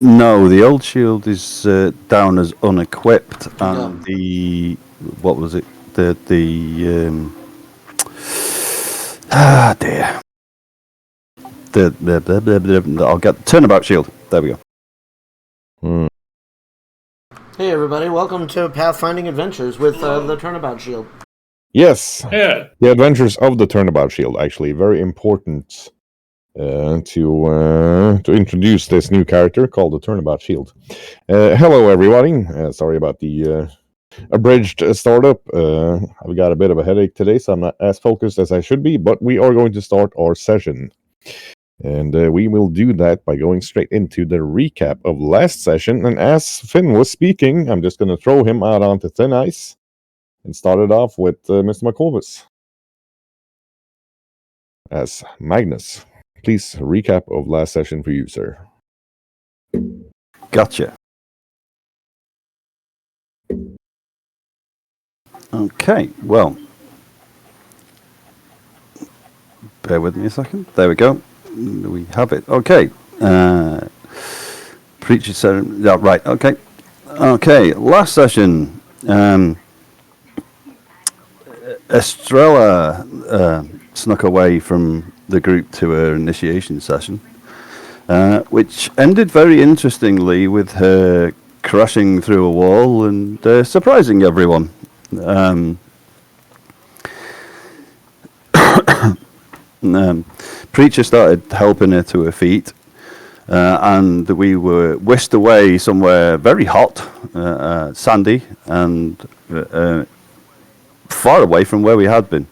No, the old shield is down as unequipped, and the what was it? Dear. I'll get the turnabout shield. There we go. Hey everybody, welcome to Pathfinding Adventures with the Turnabout Shield. Yes, Yeah. the adventures of the Turnabout Shield. Actually, very important to introduce this new character called the Turnabout Shield. Hello, everybody. Sorry about the abridged startup. I've got a bit of a headache today, so I'm not as focused as I should be. But we are going to start our session. And we will do that by going straight into the recap of last session. And as Finn was speaking, I'm just going to throw him out onto thin ice and start it off with Mr. McCorvus. As Magnus, please recap of last session for you, sir. Gotcha. Okay, well, bear with me a second. There we go. We have it. Okay. Preacher said, yeah, right. Okay. Okay. Last session, Estrella snuck away from the group to her initiation session, which ended very interestingly with her crashing through a wall and surprising everyone. Preacher started helping her to her feet, and we were whisked away somewhere very hot, sandy, and far away from where we had been.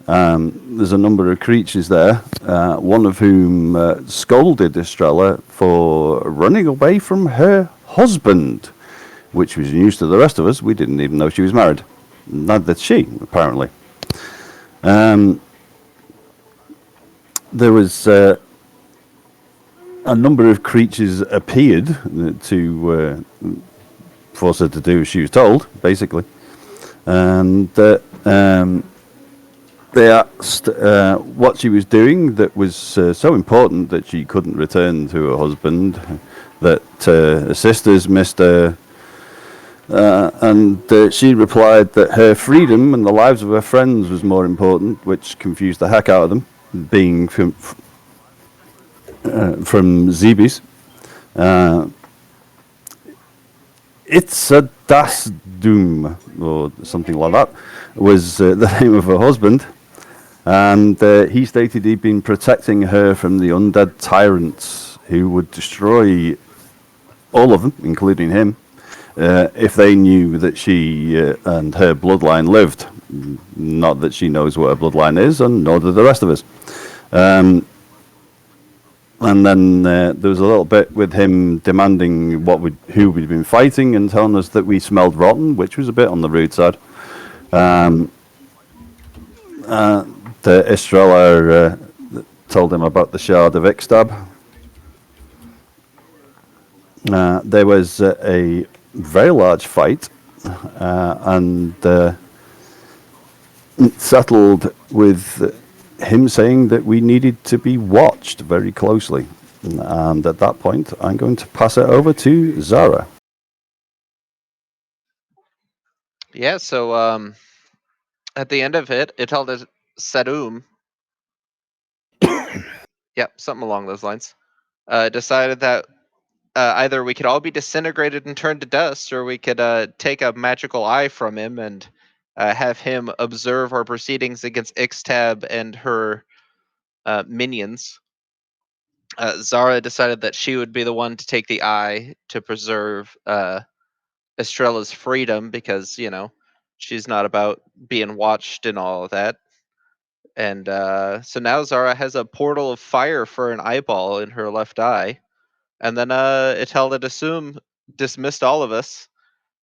There's a number of creatures there, one of whom scolded Estrella for running away from her husband, which was news to the rest of us. We didn't even know she was married. Not that she, apparently. There was a number of creatures appeared to force her to do as she was told, basically. And they asked what she was doing that was so important that she couldn't return to her husband, that her sisters missed her. And she replied that her freedom and the lives of her friends was more important, which confused the heck out of them, being from Zebes. It's a Das Doom, or something like that, was the name of her husband. And he stated he'd been protecting her from the undead tyrants who would destroy all of them, including him, if they knew that she and her bloodline lived. Not that she knows what her bloodline is, and nor do the rest of us. And then there was a little bit with him demanding who we'd been fighting and telling us that we smelled rotten, which was a bit on the rude side. Estrella told him about the Shard of Ixtab. There was a very large fight, and it settled with him saying that we needed to be watched very closely. And at that point, I'm going to pass it over to Zara. Yeah, so at the end of it, it held as Sadum. Yep, something along those lines. Decided that either we could all be disintegrated and turned to dust, or we could take a magical eye from him and have him observe our proceedings against Ixtab and her minions. Zara decided that she would be the one to take the eye to preserve Estrella's freedom, because, she's not about being watched and all of that. And so now Zara has a portal of fire for an eyeball in her left eye. And then Itel dismissed all of us.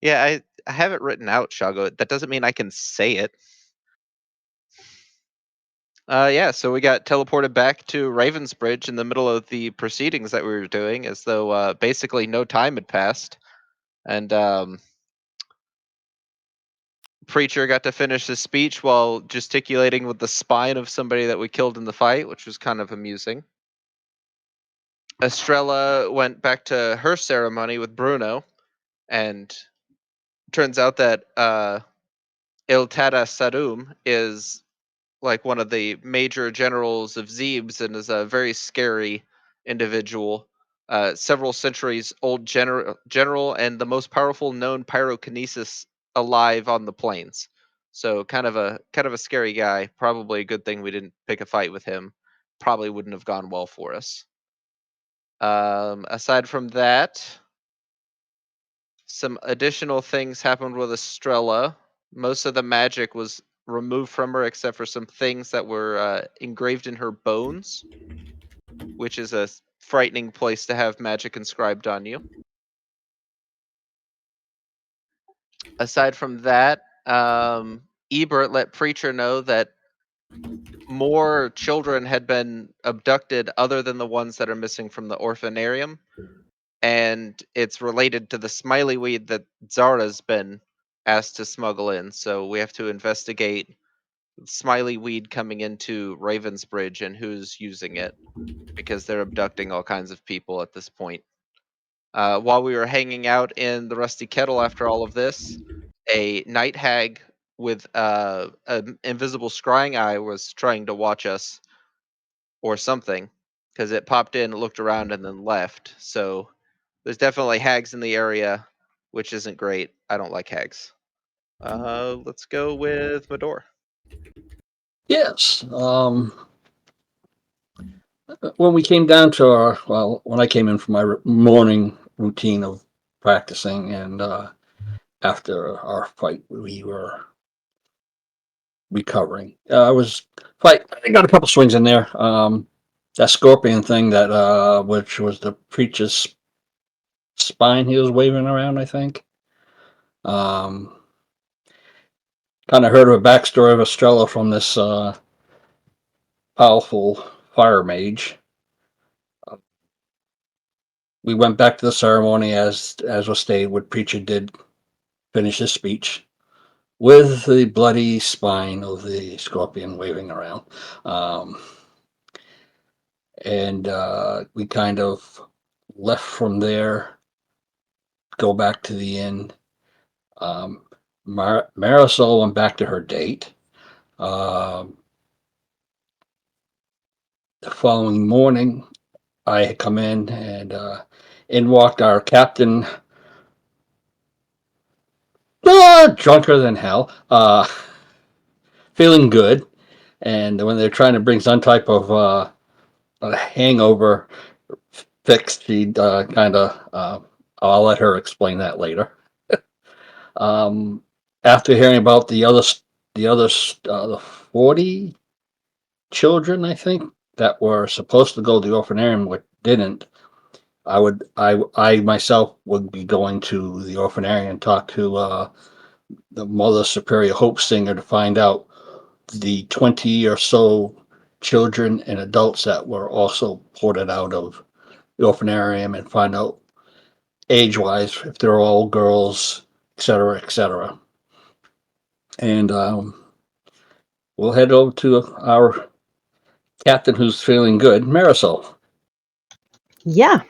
Yeah, I have it written out, Shoggoth. That doesn't mean I can say it. Yeah, so we got teleported back to Ravensbridge in the middle of the proceedings that we were doing, as though basically no time had passed. And Preacher got to finish his speech while gesticulating with the spine of somebody that we killed in the fight, which was kind of amusing. Estrella went back to her ceremony with Bruno, and turns out that Iltada Sadum is like one of the major generals of Zebes and is a very scary individual. Several centuries old general and the most powerful known pyrokinesis alive on the plains. So kind of a scary guy. Probably a good thing we didn't pick a fight with him. Probably wouldn't have gone well for us. Aside from that, some additional things happened with Estrella. Most of the magic was removed from her, except for some things that were engraved in her bones, which is a frightening place to have magic inscribed on you. Aside from that, Ebert let Preacher know that more children had been abducted other than the ones that are missing from the orphanarium, and it's related to the smiley weed that Zara's been asked to smuggle in. So we have to investigate smiley weed coming into Ravensbridge and who's using it, because they're abducting all kinds of people at this point. While we were hanging out in the Rusty Kettle after all of this, a night hag with an invisible scrying eye was trying to watch us or something, because it popped in, looked around, and then left. So there's definitely hags in the area, which isn't great. I don't like hags. Let's go with Medor. Yes. When we came down to when I came in for my morning routine of practicing, and after our fight, we were recovering. I got a couple swings in there. That scorpion thing which was the preacher's spine he was waving around, I think. Um, Kind of heard of a backstory of Estrella from this powerful fire mage. We went back to the ceremony as was stated. What preacher did finish his speech with the bloody spine of the scorpion waving around, and we kind of left from there, go back to the inn. Marisol went back to her date. Um, the following morning, I had come in, and in walked our captain, drunker than hell, feeling good. And when they're trying to bring some type of a hangover fix, she kind of, I'll let her explain that later. Um, After hearing about the 40 children, I think, that were supposed to go to the orphanarium but didn't, I myself would be going to the orphanarium and talk to the Mother Superior Hope Singer to find out the 20 or so children and adults that were also ported out of the orphanarium, and find out age-wise if they're all girls, etc., etc. And we'll head over to our captain, who's feeling good, Marisol. Yeah.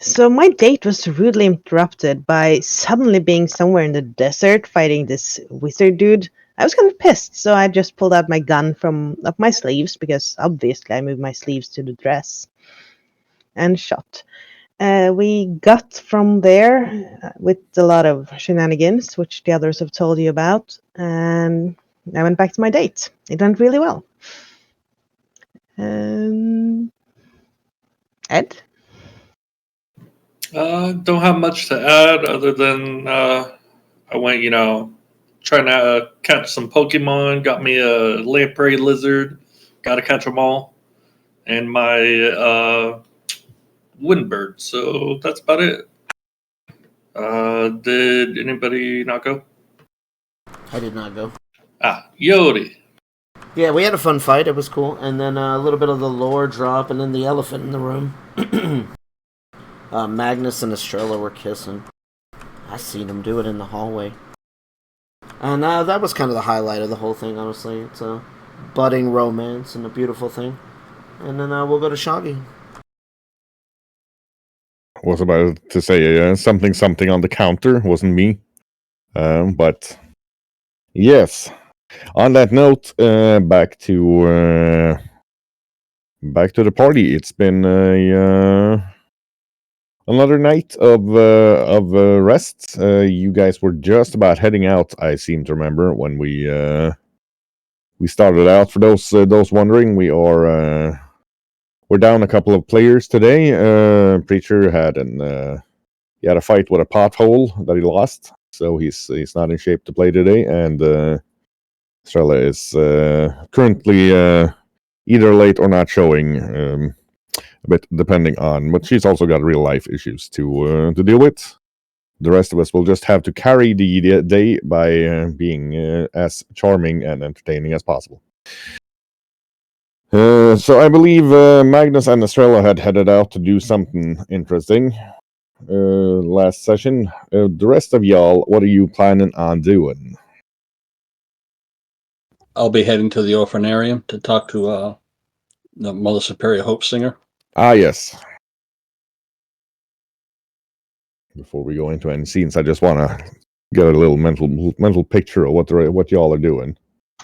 So my date was rudely interrupted by suddenly being somewhere in the desert fighting this wizard dude. I was kind of pissed, so I just pulled out my gun from up my sleeves, because obviously I moved my sleeves to the dress, and shot. We got from there with a lot of shenanigans, which the others have told you about, and I went back to my date. It went really well. Ed? Don't have much to add other than I went, trying to catch some Pokemon. Got me a lamprey lizard. Got to catch them all, and my windbird. So that's about it. Did anybody not go? I did not go. Yodi. Yeah, we had a fun fight. It was cool. And then a little bit of the lore drop, and then the elephant in the room. Magnus and Estrella were kissing. I seen them do it in the hallway. And that was kind of the highlight of the whole thing, honestly. It's a budding romance and a beautiful thing. And then we'll go to Shoggy. was about to say something on the counter. Wasn't me. But yes. On that note, back to the party. It's been another night of rest. You guys were just about heading out. I seem to remember when we started out. For those wondering, we're down a couple of players today. Preacher had a fight with a pothole that he lost, so he's not in shape to play today. And Estrella is currently either late or not showing, a bit depending on. But she's also got real life issues to deal with. The rest of us will just have to carry the day by being as charming and entertaining as possible. So I believe Magnus and Estrella had headed out to do something interesting last session. The rest of y'all, what are you planning on doing? I'll be heading to the orphanarium to talk to the Mother Superior Hope Singer. Ah, yes. Before we go into any scenes, I just want to get a little mental picture of what y'all are doing.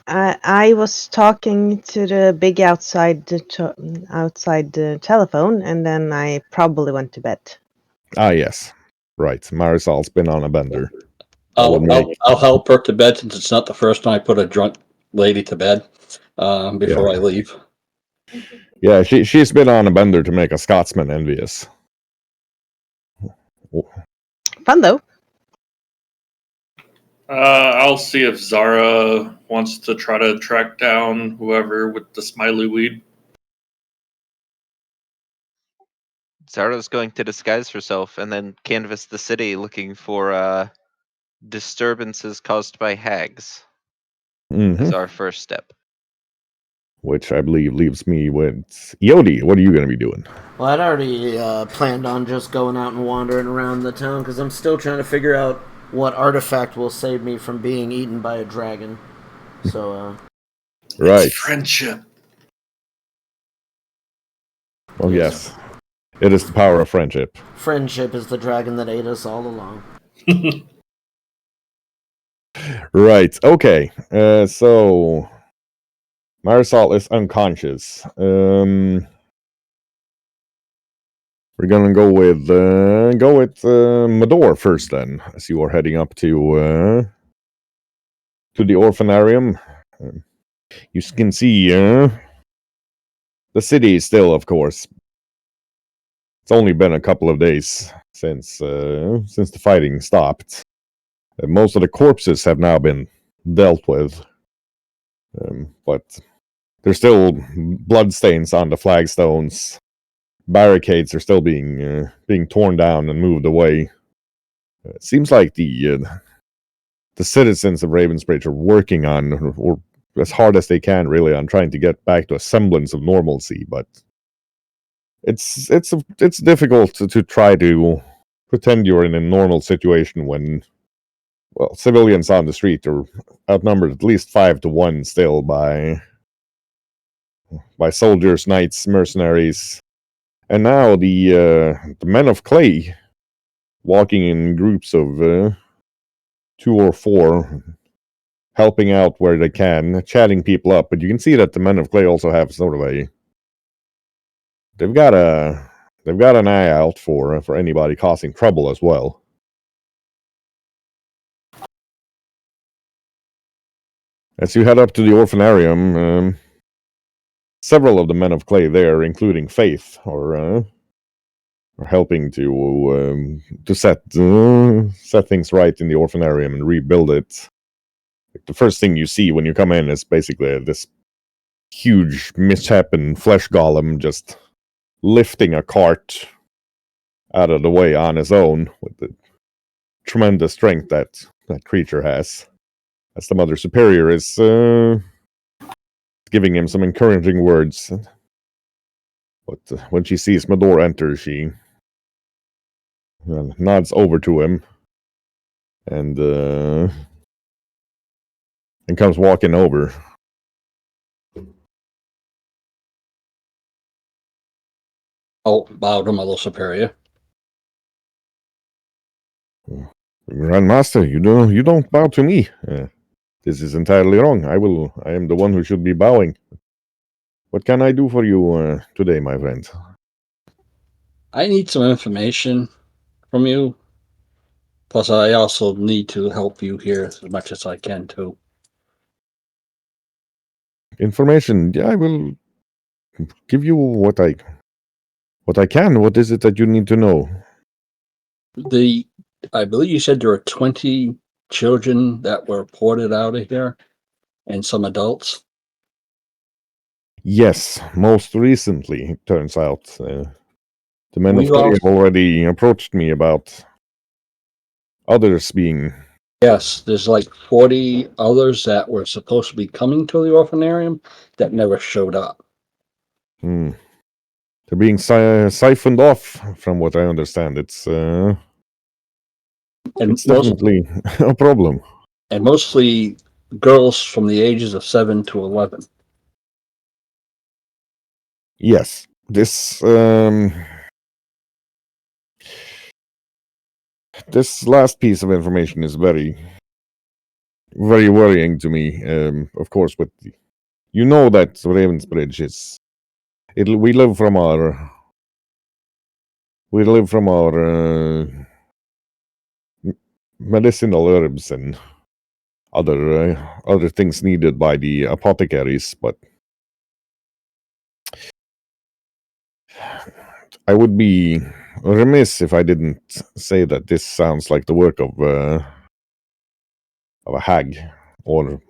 I was talking to the big outside the telephone, and then I probably went to bed. Ah, yes. Right. Marisol's been on a bender. I'll help her to bed since it's not the first time I put a drunk lady to bed before I leave. Yeah, she's been on a bender to make a Scotsman envious. Fun though. I'll see if Zara wants to try to track down whoever with the smiley weed. Zara's going to disguise herself and then canvass the city looking for disturbances caused by hags as our first step. Which I believe leaves me with Yodi. What are you going to be doing? Well, I'd already planned on just going out and wandering around the town because I'm still trying to figure out what artifact will save me from being eaten by a dragon. So, right. It's friendship. Oh, yes. It is the power of friendship. Friendship is the dragon that ate us all along. Right. Okay. So Marisol is unconscious. We're gonna go with Mador first, then, as you are heading up to the orphanarium. You can see the city still, of course. It's only been a couple of days since the fighting stopped. Most of the corpses have now been dealt with, but there's still bloodstains on the flagstones. Barricades are still being torn down and moved away. It seems like the citizens of Ravensbridge are working on, or as hard as they can, really, on trying to get back to a semblance of normalcy. But it's difficult to try to pretend you're in a normal situation when, well, civilians on the street are outnumbered at least 5-1 still by soldiers, knights, mercenaries, and now the men of clay walking in groups of 2 or 4, helping out where they can, chatting people up. But you can see that the men of clay also have sort of they've got an eye out for anybody causing trouble as well. As you head up to the orphanarium, several of the men of clay there, including Faith, are helping to set things right in the orphanarium and rebuild it. The first thing you see when you come in is basically this huge misshapen flesh golem just lifting a cart out of the way on his own with the tremendous strength that creature has. As the Mother Superior is giving him some encouraging words. But when she sees Mador enter, she nods over to him and comes walking over. I'll bow to Mother Superior. Grandmaster, you don't bow to me. This is entirely wrong. I am the one who should be bowing. What can I do for you today, my friend? I need some information from you. Plus, I also need to help you here as much as I can, too. Information. Yeah, I will give you what I can. What is it that you need to know? I believe you said there are 20 children that were ported out of here and some adults. Yes, most recently, it turns out. The men of We've Three also, already approached me about others being. yes, there's like 40 others that were supposed to be coming to the orphanarium that never showed up. They're being siphoned off, from what I understand. It's definitely a problem. And mostly girls from the ages of 7 to 11. Yes, this this last piece of information is very, very worrying to me. Of course, but you know that Ravensbridge is. We live from our. Medicinal herbs and other things needed by the apothecaries, but I would be remiss if I didn't say that this sounds like the work of a hag, or,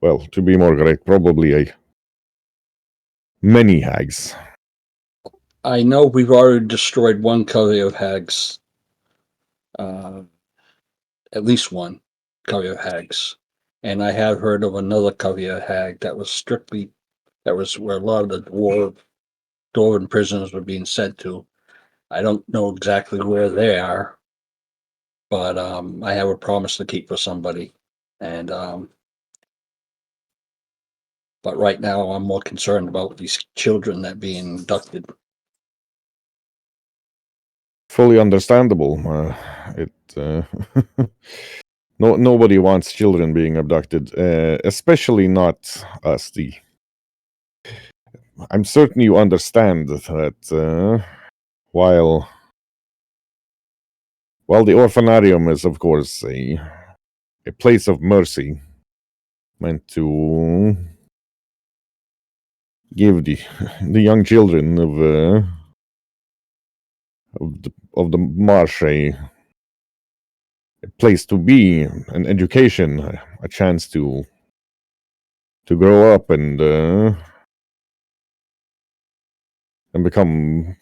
well, to be more correct, probably many hags. I know we've already destroyed one covey of hags. At least one covey of hags. And I have heard of another covey of hag that was where a lot of the dwarven prisoners were being sent to. I don't know exactly where they are, but I have a promise to keep for somebody. And but right now I'm more concerned about these children that being abducted. Fully understandable. Nobody wants children being abducted, especially not us. I'm certain you understand that while the orphanarium is, of course, a place of mercy meant to give the young children of the marsh a place to be, an education, a chance to grow up and become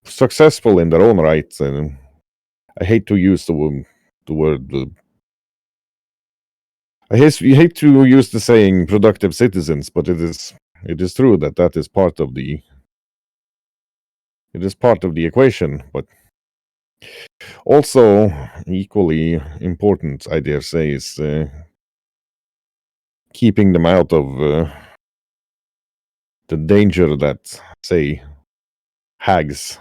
successful in their own right. And I hate to use the word. I hate to use the saying "productive citizens," but it is true that is part of the. It is part of the equation, but also equally important, I dare say, is keeping them out of the danger that, say, hags,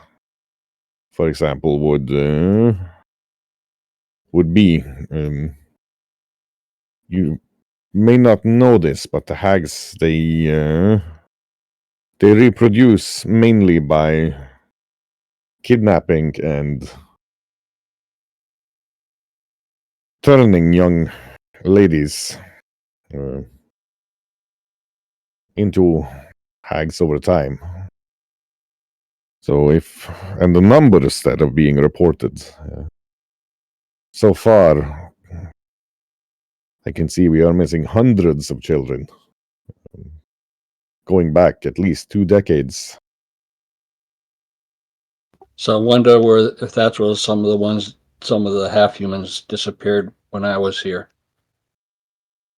for example, would be. You may not know this, but the hags they reproduce mainly by kidnapping and turning young ladies into hags over time. So and the numbers that are being reported so far, I can see we are missing hundreds of children, going back at least 2 decades. So I wonder if that's where some of the half humans disappeared when I was here.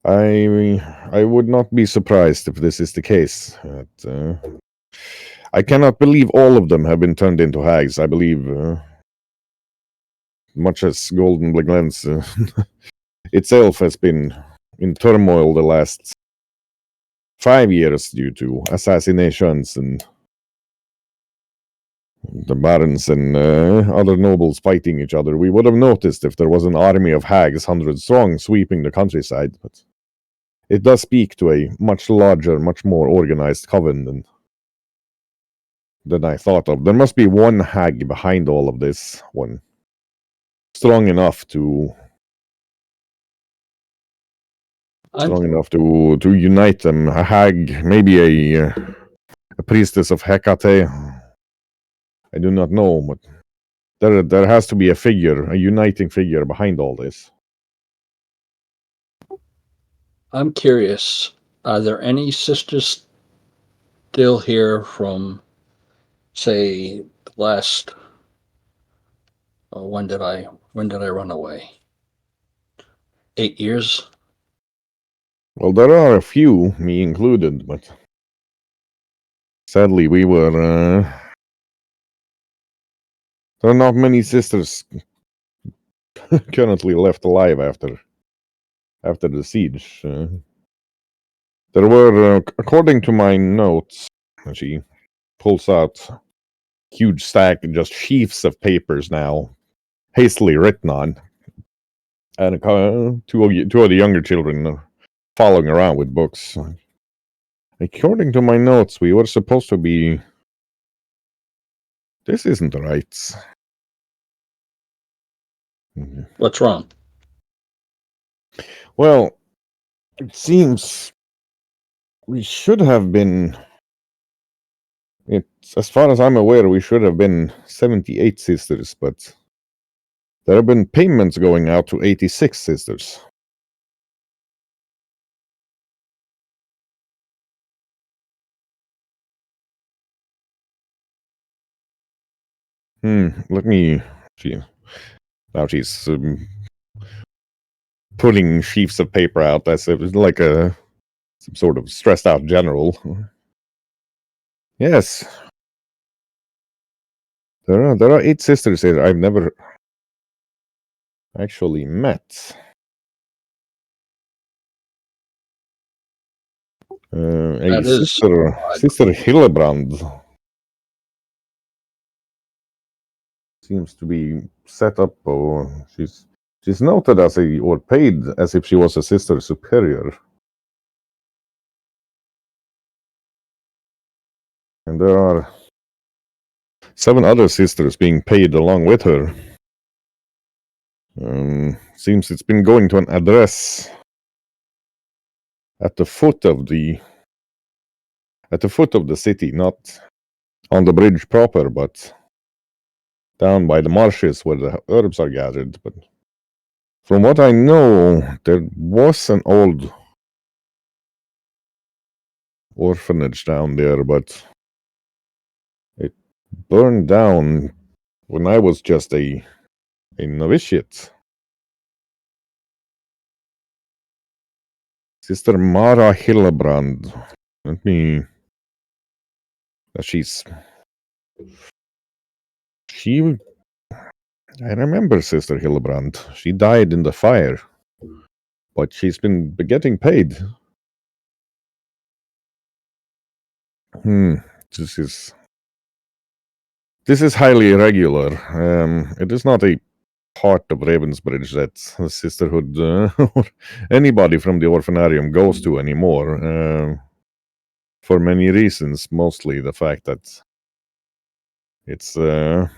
I would not be surprised if this is the case. I cannot believe all of them have been turned into hags. I believe, much as Golden Glens itself has been in turmoil the last 5 years due to assassinations and the barons and other nobles fighting each other, we would have noticed if there was an army of hags 100 strong sweeping the countryside, but it does speak to a much larger, much more organized coven than I thought of. There must be one hag behind all of this, one strong enough to unite them. A hag, maybe a priestess of Hecate. I do not know, but there has to be a figure, a uniting figure behind all this. I'm curious, are there any sisters still here from, say, the last, when did I run away? 8 years? Well, there are a few, me included, but sadly we were there are not many sisters currently left alive after the siege. There were, according to my notes, and she pulls out huge stack and just sheafs of papers now, hastily written on, and two of the younger children are following around with books. According to my notes, we were supposed to be. This isn't right. What's wrong? Well, it seems we should have been. It's, as far as I'm aware, we should have been 78 sisters, but there have been payments going out to 86 sisters. Let me. Now she's pulling sheafs of paper out as if it's like some sort of stressed out general. Yes, there are 8 sisters here I've never actually met. That is sister Hillebrand seems to be set up, or she's noted as or paid as if she was a sister superior. And there are 7 other sisters being paid along with her. Seems it's been going to an address at the foot of the city, not on the bridge proper, but down by the marshes where the herbs are gathered. But from what I know, there was an old orphanage down there, but it burned down when I was just a novitiate. Sister Mara Hillebrand. Let me. I remember Sister Hillebrand. She died in the fire, but she's been getting paid. This is highly irregular. It is not a part of Ravensbridge that the Sisterhood or anybody from the Orphanarium goes to anymore. For many reasons, mostly the fact that it's a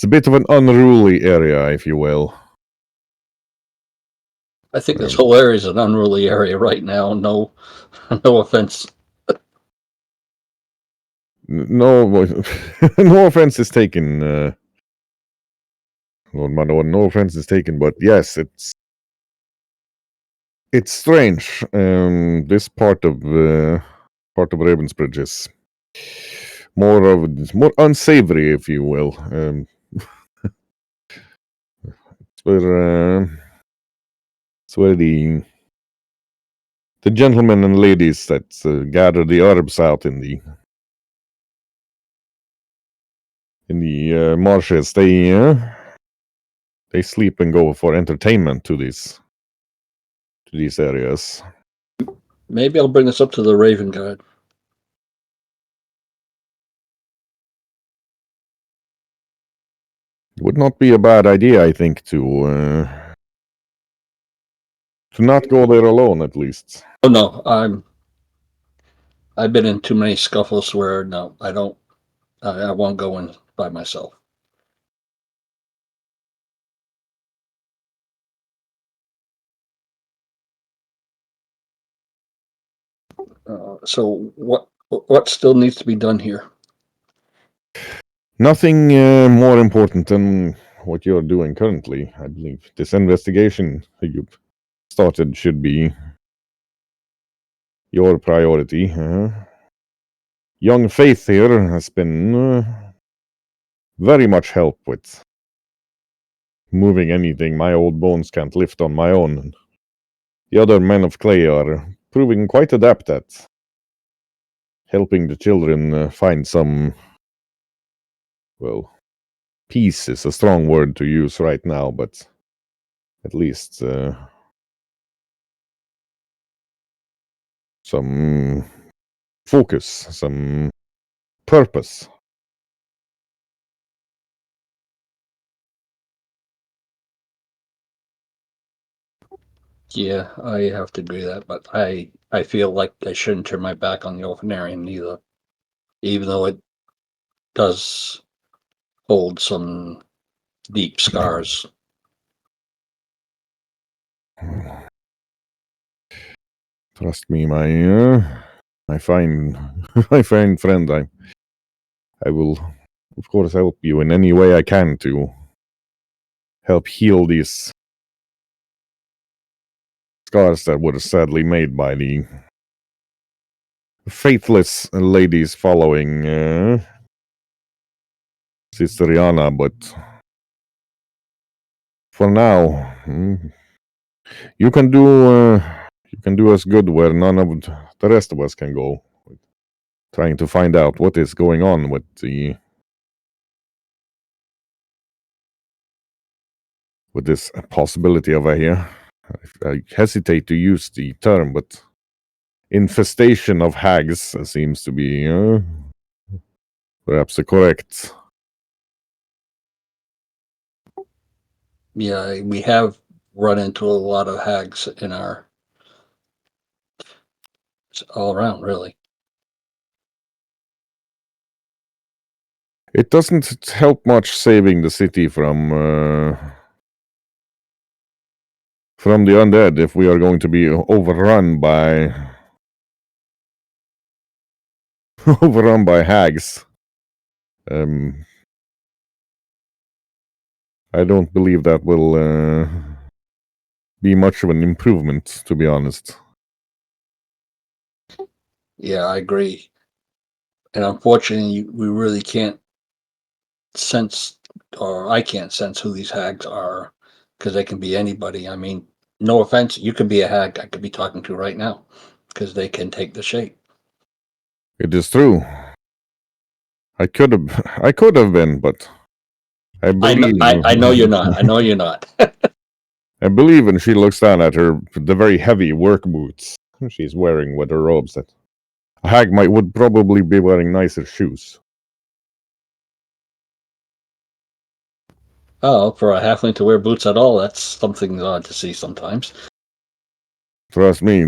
bit of an unruly area, if you will. I think this whole area is an unruly area right now. No offense. No, no offense is taken, Lord Mano. No offense is taken, but yes, it's strange. This part of Ravensbridge is more unsavory, if you will. It's where the gentlemen and ladies that gather the herbs out in the marshes, they sleep and go for entertainment to these areas. Maybe I'll bring this up to the Raven Guard. would not be a bad idea, I think, to not go there alone, at least. Oh no, I've been in too many scuffles where no, I don't. I won't go in by myself. So what still needs to be done here? Nothing more important than what you're doing currently, I believe. This investigation you've started should be your priority. Young Faith here has been very much help with moving anything my old bones can't lift on my own. The other men of clay are proving quite adept at helping the children find some, well, peace is a strong word to use right now, but at least some focus, some purpose. Yeah, I have to agree with that, but I feel like I shouldn't turn my back on the Orphanarium either, even though it does hold some deep scars. Trust me, my fine my fine friend. I will, of course, help you in any way I can to help heal these scars that were sadly made by the faithless ladies following Sister Rihanna. But for now, you can do us good where none of the rest of us can go. Trying to find out what is going on with this possibility over here. I hesitate to use the term, but infestation of hags seems to be perhaps correct. Yeah, we have run into a lot of hags in our all around, really. It doesn't help much saving the city from the undead if we are going to be overrun by hags. I don't believe that will be much of an improvement, to be honest. Yeah, I agree. And unfortunately, we really can't sense, or I can't sense who these hags are, because they can be anybody. I mean, no offense, you could be a hag I could be talking to right now, because they can take the shape. It is true. I could have been, but I believe. I know you're not. I know you're not. I believe, and she looks down at the very heavy work boots she's wearing with her robes. That a hag would probably be wearing nicer shoes. Oh, for a halfling to wear boots at all, that's something odd to see sometimes. Trust me,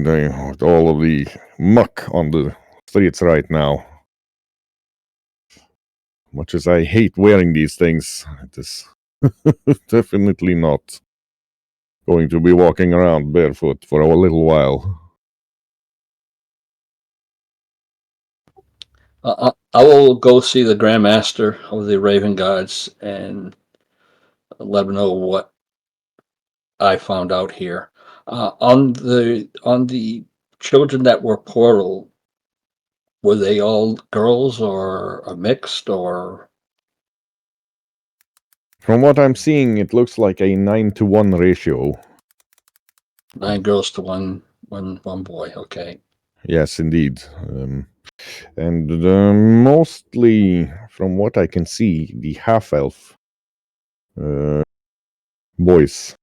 all of the muck on the streets right now. Much as I hate wearing these things, it is definitely not going to be walking around barefoot for a little while. I will go see the Grand Master of the Raven Guards and let him know what I found out here. On the children that were portal, were they all girls or a mixed or? From what I'm seeing, it looks like a 9-to-1 ratio. 9 girls to one boy. Okay. Yes, indeed. And mostly, from what I can see, the half-elf boys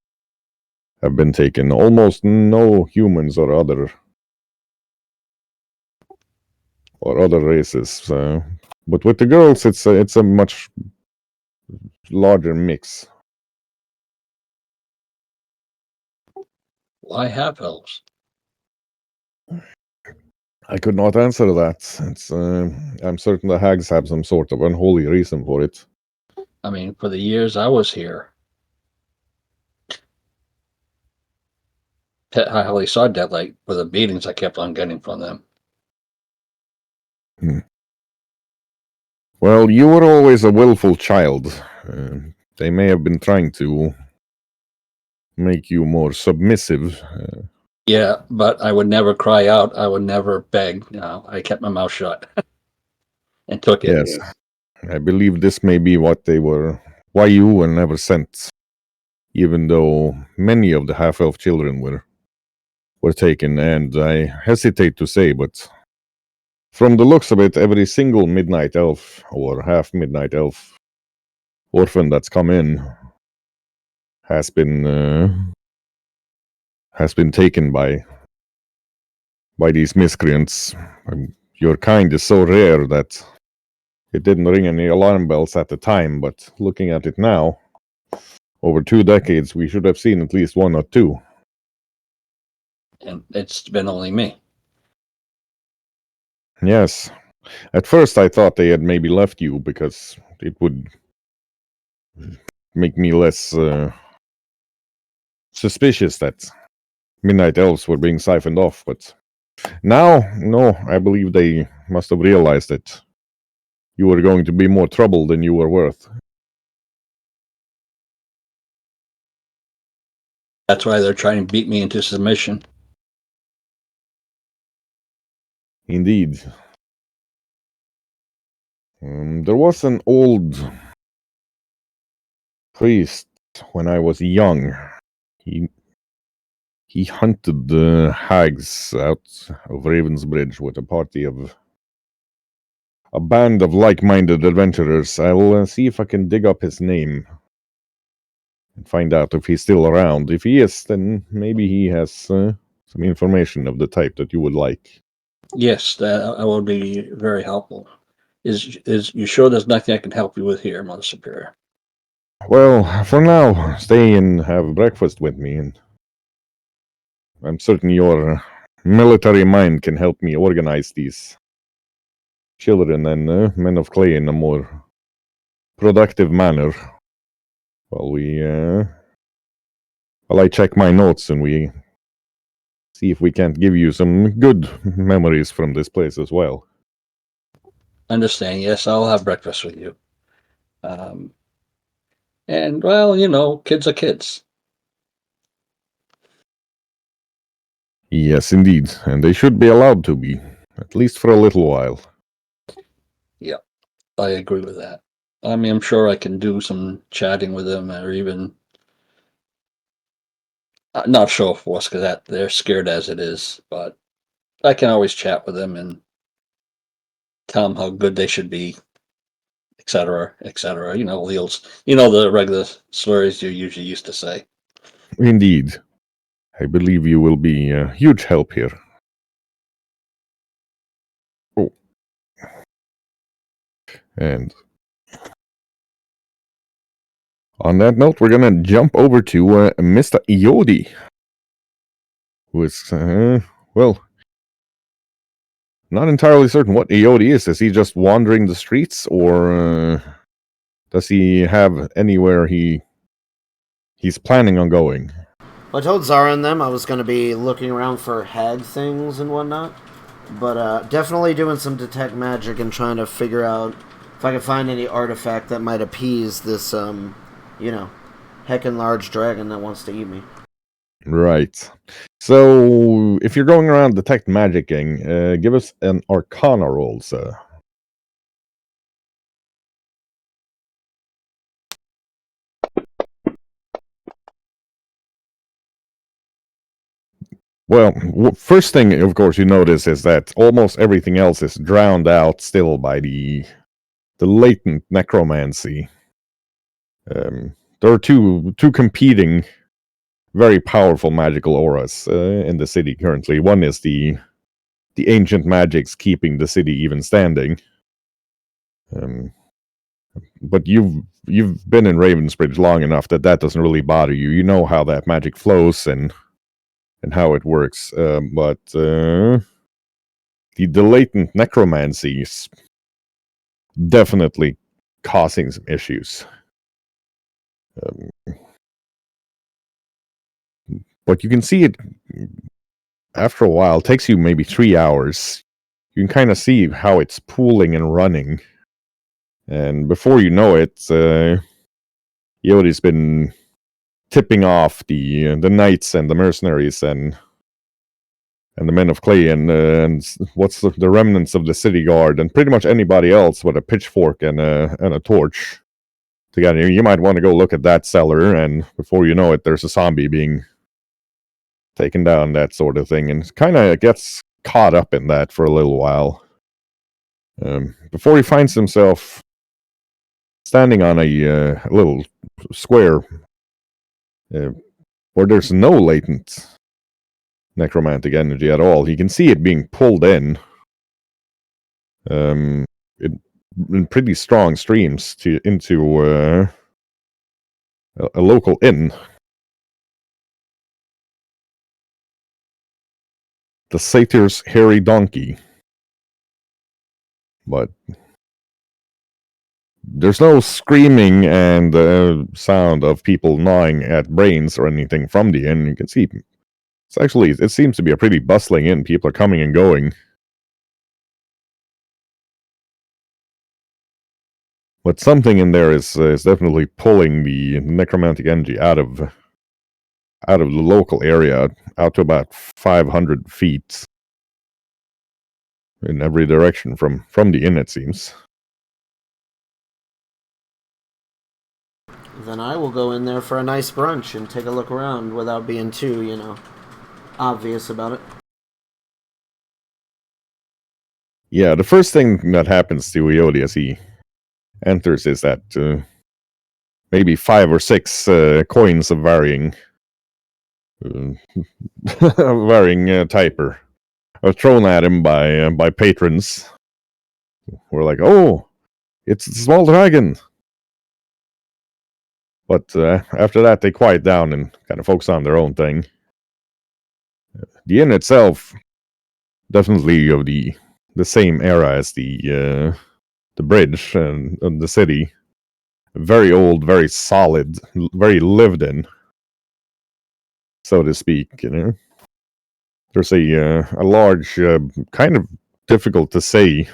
have been taken. Almost no humans or other races. But with the girls, it's a much larger mix. Why half elves? I could not answer that. I'm certain the hags have some sort of unholy reason for it. I mean, for the years I was here, I only saw Deadlight for the beatings I kept on getting from them. Well, you were always a willful child. They may have been trying to make you more submissive. Yeah, but I would never cry out. I would never beg. No, I kept my mouth shut and took it. Yes, I believe this may be why you were never sent, even though many of the half-elf children were taken. And I hesitate to say, but from the looks of it, every single midnight elf or half midnight elf orphan that's come in has been taken by these miscreants. Your kind is so rare that it didn't ring any alarm bells at the time, but looking at it now, over 2 decades, we should have seen at least 1 or 2. And it's been only me. Yes. At first I thought they had maybe left you because it would make me less suspicious that midnight elves were being siphoned off, but now, no, I believe they must have realized that you were going to be more trouble than you were worth. That's why they're trying to beat me into submission. Indeed. There was an old priest when I was young. He hunted the hags out of Ravensbridge with a band of like-minded adventurers. I'll see if I can dig up his name and find out if he's still around. If he is, then maybe he has some information of the type that you would like. Yes, that would be very helpful. Is you sure there's nothing I can help you with here, Mother Superior? Well, for now, stay and have breakfast with me, and I'm certain your military mind can help me organize these children and men of clay in a more productive manner. While I check my notes and we see if we can't give you some good memories from this place as well. Understand? Yes, I'll have breakfast with you. And well, kids are kids. Yes, indeed, and they should be allowed to be, at least for a little while. Yeah, I agree with that. I mean, I'm sure I can do some chatting with them, or even not show force because that they're scared as it is. But I can always chat with them and tell them how good they should be, etc., etc. The regular slurs you usually used to say. Indeed. I believe you will be a huge help here. Oh. And on that note, we're going to jump over to Mr. Iodi, who is, not entirely certain what Iodi is. Is he just wandering the streets, or does he have anywhere he's planning on going? Well, I told Zara and them I was going to be looking around for hag things and whatnot, but definitely doing some detect magic and trying to figure out if I can find any artifact that might appease this, heckin' large dragon that wants to eat me. Right. So, if you're going around detect magicking, give us an Arcana roll, sir. Well, first thing, of course, you notice is that almost everything else is drowned out still by the latent necromancy. There are two competing, very powerful magical auras in the city currently. One is the ancient magics keeping the city even standing. But you've been in Ravensbridge long enough that doesn't really bother you. You know how that magic flows and how it works. But the latent necromancy is definitely causing some issues. But you can see it after a while. It takes you maybe 3 hours. You can kind of see how it's pooling and running. And before you know it, Yodi's been tipping off the knights and the mercenaries and the men of clay and what's the remnants of the city guard and pretty much anybody else with a pitchfork and a torch together. You might want to go look at that cellar, and before you know it, there's a zombie being taken down, that sort of thing, and kind of gets caught up in that for a little while before he finds himself standing on a little square where there's no latent necromantic energy at all. He can see it being pulled in in pretty strong streams into a local inn. The Satyr's Hairy Donkey. But there's no screaming and sound of people gnawing at brains or anything from the inn. You can see it seems to be a pretty bustling inn. People are coming and going. But something in there is definitely pulling the necromantic energy out of the local area, out to about 500 feet in every direction from the inn, it seems. Then I will go in there for a nice brunch and take a look around without being too, obvious about it. Yeah, the first thing that happens to Iodi as he enters is that maybe 5 or 6 coins of varying type are thrown at him by patrons. We're like, oh, it's a small dragon. But after that, they quiet down and kind of focus on their own thing. The inn itself, definitely of the same era as the bridge and the city. Very old, very solid, very lived in, so to speak. There's a large, kind of difficult to say,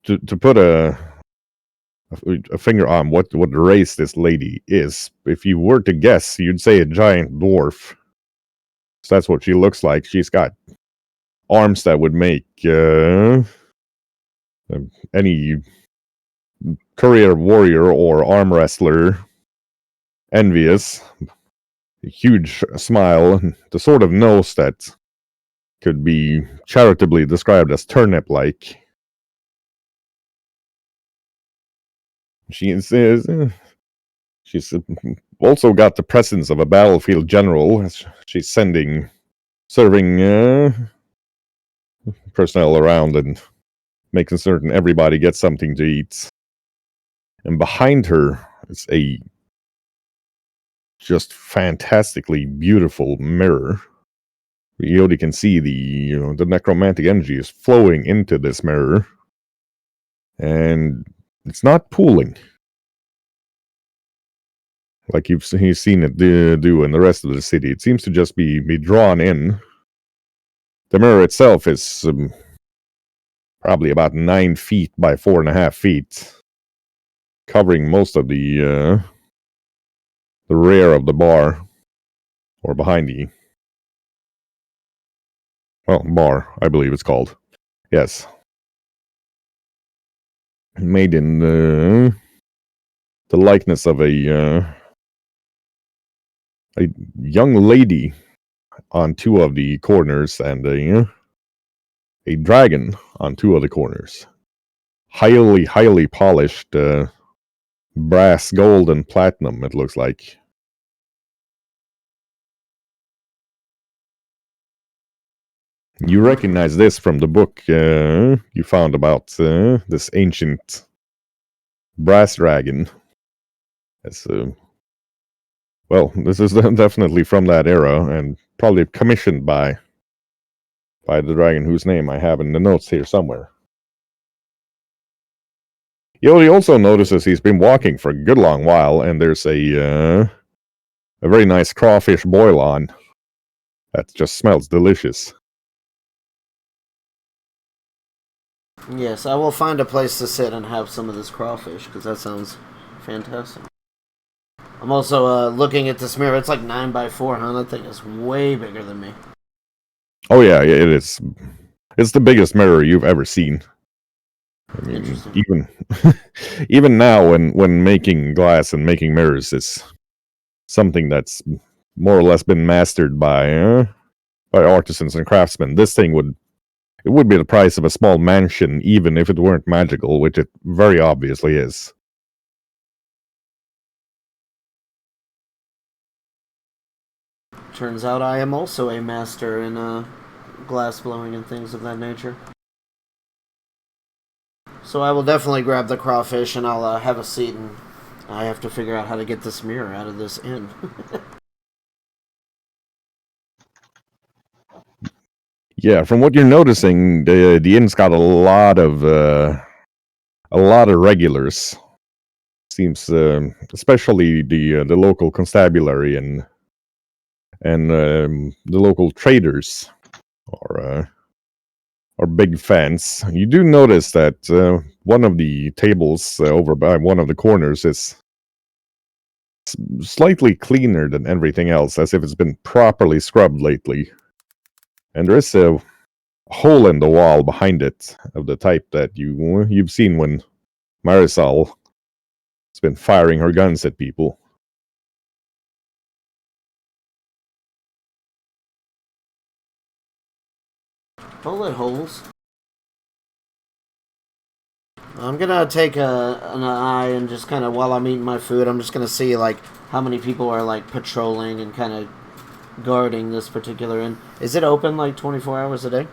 to put a finger on what race this lady is. If you were to guess, you'd say a giant dwarf. So that's what she looks like. She's got arms that would make any career warrior or arm wrestler envious. A huge smile, the sort of nose that could be charitably described as turnip-like. She's also got the presence of a battlefield general, as she's serving personnel around and making certain everybody gets something to eat. And behind her is a just fantastically beautiful mirror. Iodi can see the necromantic energy is flowing into this mirror, and it's not pooling like you've seen it do in the rest of the city. It seems to just be drawn in. The mirror itself is probably about 9 feet by 4.5 feet, covering most of the rear of the bar, or behind the bar, I believe it's called. Yes. Made in the likeness of a young lady on 2 of the corners and a dragon on 2 of the corners. Highly polished brass, gold, and platinum, it looks like. You recognize this from the book you found about this ancient brass dragon. That's well, this is definitely from that era, and probably commissioned by the dragon whose name I have in the notes here somewhere. He also notices he's been walking for a good long while, and there's a very nice crawfish boil on that just smells delicious. Yes, I will find a place to sit and have some of this crawfish, because that sounds fantastic. I'm also looking at this mirror. It's like 9x4, huh? That thing is way bigger than me. Oh yeah, it is. It's the biggest mirror you've ever seen. I mean, even even now, when making glass and making mirrors is something that's more or less been mastered by artisans and craftsmen. This thing would be the price of a small mansion, even if it weren't magical, which it very obviously is. Turns out I am also a master in glass blowing and things of that nature. So I will definitely grab the crawfish and I'll have a seat, and I have to figure out how to get this mirror out of this inn. Yeah, from what you're noticing, the inn's got a lot of regulars. Seems, especially the local constabulary and the local traders are big fans. You do notice that one of the tables over by one of the corners is slightly cleaner than everything else, as if it's been properly scrubbed lately. And there is a hole in the wall behind it of the type that you've seen when Marisol has been firing her guns at people. Bullet holes. I'm gonna take an eye and just kind of, while I'm eating my food, I'm just gonna see like how many people are like patrolling and kind of guarding this particular inn. Is it open like 24 hours a day?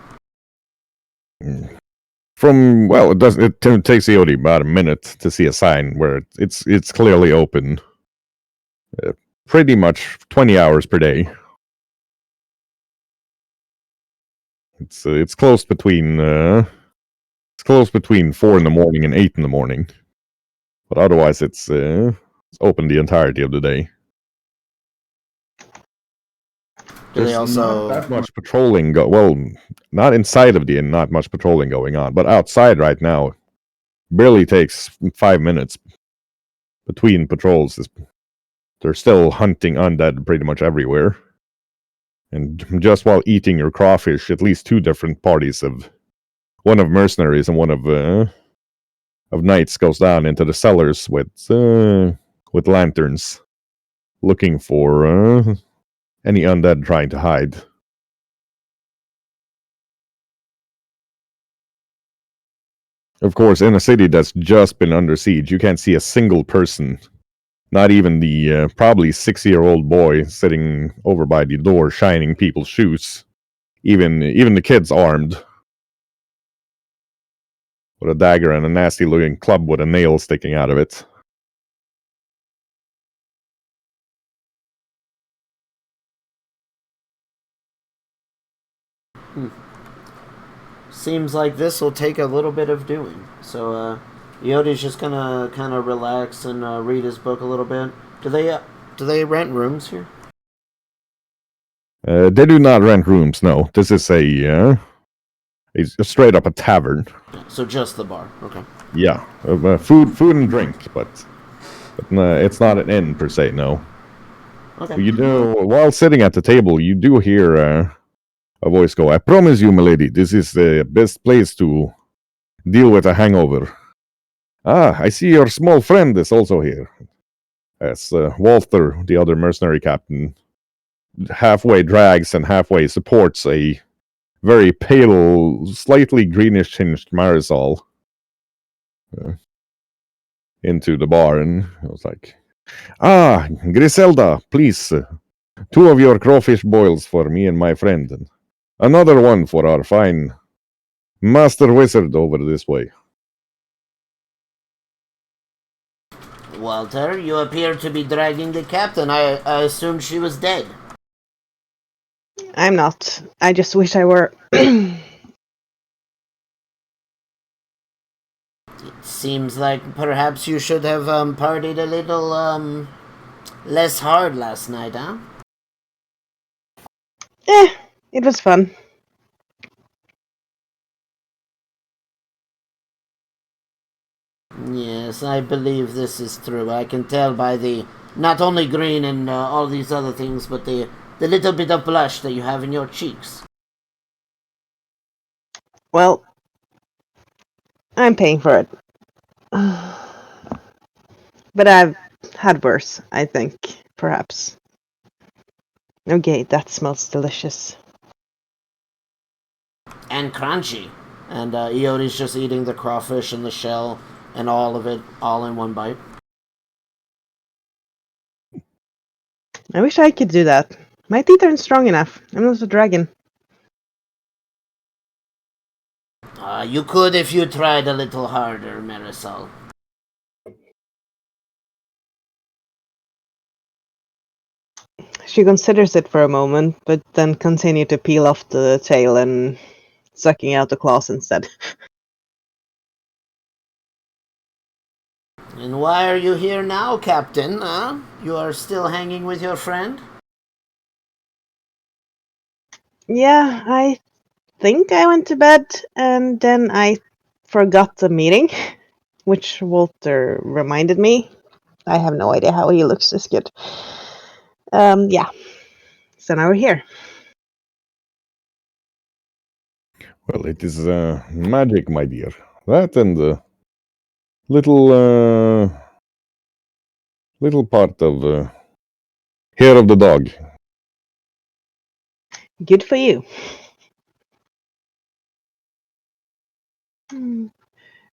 From, well, it takes Eody about a minute to see a sign where it's clearly open. Pretty much 20 hours per day. It's close between 4 in the morning and 8 in the morning, but otherwise it's open the entirety of the day. Do they also not that much patrolling well, not inside of the inn, not much patrolling going on, but outside right now, barely takes 5 minutes between patrols. They're still hunting undead pretty much everywhere. And just while eating your crawfish, at least 2 different parties of one of mercenaries and one of knights goes down into the cellars with lanterns, looking for any undead trying to hide. Of course, in a city that's just been under siege, you can't see a single person. Not even the probably 6-year-old boy sitting over by the door shining people's shoes. Even the kid's armed with a dagger and a nasty-looking club with a nail sticking out of it. Seems like this will take a little bit of doing. So Yodi's just gonna kind of relax and read his book a little bit. Do they rent rooms here? They do not rent rooms. No, this is a straight up a tavern. So just the bar. Okay. Yeah, food and drink, but it's not an inn per se. No. Okay. You do, while sitting at the table, you do hear a voice go, "I promise you, milady, this is the best place to deal with a hangover." "Ah, I see your small friend is also here." As Walter, the other mercenary captain, halfway drags and halfway supports a very pale, slightly greenish-tinged Marisol into the bar, and I was like, "Ah, Griselda, please, 2 of your crawfish boils for me and my friend, and another one for our fine master wizard over this way." Walter, you appear to be dragging the captain. I assumed she was dead. I'm not. I just wish I were. Seems like perhaps you should have partied a little less hard last night, huh? It was fun. Yes, I believe this is true. I can tell by the not only green and all these other things, but the little bit of blush that you have in your cheeks. Well, I'm paying for it. But I've had worse, I think, perhaps. Okay, that smells delicious. And crunchy. And Iodi's just eating the crawfish and the shell and all of it all in one bite. I wish I could do that. My teeth aren't strong enough. I'm not a dragon. You could if you tried a little harder, Marisol. She considers it for a moment, but then continues to peel off the tail and sucking out the claws instead. And why are you here now, Captain? You are still hanging with your friend? Yeah, I think I went to bed, and then I forgot the meeting, which Walter reminded me. I have no idea how he looks this good. Yeah. So now we're here. Well, it is magic, my dear. That and the little part of hair of the dog. Good for you.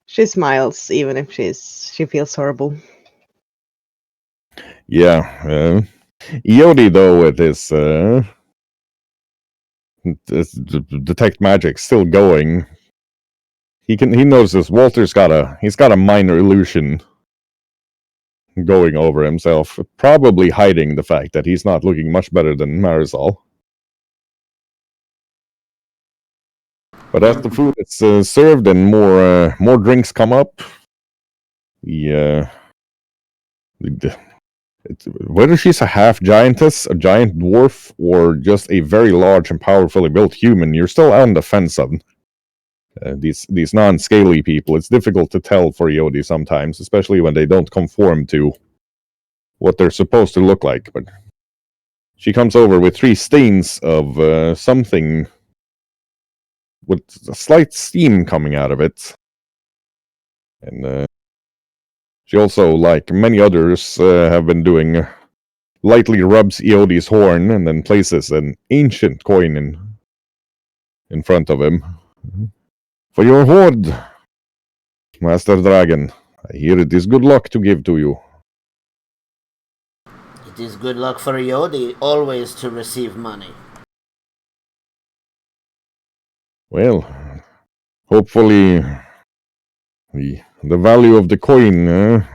She smiles, even if she feels horrible. Yeah. Iodi, though, with his detect magic still going, he notices Walter's got a minor illusion going over himself, probably hiding the fact that he's not looking much better than Marisol. But as the food is served and more drinks come up, whether she's a half giantess, a giant dwarf, or just a very large and powerfully built human, you're still on the fence of these non-scaly people. It's difficult to tell for Iodi sometimes, especially when they don't conform to what they're supposed to look like. But she comes over with 3 stains of something with a slight steam coming out of it. And she also, like many others have been doing, lightly rubs Iodi's horn and then places an ancient coin in front of him. For your hoard, Master Dragon, I hear it is good luck to give to you. It is good luck for Iodi always to receive money. Well, hopefully the value of the coin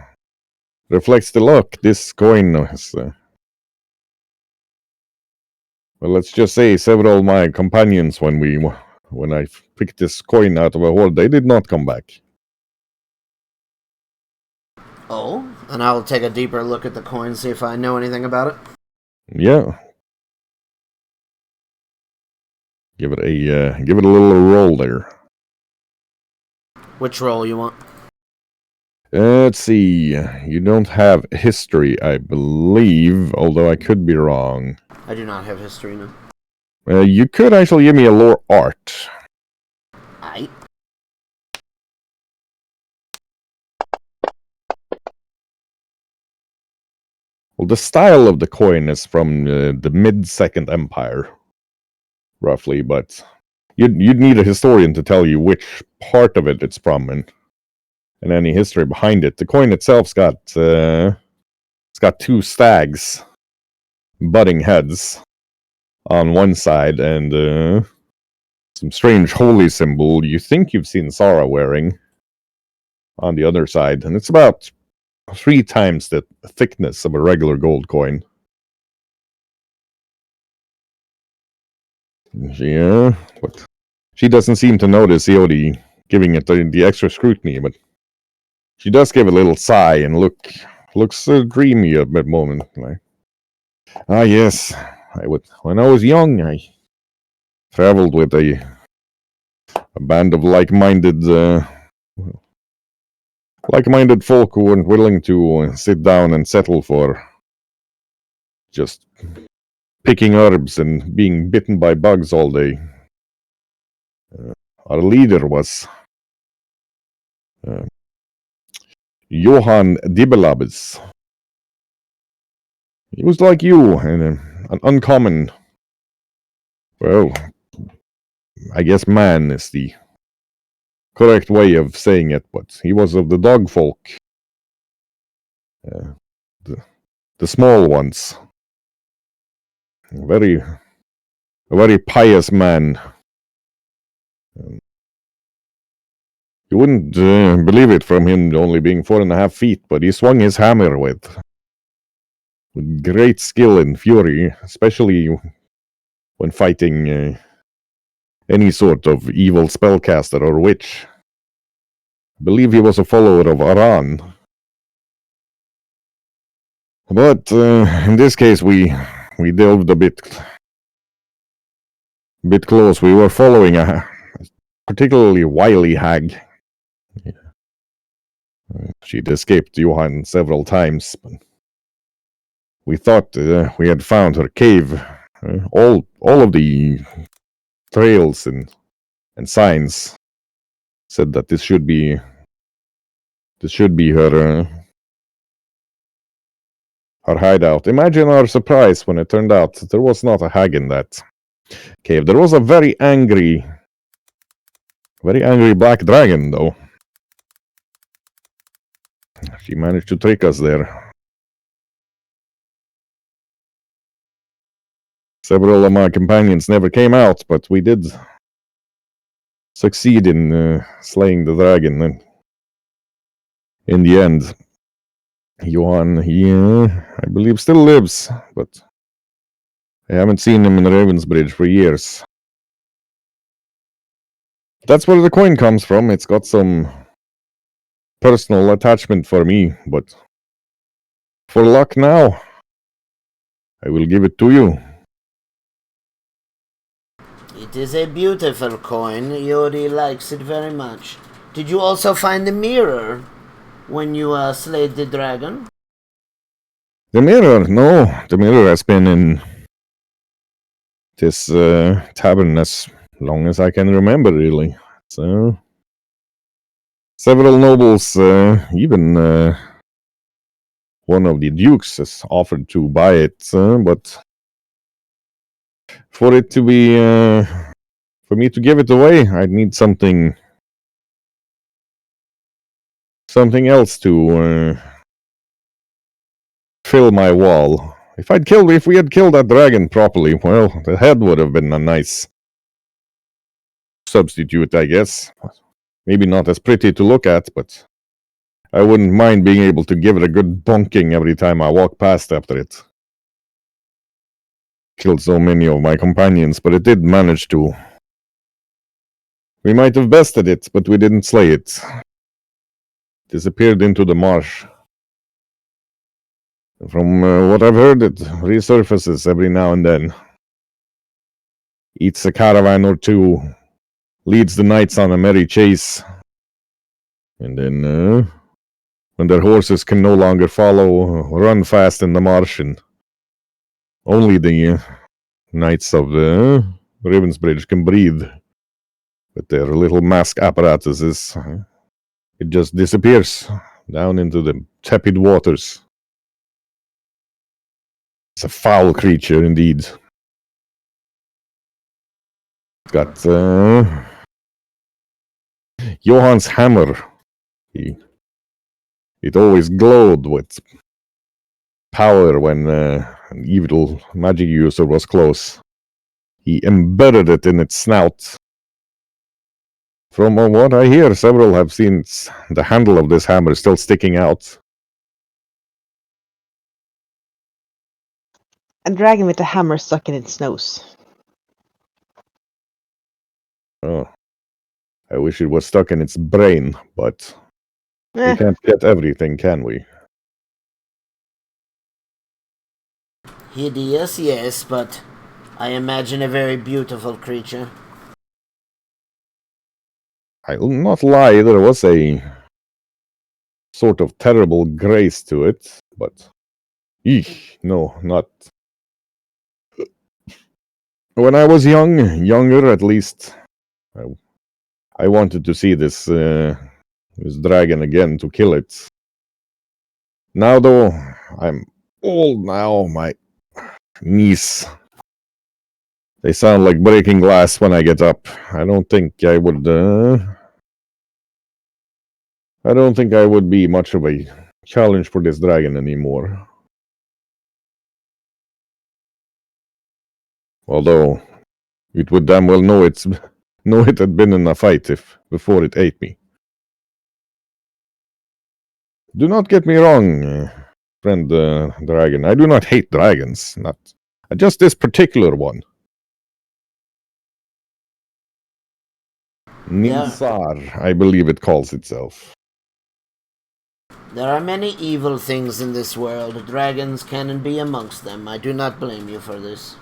reflects the luck. This coin is, well, let's just say several of my companions, when I picked this coin out of a hoard, they did not come back. Oh? And I'll take a deeper look at the coin, see if I know anything about it. Yeah. Give it a little roll there. Which roll you want? Let's see. You don't have history, I believe, although I could be wrong. I do not have history, no. You could actually give me a lore art. Aye. Well, the style of the coin is from the mid-Second Empire, roughly, but you'd need a historian to tell you which part of it it's from and any history behind it. The coin itself's got 2 stags, butting heads, on one side, and some strange holy symbol you think you've seen Sarah wearing on the other side, and it's about 3 times the thickness of a regular gold coin. But she doesn't seem to notice Iodi giving it the extra scrutiny, but she does give a little sigh and looks dreamy at that moment. Like, yes, when I was young, I traveled with a band of like-minded folk who weren't willing to sit down and settle for just picking herbs and being bitten by bugs all day. Our leader was Johann Dibelabes. He was like you, and an uncommon, well, I guess man is the correct way of saying it, but he was of the dog folk. The small ones. A very pious man. You wouldn't believe it from him only being 4.5 feet, but he swung his hammer with great skill and fury, especially when fighting any sort of evil spellcaster or witch. I believe he was a follower of Aran. But in this case, we delved a bit close. We were following a particularly wily hag. She'd escaped Johann several times, but we thought we had found her cave. All of the trails and signs said that this should be her hideout. Imagine our surprise when it turned out there was not a hag in that cave. There was a very angry black dragon, though. She managed to trick us there. Several of my companions never came out, but we did succeed in slaying the dragon. And in the end, Johan, he, I believe, still lives, but I haven't seen him in Ravensbridge for years. That's where the coin comes from. It's got some personal attachment for me, but for luck now, I will give it to you. It is a beautiful coin. Iori likes it very much. Did you also find the mirror when you slayed the dragon? The mirror? No, the mirror has been in this tavern as long as I can remember, really. So, several nobles, even one of the dukes, has offered to buy it, but for it to be, for me to give it away, I'd need something else to fill my wall. If we had killed that dragon properly, well, the head would have been a nice substitute, I guess. Maybe not as pretty to look at, but I wouldn't mind being able to give it a good bonking every time I walk past after it. Killed so many of my companions, but it did manage to. We might have bested it, but we didn't slay it. Disappeared into the marsh. From what I've heard, it resurfaces every now and then. Eats a caravan or two. Leads the knights on a merry chase. And then, when their horses can no longer follow, run fast in the marsh, and only the knights of the Ravensbridge can breathe with their little mask apparatuses. It just disappears down into the tepid waters. It's a foul creature indeed. It's got Johann's hammer. It always glowed with power when an evil magic user was close. He embedded it in its snout. From what I hear, several have seen the handle of this hammer still sticking out. A dragon with a hammer stuck in its nose. Oh, I wish it was stuck in its brain, but we Eh, can't get everything, can we? Hideous, yes, but I imagine a very beautiful creature. I'll not lie, there was a sort of terrible grace to it, but no, not. When I was younger at least, I wanted to see this dragon again to kill it. Now though, I'm old now, my knees, they sound like breaking glass when I get up. I don't think I would be much of a challenge for this dragon anymore. Although it would damn well know it had been in a fight before it ate me. Do not get me wrong, friend dragon. I do not hate dragons, not just this particular one. Yeah. Ninsar, I believe it calls itself. There are many evil things in this world. Dragons can be amongst them. I do not blame you for this.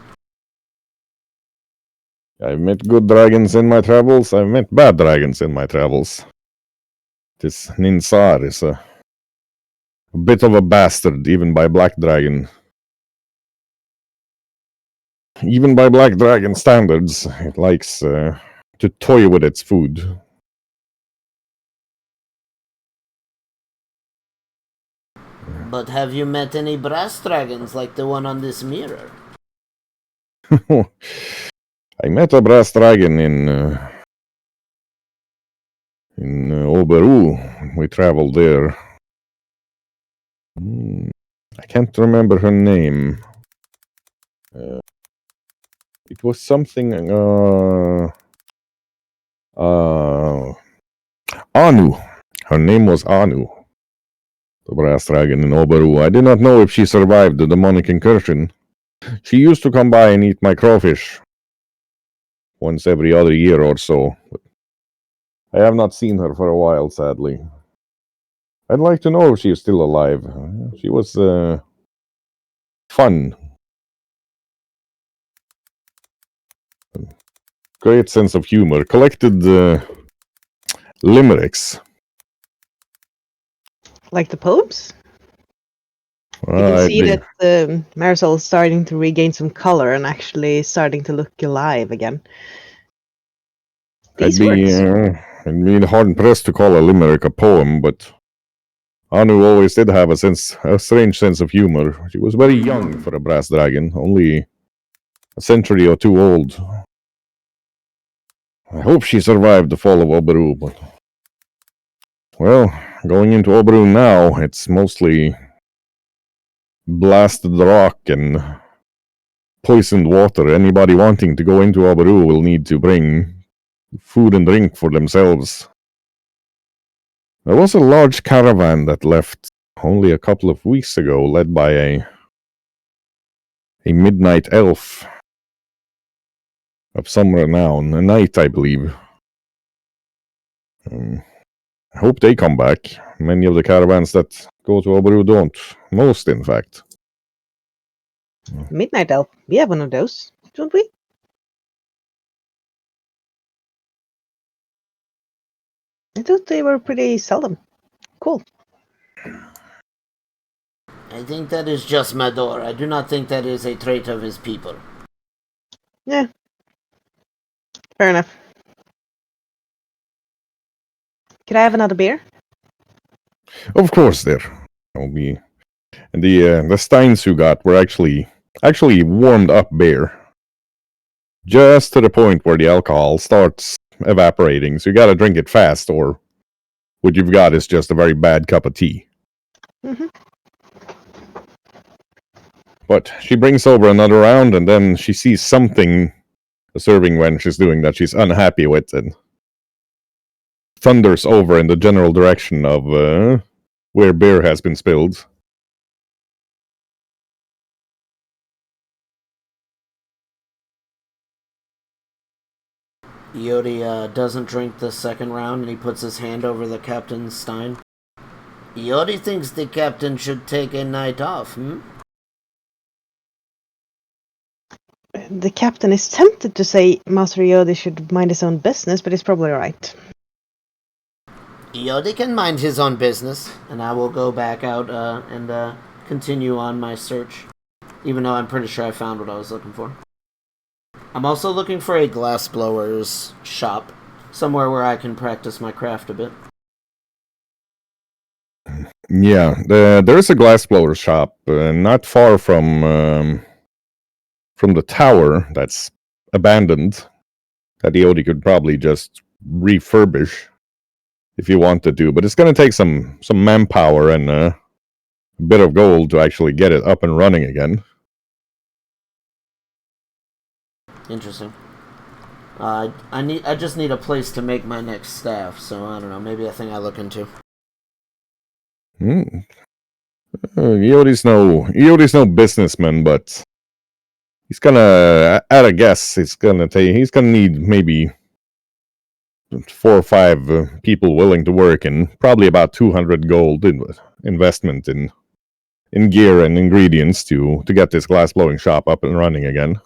I've met good dragons in my travels. I've met bad dragons in my travels. This Ninsar is a bit of a bastard, even by Black Dragon. Even by Black Dragon standards, it likes to toy with its food. But have you met any brass dragons like the one on this mirror? I met a brass dragon in Oberu. We traveled there. I can't remember her name. It was something. Anu. Her name was Anu. The brass dragon in Oberu. I did not know if she survived the demonic incursion. She used to come by and eat my crawfish once every other year or so. But I have not seen her for a while, sadly. I'd like to know if she is still alive. She was fun. Great sense of humor. Collected limericks. like the poems? You can I'd see be- that Marisol is starting to regain some color and actually starting to look alive again. These words. I'd be hard pressed to call a limerick a poem, but Anu always did have a strange sense of humor. She was very young for a brass dragon, only a century or two old. I hope she survived the fall of Oberu, but well, going into Oberu now, it's mostly blasted rock and poisoned water. Anybody wanting to go into Oberu will need to bring food and drink for themselves. There was a large caravan that left only a couple of weeks ago, led by a midnight elf of some renown, a knight, I believe. I hope they come back. Many of the caravans that go to Oberu don't. Most, in fact. Midnight Elf. We have one of those, don't we? I thought they were pretty seldom. Cool. I think that is just Mador. I do not think that is a trait of his people. Yeah. Fair enough. Could I have another beer? Of course, there will be. And the steins you got were actually warmed up beer. Just to the point where the alcohol starts evaporating, so you gotta drink it fast, or what you've got is just a very bad cup of tea. Mm-hmm. But she brings over another round, and then she sees something the serving wench is doing that she's unhappy with, and thunders over in the general direction of where beer has been spilled. Yodi doesn't drink the second round, and he puts his hand over the captain's stein. Yodi thinks the captain should take a night off, The captain is tempted to say Master Yodi should mind his own business, but he's probably right. Yodi can mind his own business, and I will go back out and continue on my search, even though I'm pretty sure I found what I was looking for. I'm also looking for a glassblower's shop, somewhere where I can practice my craft a bit. Yeah, there's a glassblower shop not far from the tower that's abandoned that Yodi could probably just refurbish if you wanted to, but it's going to take some manpower and a bit of gold to actually get it up and running again. Interesting. I just need a place to make my next staff, so I don't know, maybe a thing I look into. Yodi's no businessman, but he's gonna, at a guess, he's gonna need maybe 4 or 5 people willing to work, and probably about 200 gold investment in gear and ingredients to get this glass blowing shop up and running again.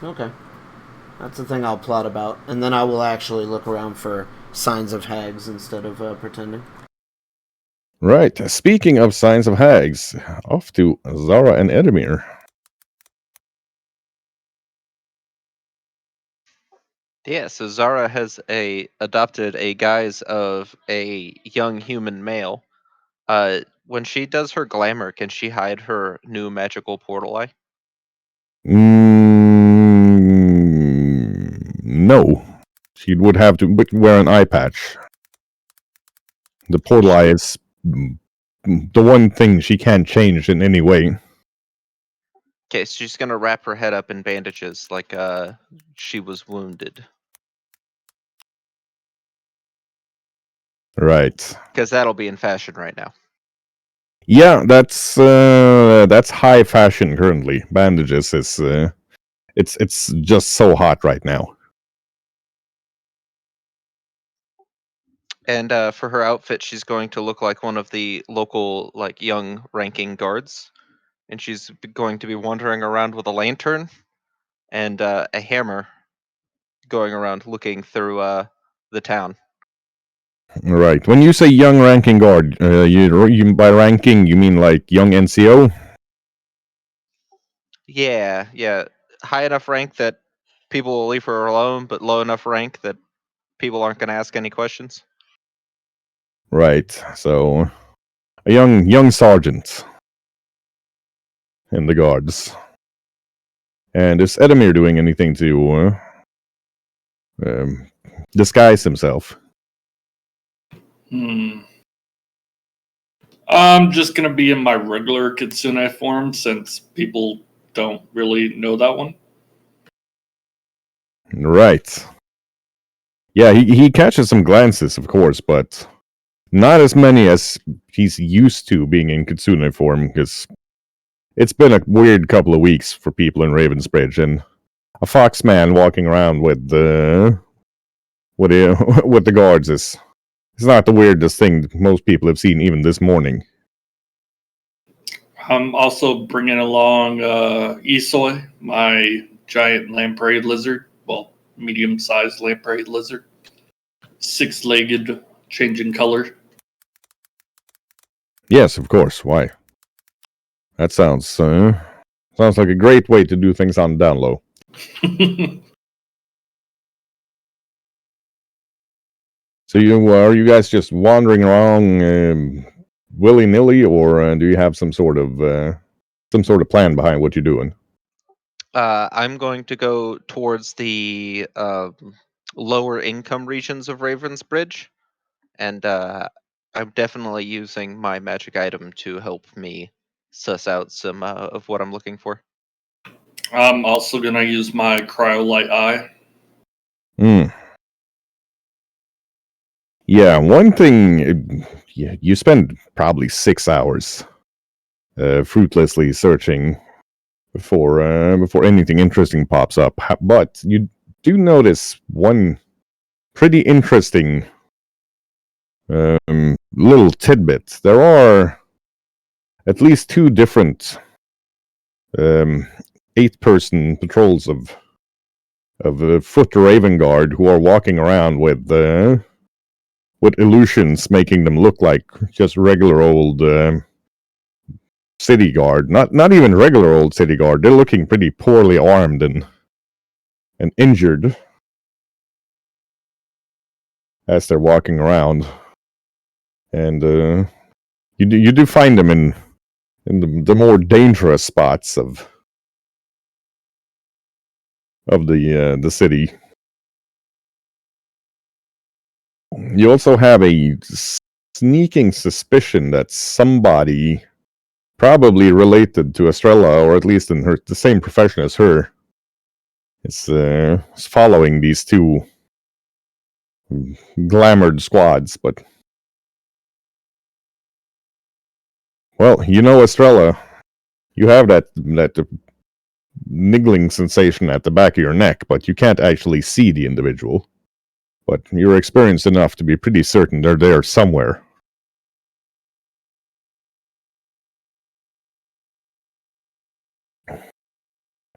Okay. That's the thing I'll plot about, and then I will actually look around for signs of hags instead of pretending. Right. Speaking of signs of hags, off to Zara and Edemir. Yeah, so Zara has adopted a guise of a young human male. When she does her glamour, can she hide her new magical portal eye? No. She would have to wear an eye patch. The portal eye is the one thing she can't change in any way. Okay, so she's gonna wrap her head up in bandages like she was wounded. Right. Because that'll be in fashion right now. Yeah, that's high fashion currently. Bandages is it's just so hot right now. And for her outfit, she's going to look like one of the local, like, young ranking guards. And she's going to be wandering around with a lantern and a hammer, going around looking through the town. Right. When you say young ranking guard, you by ranking you mean like young NCO? Yeah. High enough rank that people will leave her alone, but low enough rank that people aren't going to ask any questions. Right. So a young sergeant in the guards. And is Edemir doing anything to disguise himself? I'm just gonna be in my regular kitsune form since people don't really know that one. Right. Yeah, he catches some glances, of course, but not as many as he's used to being in kitsune form, because it's been a weird couple of weeks for people in Ravensbridge, and a fox man walking around with the with the guards is not the weirdest thing most people have seen even this morning. I'm also bringing along Isoi, my giant lamprey lizard. Well, medium-sized lamprey lizard. 6-legged, changing color. Yes, of course. Why? That sounds like a great way to do things on the down low. So are you guys just wandering around willy nilly, or do you have some sort of plan behind what you're doing? I'm going to go towards the lower income regions of Ravensbridge, and I'm definitely using my magic item to help me suss out some of what I'm looking for. I'm also going to use my cryolite eye. Yeah, one thing, you spend probably 6 hours fruitlessly searching before anything interesting pops up. But you do notice one pretty interesting little tidbit. There are at least two different 8-person patrols of foot Raven Guard who are walking around with illusions, making them look like just regular old city guard. Not even regular old city guard. They're looking pretty poorly armed and injured as they're walking around. And you do find them in the more dangerous spots of the city. You also have a sneaking suspicion that somebody, probably related to Estrella, or at least in the same profession as her, is following these two glamored squads. But well, you know, Estrella, you have that niggling sensation at the back of your neck, but you can't actually see the individual. But you're experienced enough to be pretty certain they're there somewhere.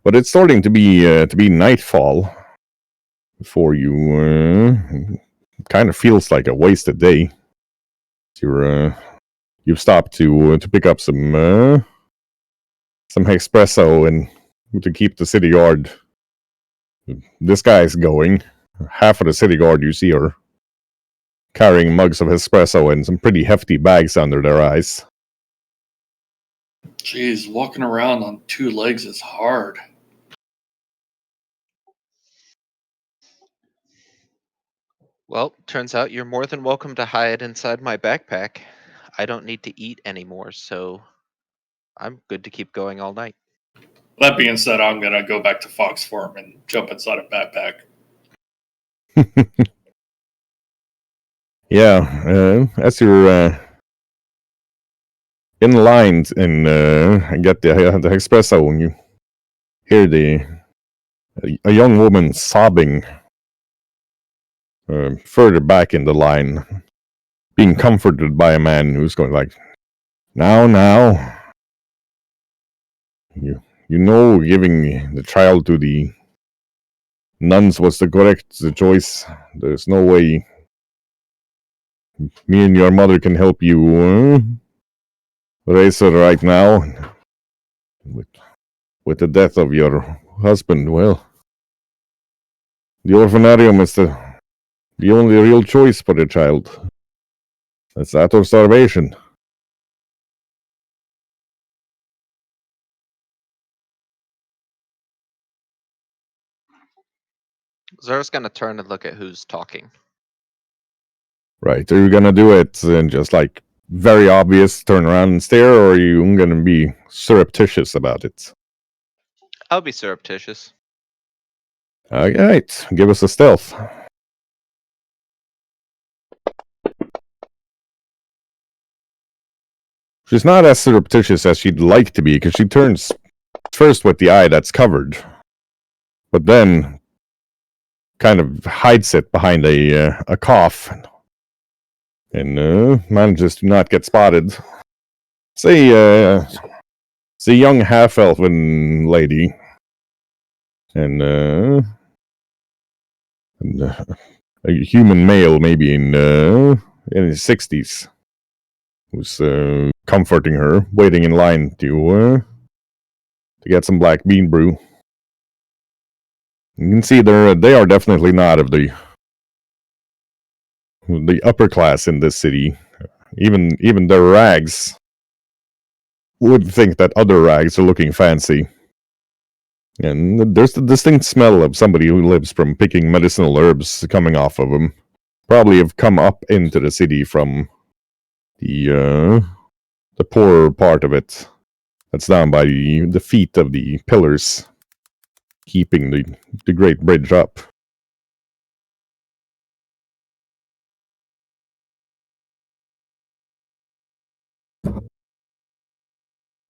But it's starting to be nightfall before you. Kind of feels like a wasted day. You've stopped to pick up some espresso and to keep the city guard. This guy's going. Half of the city guard you see are carrying mugs of espresso and some pretty hefty bags under their eyes. Jeez, walking around on 2 legs is hard. Well, turns out you're more than welcome to hide inside my backpack. I don't need to eat anymore, so I'm good to keep going all night. That being said, I'm gonna go back to Fox Farm and jump inside a backpack. Yeah, as you're in line and get the espresso, and you hear a young woman sobbing further back in the line, being comforted by a man who's going like, now, you know, giving the child to the nuns was the correct choice. There's no way me and your mother can help you raise her right now. With the death of your husband, well, the orphanarium is the only real choice for the child. It's that or starvation. Zara's gonna turn and look at who's talking. Right. Are you gonna do it and just like very obvious turn around and stare, or are you gonna be surreptitious about it? I'll be surreptitious. Alright, give us a stealth. She's not as surreptitious as she'd like to be, because she turns first with the eye that's covered, but then kind of hides it behind a cough, and manages to not get spotted. Say, it's a young half-elven lady, and a human male, maybe in his 60s, who's comforting her, waiting in line to get some black bean brew. You can see they are definitely not of the upper class in this city. Even their rags would think that other rags are looking fancy. And there's the distinct smell of somebody who lives from picking medicinal herbs coming off of them. Probably have come up into the city from the poorer part of it. That's down by the feet of the pillars, keeping the great bridge up.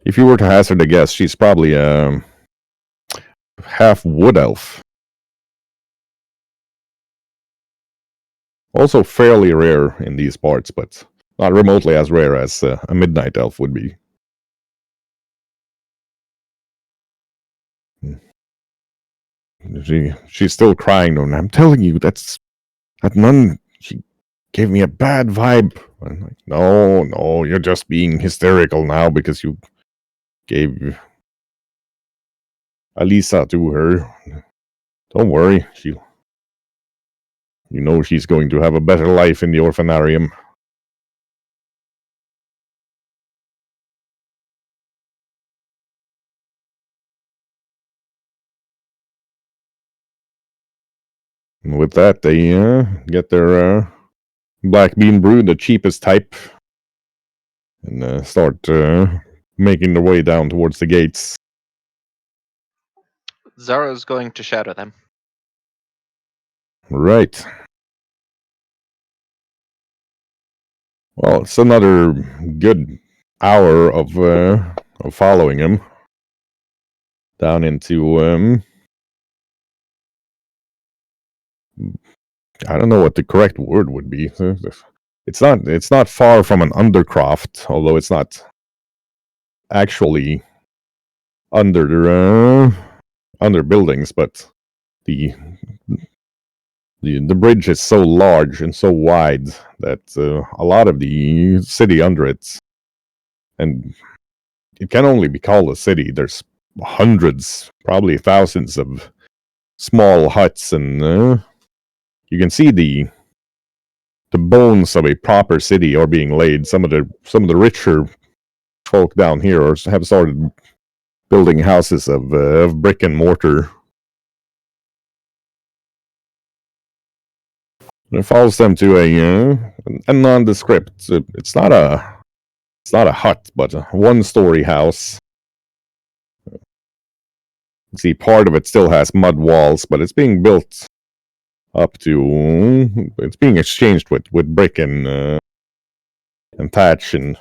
If you were to hazard a guess, she's probably half wood elf. Also fairly rare in these parts, but not remotely as rare as a midnight elf would be. She's still crying, and I'm telling you, that nun, she gave me a bad vibe. I'm like, no, you're just being hysterical now because you gave Alisa to her. Don't worry, she's going to have a better life in the orphanarium. And with that, they get their black bean brew, the cheapest type, and start making their way down towards the gates. Zara's going to shadow them. Right. Well, it's another good hour of following him down into I don't know what the correct word would be. It's not far from an undercroft, although it's not actually under buildings, but the bridge is so large and so wide that a lot of the city under it, and it can only be called a city. There's hundreds, probably thousands of small huts, and you can see the bones of a proper city are being laid. Some of the richer folk down here have started building houses of brick and mortar. And it follows them to a nondescript. It's not a hut, but a one-story house. You see, part of it still has mud walls, but it's being built up to. It's being exchanged with brick and thatch and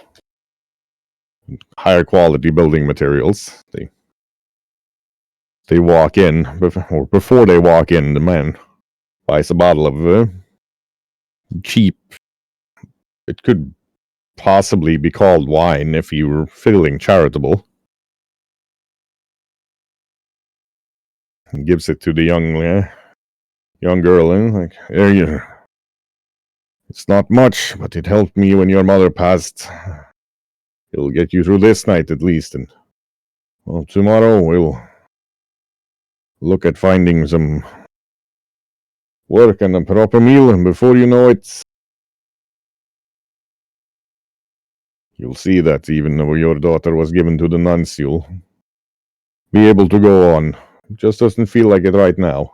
higher quality building materials. They walk in, or before they walk in, the man buys a bottle of cheap. It could possibly be called wine if you were feeling charitable. And gives it to the young girl, and like, here you. It's not much, but it helped me when your mother passed. It'll get you through this night at least, and well, tomorrow we'll look at finding some work and a proper meal, and before you know it, you'll see that even though your daughter was given to the nuns, you'll be able to go on. It just doesn't feel like it right now.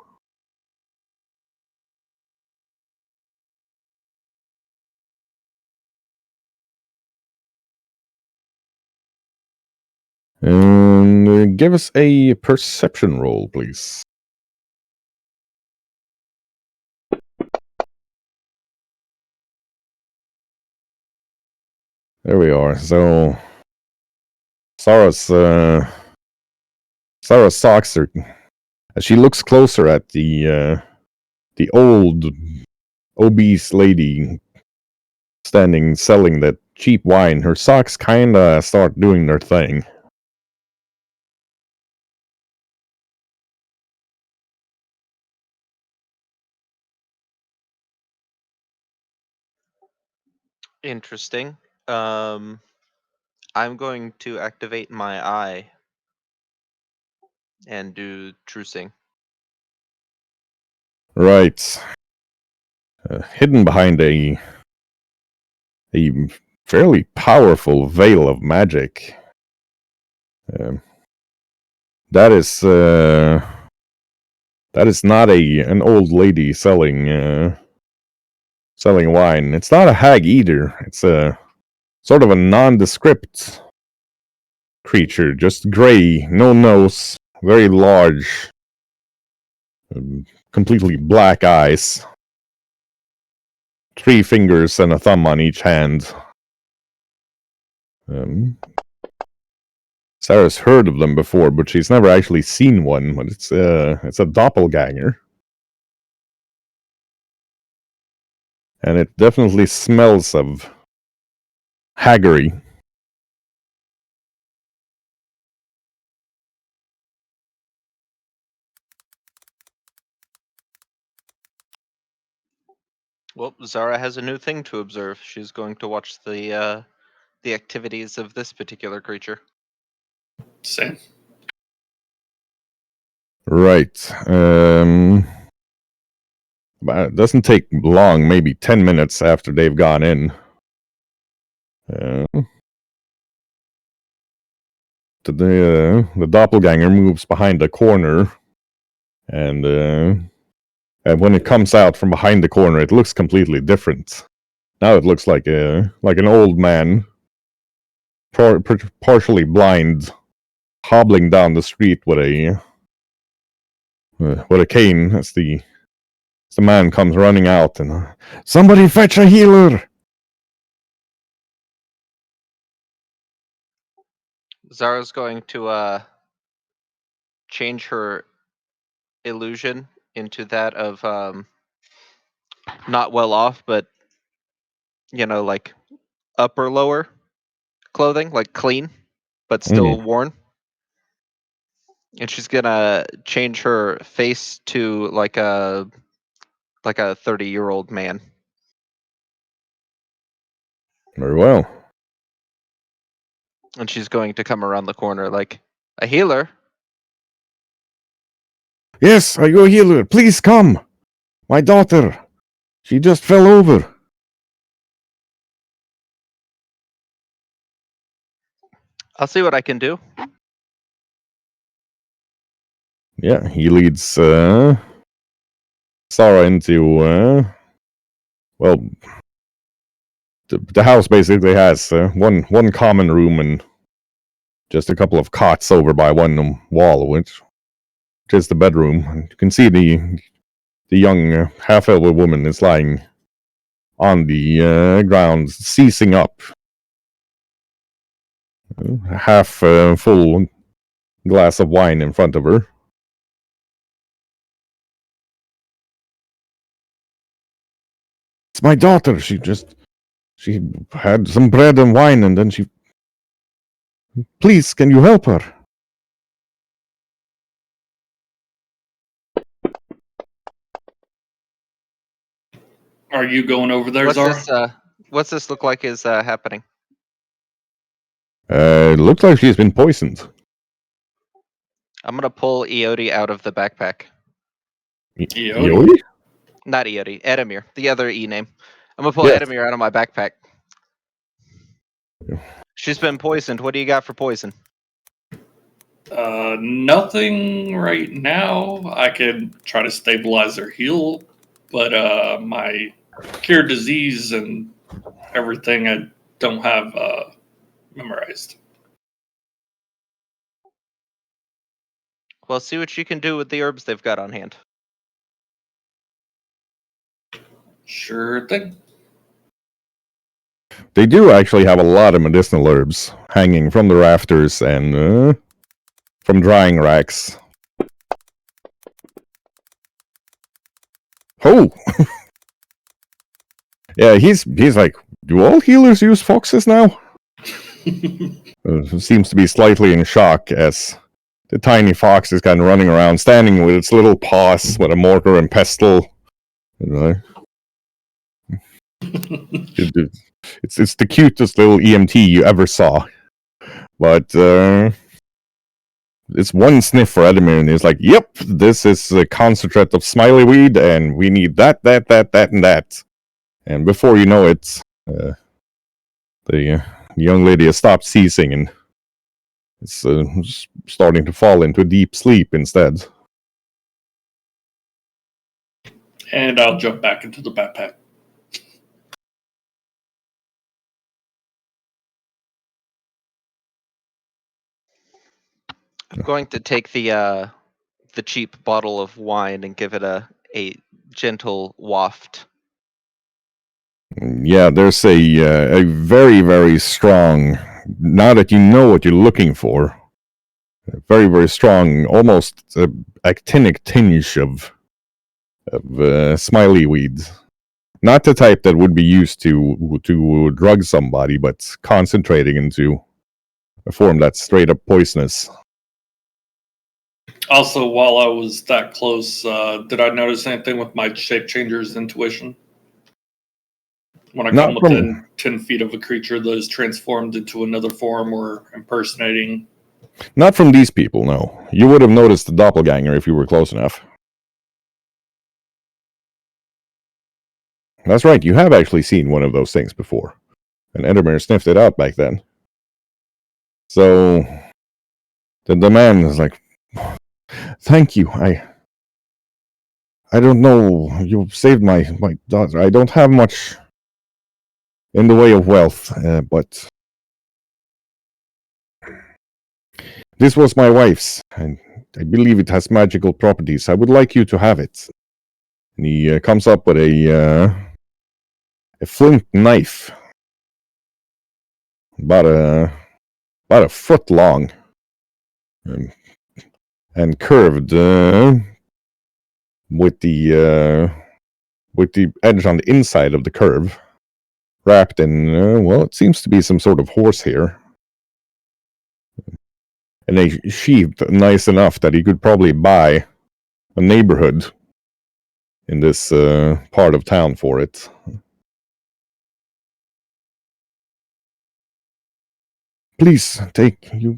And give us a perception roll, please. There we are. So Sarah's socks are. As she looks closer at the old obese lady standing selling that cheap wine, her socks kinda start doing their thing. Interesting. I'm going to activate my eye and do trucing. Right. Hidden behind a fairly powerful veil of magic. That is not an old lady selling wine. It's not a hag either. It's a sort of a nondescript creature, just gray, no nose, very large, completely black eyes, 3 fingers and a thumb on each hand. Sarah's heard of them before, but she's never actually seen one. But it's a doppelganger. And it definitely smells of haggery. Well, Zara has a new thing to observe. She's going to watch the activities of this particular creature. Same. Right. But it doesn't take long, maybe 10 minutes after they've gone in. The doppelganger moves behind a corner, and when it comes out from behind the corner, it looks completely different. Now it looks like an old man, partially blind, hobbling down the street with a cane as the man comes running out, and somebody fetch a healer. Zara's going to change her illusion into that of not well off, but like upper lower clothing, like clean but still worn. And she's gonna change her face to like a 30-year-old man. Very well. And she's going to come around the corner like, a healer? Yes, are you a healer? Please come. My daughter. She just fell over. I'll see what I can do. Yeah, he leads Sarah into the house basically has one common room and just a couple of cots over by one wall, which is the bedroom. And you can see the young half-elder woman is lying on the ground, seizing up. A half full glass of wine in front of her. It's my daughter. She had some bread and wine, and then she... Please, can you help her? Are you going over there, Zara? What's this look like is happening? It looks like she's been poisoned. I'm gonna pull Eoti out of the backpack. Eoti? Not Eoti, Edamir, the other E name. I'm gonna pull Yes. Edamir out of my backpack. She's been poisoned. What do you got for poison? Nothing right now. I can try to stabilize her heal, but my cure disease and everything I don't have memorized. Well, see what you can do with the herbs they've got on hand. Sure thing. They do actually have a lot of medicinal herbs hanging from the rafters and from drying racks. Oh! Yeah, he's like, do all healers use foxes now? Seems to be slightly in shock as the tiny fox is kind of running around, standing with its little paws with a mortar and pestle. It's the cutest little EMT you ever saw. But it's one sniff for Edamir, and he's like, yep, this is a concentrate of smiley weed, and we need that, and that. And before you know it, the young lady has stopped seizing, and it's starting to fall into a deep sleep instead. And I'll jump back into the backpack. I'm going to take the cheap bottle of wine and give it a gentle waft. Yeah, there's a very, very strong, now that you know what you're looking for, a very, very strong, almost actinic tinge of smiley weed. Not the type that would be used to drug somebody, but concentrating into a form that's straight up poisonous. Also, while I was that close, did I notice anything with my shape changer's intuition? When I Not come from- within 10 feet of a creature that is transformed into another form or impersonating. Not from these people, no. You would have noticed the doppelganger if you were close enough. That's right, you have actually seen one of those things before. And Endermere sniffed it out back then. So, the man is like, thank you, I don't know, you saved my daughter. I don't have much in the way of wealth, but this was my wife's, and I believe it has magical properties. I would like you to have it. And he comes up with a flint knife, about a foot long, and curved with the edge on the inside of the curve, wrapped in well, it seems to be some sort of horsehair, and a sheath nice enough that he could probably buy a neighborhood in this part of town for it. Please take you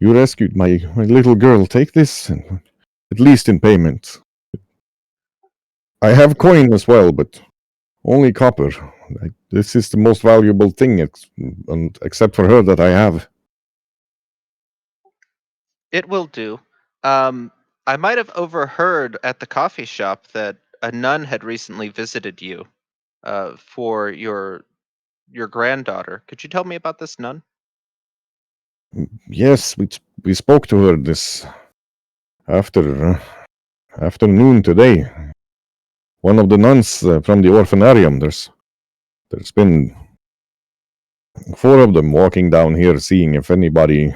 rescued my little girl. Take this, at least in payment. I have coin as well, but only copper. This is the most valuable thing, except for her, that I have. It will do. I might have overheard at the coffee shop that a nun had recently visited you for your granddaughter. Could you tell me about this nun? Yes, we spoke to her this afternoon today. One of the nuns from the orphanarium. There's been 4 of them walking down here, seeing if anybody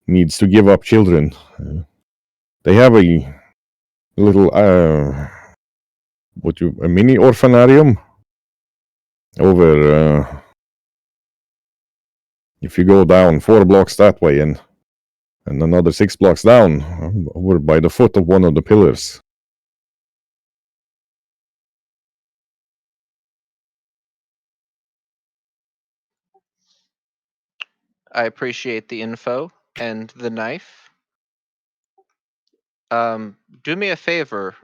needs to give up children. They have a little a mini orphanarium over. If you go down 4 blocks that way and another 6 blocks down, over by the foot of one of the pillars. I appreciate the info and the knife. Do me a favor.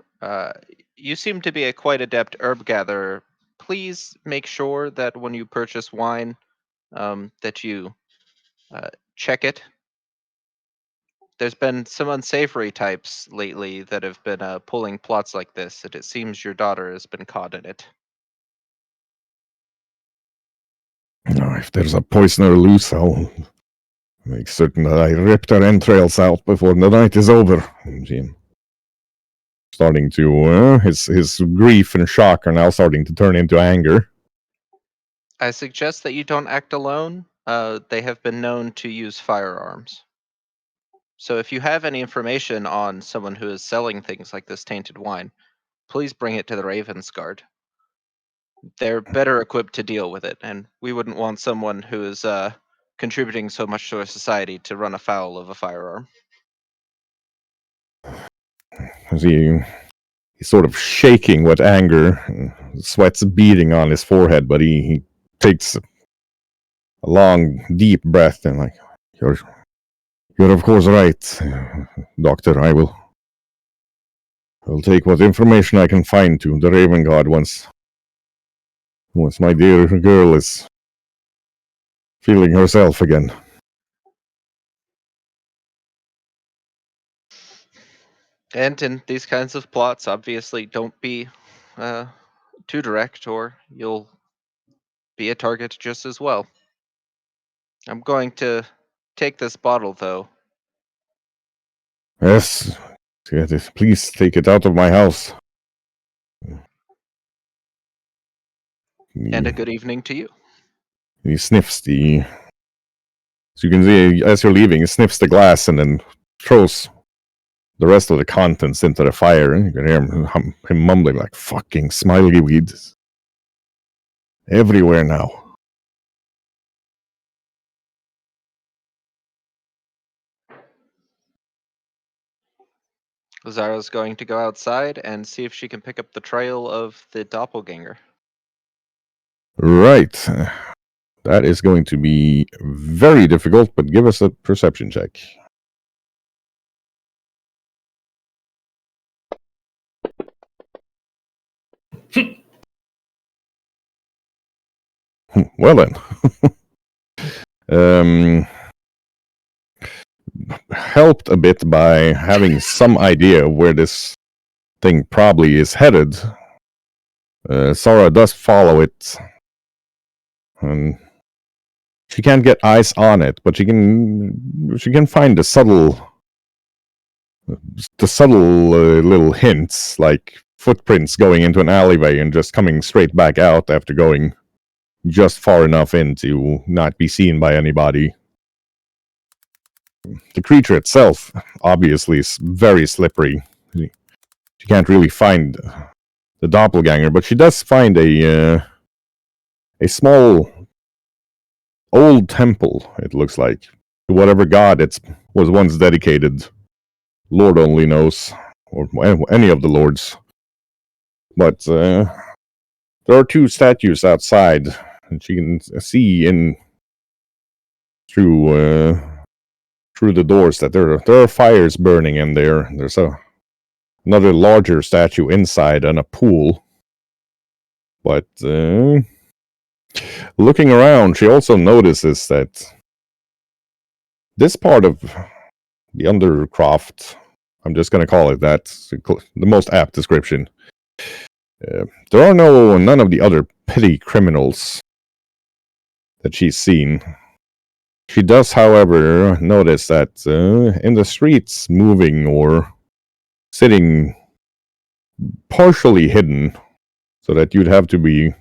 You seem to be a quite adept herb gatherer. Please make sure that when you purchase wine, that you check it. There's been some unsavory types lately that have been pulling plots like this, and it seems your daughter has been caught in it. If there's a poisoner loose, I'll make certain that I rip their entrails out before the night is over. Jim, starting to his grief and shock are now starting to turn into anger. I suggest that you don't act alone. They have been known to use firearms. So if you have any information on someone who is selling things like this tainted wine, please bring it to the Ravens Guard. They're better equipped to deal with it, and we wouldn't want someone who is contributing so much to our society to run afoul of a firearm. He's sort of shaking with anger, sweat's beading on his forehead, but he takes a long, deep breath and like, you're of course right, Doctor. I'll take what information I can find to the Raven Guard once my dear girl is feeling herself again. And in these kinds of plots, obviously, don't be too direct, or you'll be a target just as well. I'm going to take this bottle, though. Yes, please take it out of my house. And a good evening to you. He sniffs the So you can see as you're leaving, he sniffs the glass and then throws the rest of the contents into the fire. And you can hear him mumbling like, "Fucking smiley weed everywhere now." Zara's going to go outside and see if she can pick up the trail of the doppelganger. Right. That is going to be very difficult, but give us a perception check. Well then. Helped a bit by having some idea where this thing probably is headed. Sora does follow it. And she can't get eyes on it, but she can find the subtle little hints, like footprints going into an alleyway and just coming straight back out after going just far enough in to not be seen by anybody. The creature itself, obviously, is very slippery. She can't really find the doppelganger, but she does find a small old temple, it looks like, to whatever god it was once dedicated. Lord only knows, or any of the lords. But there are two statues outside, and she can see in through the doors that there are fires burning in there. There's another larger statue inside and a pool. But looking around, she also notices that this part of the Undercroft, I'm just going to call it that, the most apt description. There are none of the other petty criminals that she's seen. She does, however, notice that in the streets, moving or sitting partially hidden, so that you'd have to be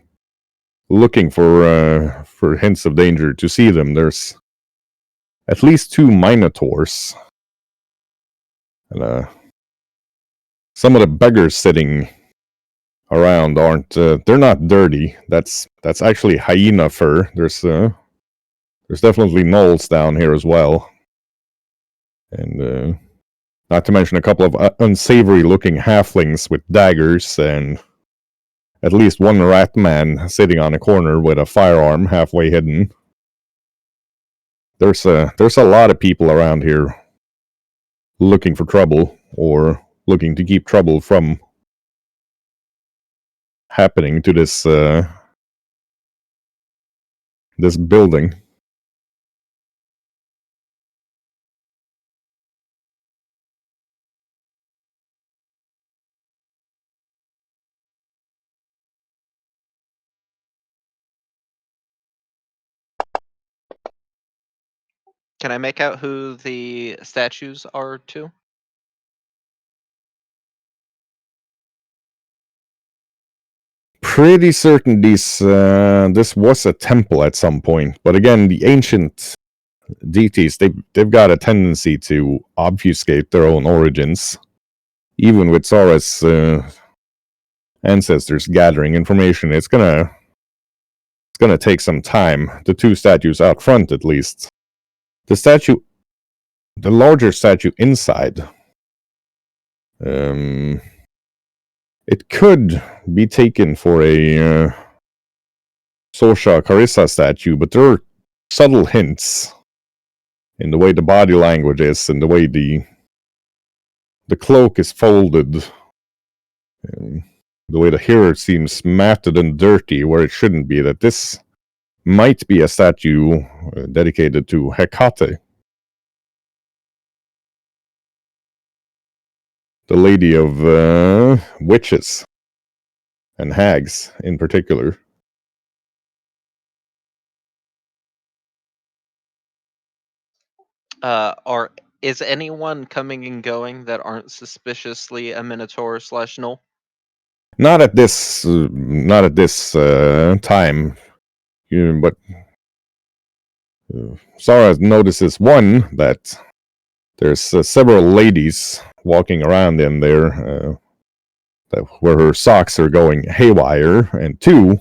looking for hints of danger to see them, there's at least 2 minotaurs. And some of the beggars sitting around aren't they're not dirty. That's actually hyena fur. There's definitely gnolls down here as well, and not to mention a couple of unsavory looking halflings with daggers, and at least one rat man sitting on a corner with a firearm halfway hidden. There's a lot of people around here looking for trouble, or looking to keep trouble from happening to this building. Can I make out who the statues are to? Pretty certain this was a temple at some point, but again, the ancient deities, they've got a tendency to obfuscate their own origins, even with Sora's ancestors gathering information. It's gonna take some time. The 2 statues out front, at least. The larger statue inside, it could be taken for a Sosha Carissa statue, but there are subtle hints in the way the body language is, and the way the cloak is folded, the way the hair seems matted and dirty where it shouldn't be, that this might be a statue dedicated to Hecate, the lady of witches and hags in particular. Is anyone coming and going that aren't suspiciously a Minotaur / Gnoll? Not at this time, but Zara notices one that there's several ladies walking around in there where her socks are going haywire, and two,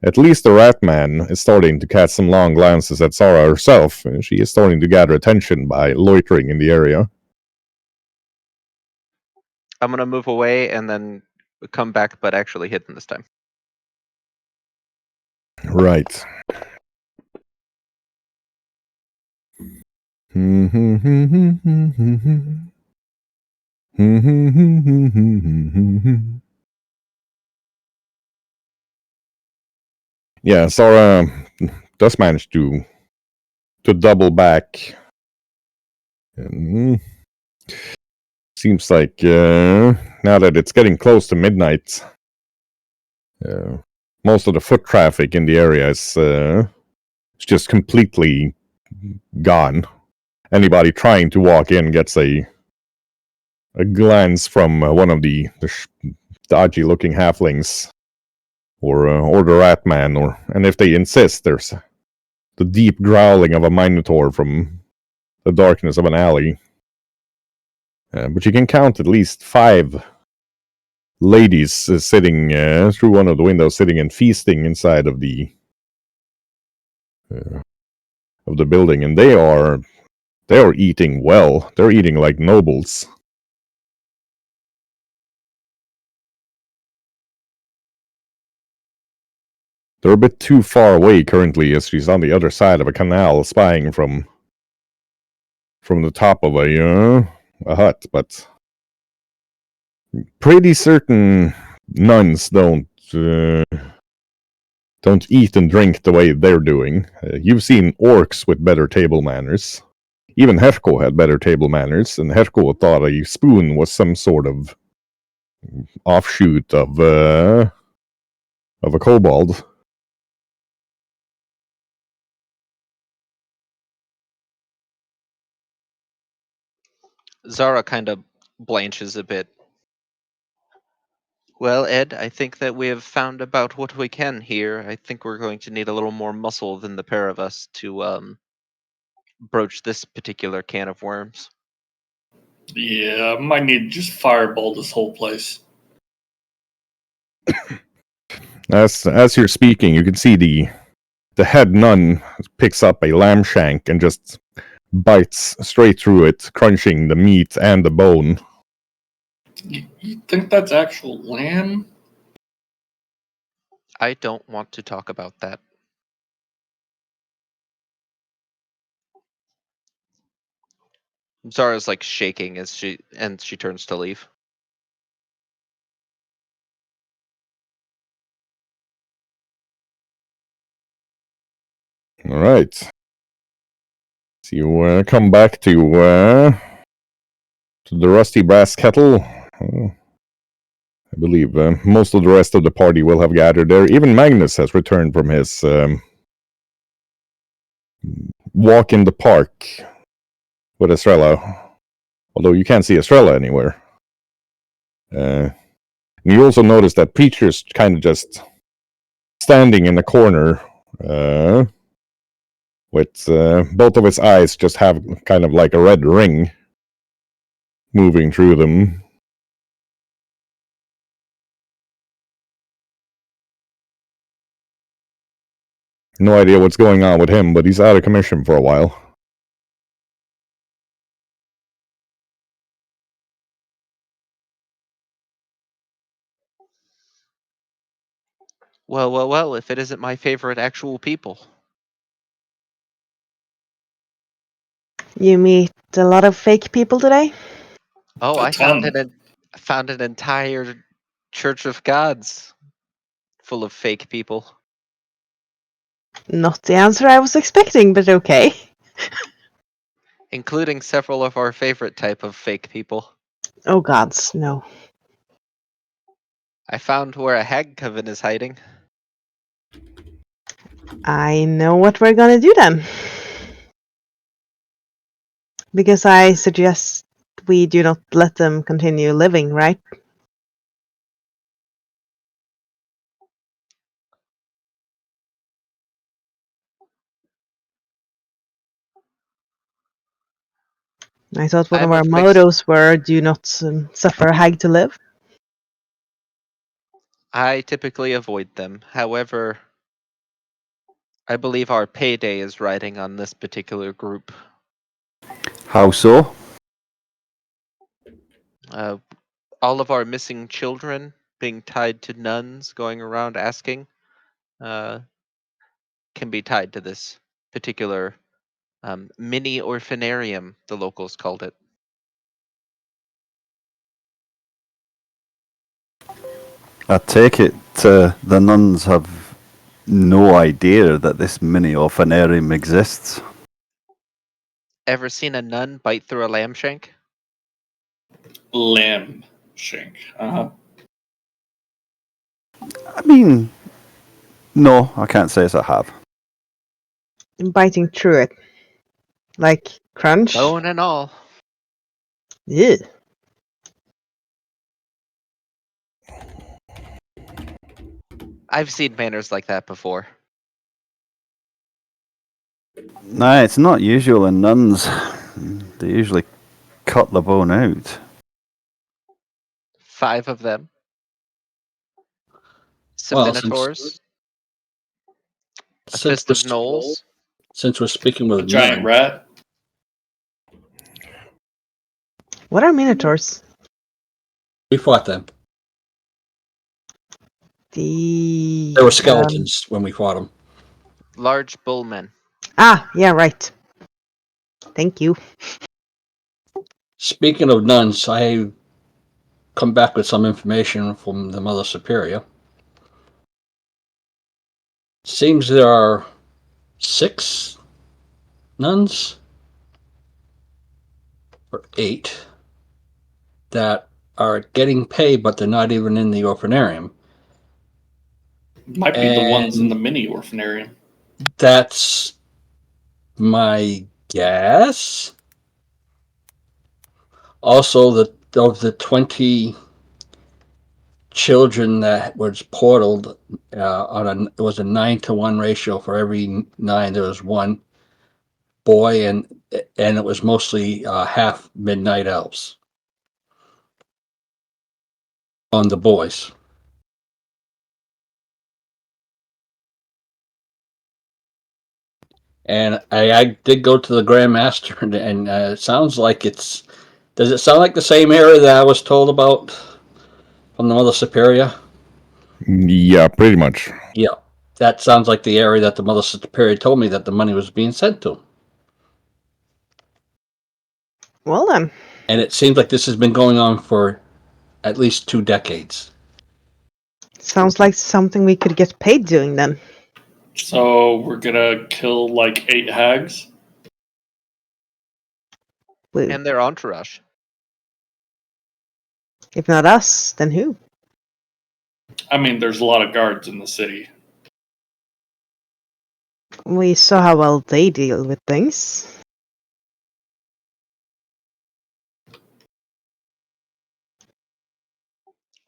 at least the rat man is starting to cast some long glances at Zara herself, and she is starting to gather attention by loitering in the area. I'm gonna move away and then come back, but actually hidden this time. Right. Yeah, Zara does manage to double back. Seems like now that it's getting close to midnight, most of the foot traffic in the area is just completely gone. Anybody trying to walk in gets a glance from one of the dodgy-looking halflings, or the rat man, and if they insist, there's the deep growling of a minotaur from the darkness of an alley. But you can count at least 5 ladies sitting through one of the windows, sitting and feasting inside of the building, and they are eating well. They're eating like nobles. They're a bit too far away currently, as she's on the other side of a canal, spying from the top of a hut. But pretty certain nuns don't eat and drink the way they're doing. You've seen orcs with better table manners. Even Herko had better table manners, and Herko thought a spoon was some sort of offshoot of a kobold. Zara kind of blanches a bit. Well, Ed, I think that we have found about what we can here. I think we're going to need a little more muscle than the pair of us to broach this particular can of worms. Yeah, might need to just fireball this whole place. As you're speaking, you can see the head nun picks up a lamb shank and just bites straight through it, crunching the meat and the bone. You think that's actual lamb? I don't want to talk about that. Zara's like shaking as she turns to leave. All right. So you come back to the rusty brass kettle. I believe most of the rest of the party will have gathered there. Even Magnus has returned from his walk in the park with Estrella. Although you can't see Estrella anywhere. And you also notice that Preacher's kind of just standing in the corner with both of his eyes just have kind of like a red ring moving through them. No idea what's going on with him, but he's out of commission for a while. Well, if it isn't my favorite actual people. You meet a lot of fake people today? Oh, A I found ton. an entire church of gods full of fake people. Not the answer I was expecting, but okay. Including several of our favorite type of fake people. Oh gods, no. I found where a hag coven is hiding. I know what we're gonna do then. Because I suggest we do not let them continue living, right? I thought one I'm of a our fixed- mottos were "Do not suffer a hag to live." I typically avoid them. However, I believe our payday is riding on this particular group. How so? All of our missing children being tied to nuns going around asking can be tied to this particular mini orphanarium, the locals called it. I take it the nuns have no idea that this mini orphanarium exists. Ever seen a nun bite through a lamb shank? Lamb shank. I mean, no, I can't say as I have. Biting through it. Like crunch. Bone and all. Ew. I've seen manners like that before. Nah, it's not usual in nuns. They usually cut the bone out. 5 of them. Some Well, minotaurs. A since fist of gnolls. since we're speaking A with giant nuns, rat. What are minotaurs? we fought them. The There were skeletons when we fought them. Large bullmen. Yeah, right. Thank you. Speaking of nuns, I come back with some information from the Mother Superior. Seems there are 6 nuns or 8 that are getting paid, but they're not even in the orphanarium. Might be the ones in And the mini orphanarium. that's my guess. Also, of the 20 children that was portaled, it was a 9-to-1 ratio. For every 9, there was 1 boy, and it was mostly half midnight elves on the boys. And I did go to the Grand Master, and it sounds like it's. Does it sound like the same area that I was told about from the Mother Superior? Yeah, pretty much. Yeah, that sounds like the area that the Mother Superior told me that the money was being sent to. Well then. And it seems like this has been going on for at least 2 decades. Sounds like something we could get paid doing then. So we're gonna kill like 8 hags. Woo. And their entourage. If not us, then who? I mean, there's a lot of guards in the city. We saw how well they deal with things.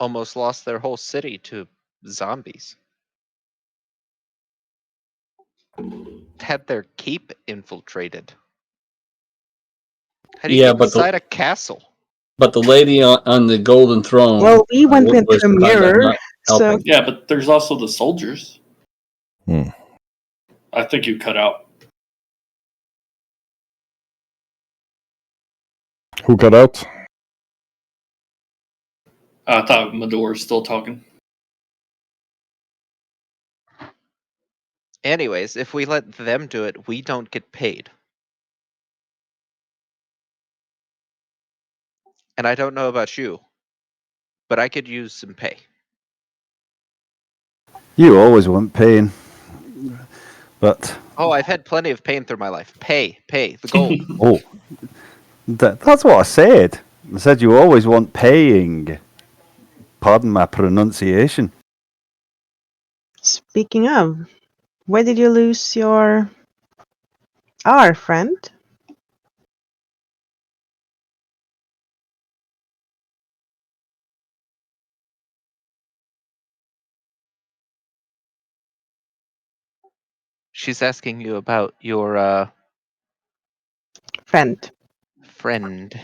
Almost lost their whole city to zombies. Had their keep infiltrated. How do you Yeah, get inside a castle? but the lady on the golden throne. Well, we went was into a kinda mirror, not so helping. Yeah, but there's also the soldiers. Hmm. I think you cut out. Who cut out? I thought Medor was still talking. Anyways, if we let them do it, we don't get paid. And I don't know about you, but I could use some pay. You always want pain. But, Oh, I've had plenty of pain through my life. Pay, the gold. oh, that's what I said. I said you always want paying. Pardon my pronunciation. speaking of, where did you lose our friend? She's asking you about your Friend. friend.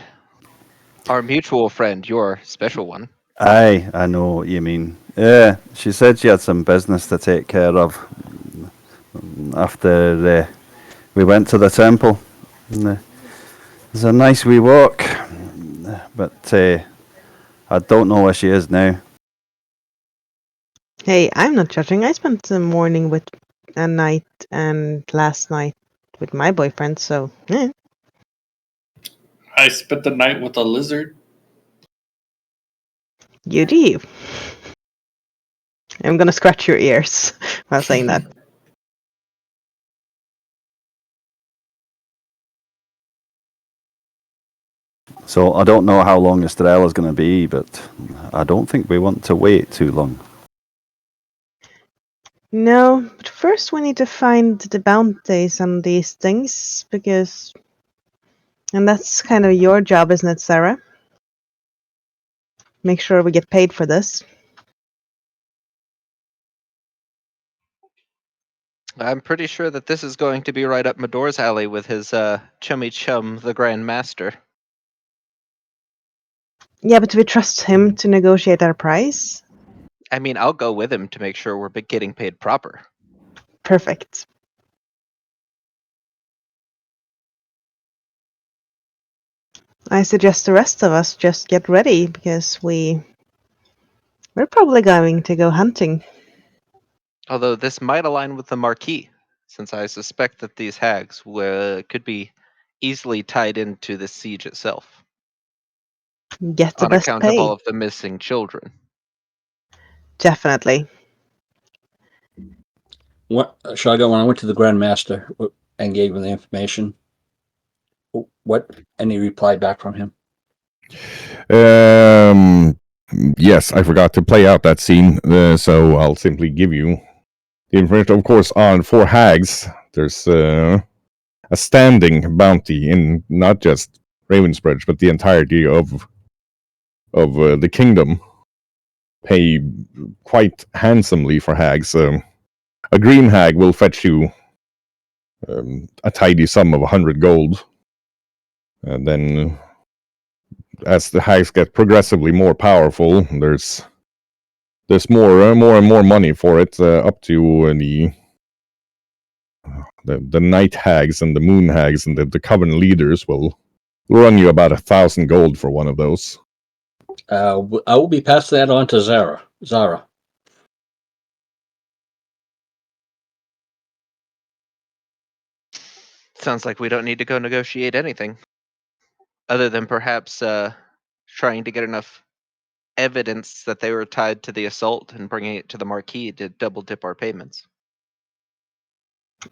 Our mutual friend, your special one. Aye, I know what you mean. Yeah, she said she had some business to take care of after we went to the temple. And, it was a nice wee walk, but I don't know where she is now. Hey, I'm not judging. I spent the morning with a night and last night with my boyfriend, so I spent the night with a lizard. you do you. I'm gonna scratch your ears while saying that. So I don't know how long Estrella's going to be, but I don't think we want to wait too long. No, but first we need to find the bounties on these things, because... And that's kind of your job, isn't it, Sarah? Make sure we get paid for this. I'm pretty sure that this is going to be right up Medor's alley with his chummy chum, the Grand Master. Yeah, but do we trust him to negotiate our price? I mean, I'll go with him to make sure we're getting paid proper. Perfect. I suggest the rest of us just get ready, because we're probably going to go hunting. Although this might align with the Marquis, since I suspect that these hags could be easily tied into the siege itself, Get the on best account of all pay. of the missing children. Definitely. What Shoggoth, when I went to the Grand Master and gave him the information, what any reply back from him? Yes, I forgot to play out that scene, so I'll simply give you the information. Of course, on 4 hags, there's a standing bounty in not just Ravensbridge, but the entirety of the kingdom. Pay quite handsomely for hags. A green hag will fetch you a tidy sum of 100 gold, and then as the hags get progressively more powerful, there's more and more money for it, up to the night hags and the moon hags and the coven leaders will run you about 1,000 gold for one of those. I will be passing that on to Zara. Sounds like we don't need to go negotiate anything, other than perhaps trying to get enough evidence that they were tied to the assault and bringing it to the Marquis to double dip our payments.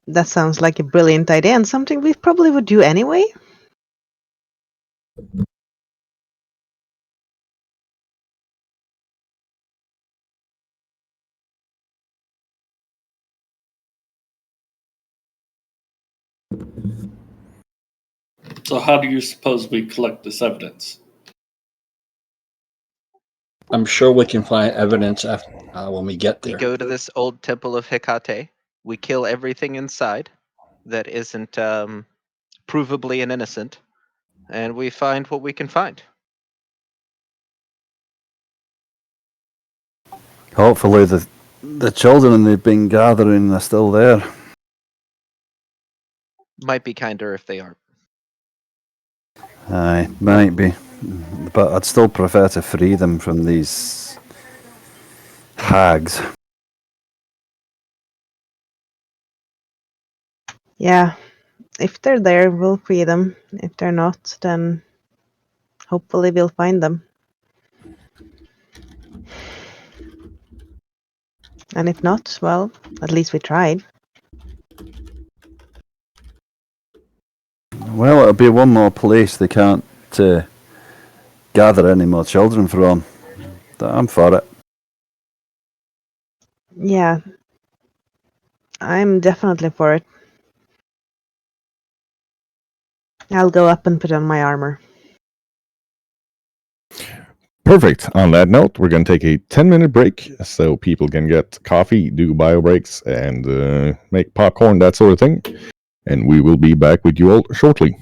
That sounds like a brilliant idea, and something we probably would do anyway. So how do you suppose we collect this evidence? I'm sure we can find evidence after when we get We there. go to this old temple of Hecate. We kill everything inside that isn't provably an innocent, and we find what we can find. Hopefully the children they've been gathering are still there. Might be kinder if they aren't. Aye, might be. But I'd still prefer to free them from these hags. Yeah, if they're there, we'll free them. If they're not, then hopefully we'll find them. And if not, well, at least we tried. Well, it'll be one more place they can't gather any more children from. I'm for it. Yeah, I'm definitely for it. I'll go up and put on my armor. Perfect. On that note, we're going to take a 10-minute break so people can get coffee, do bio breaks, and make popcorn, that sort of thing. And we will be back with you all shortly.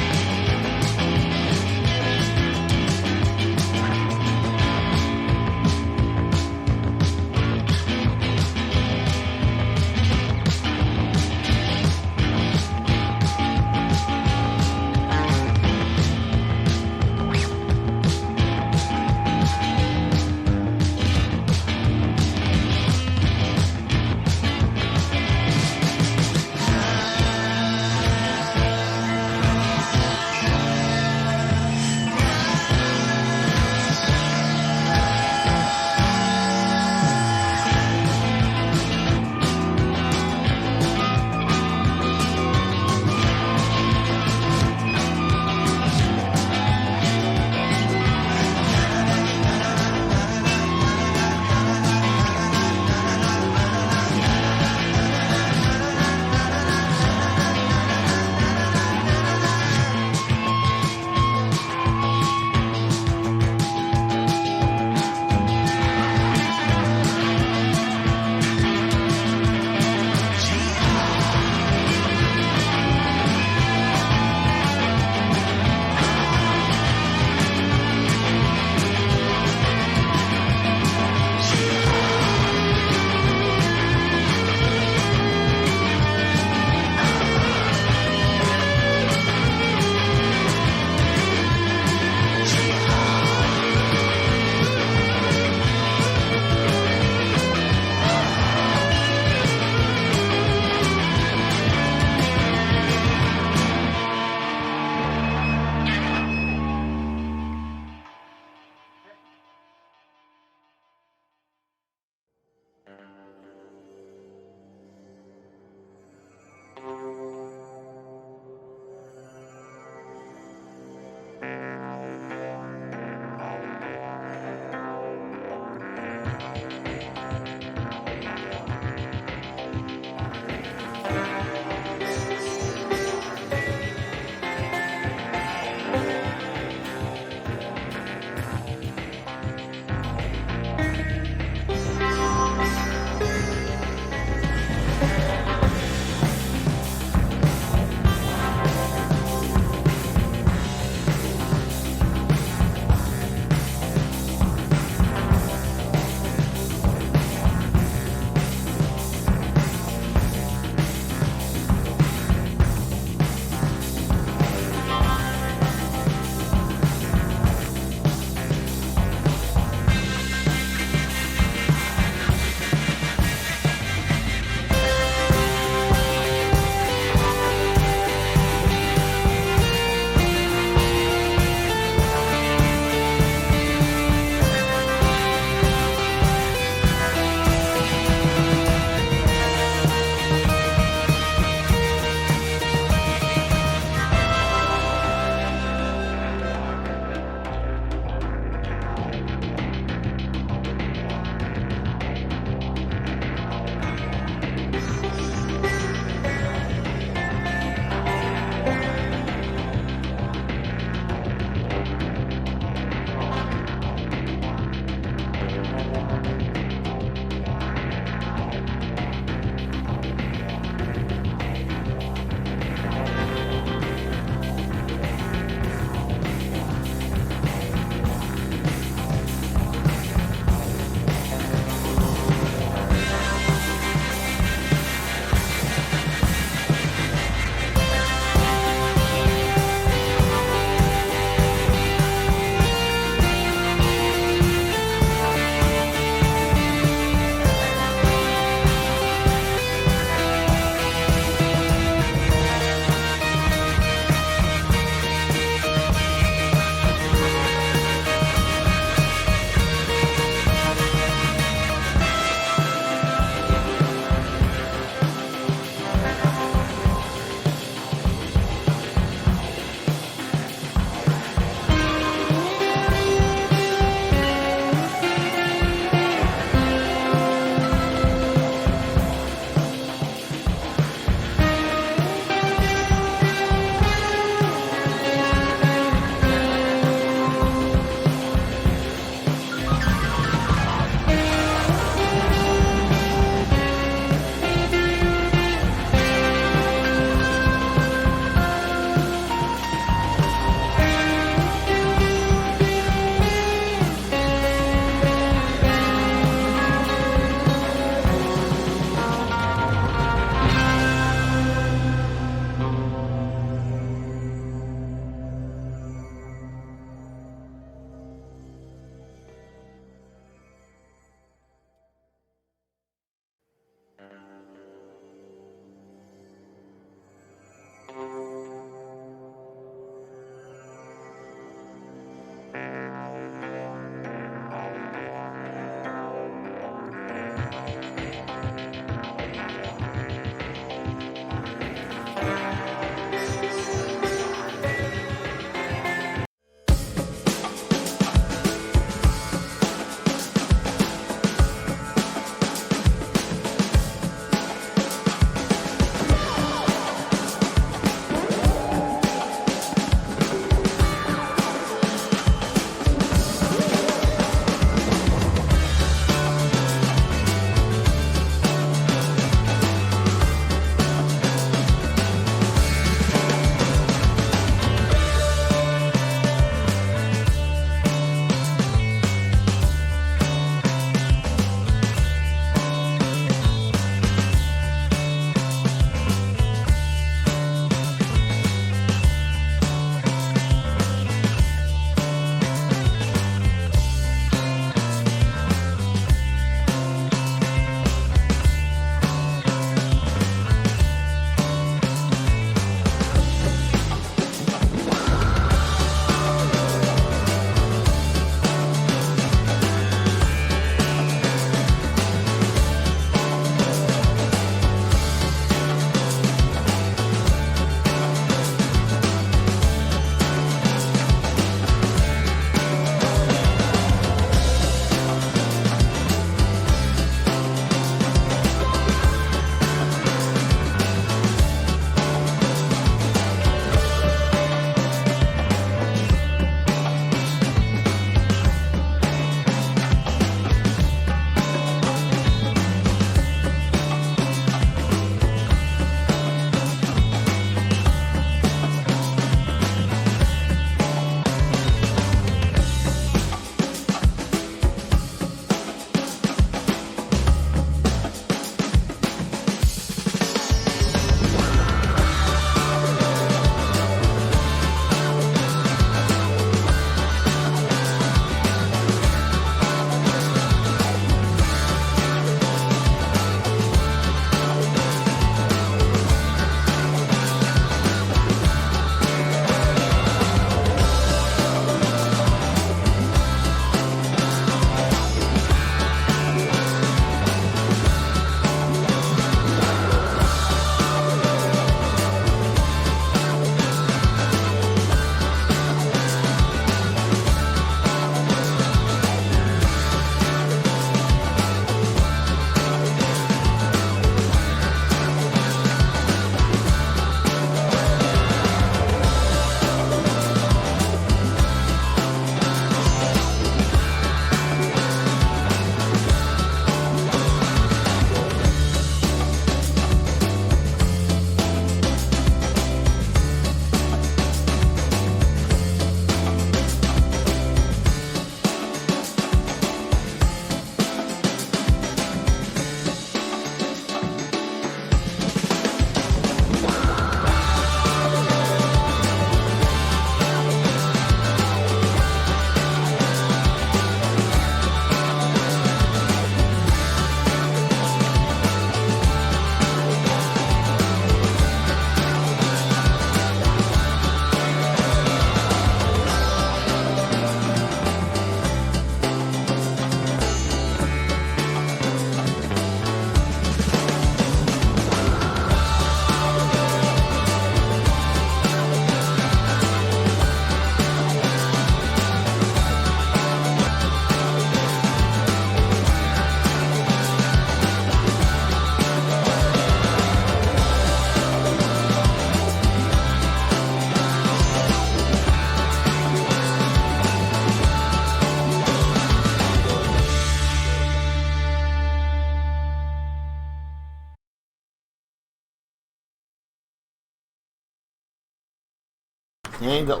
And go.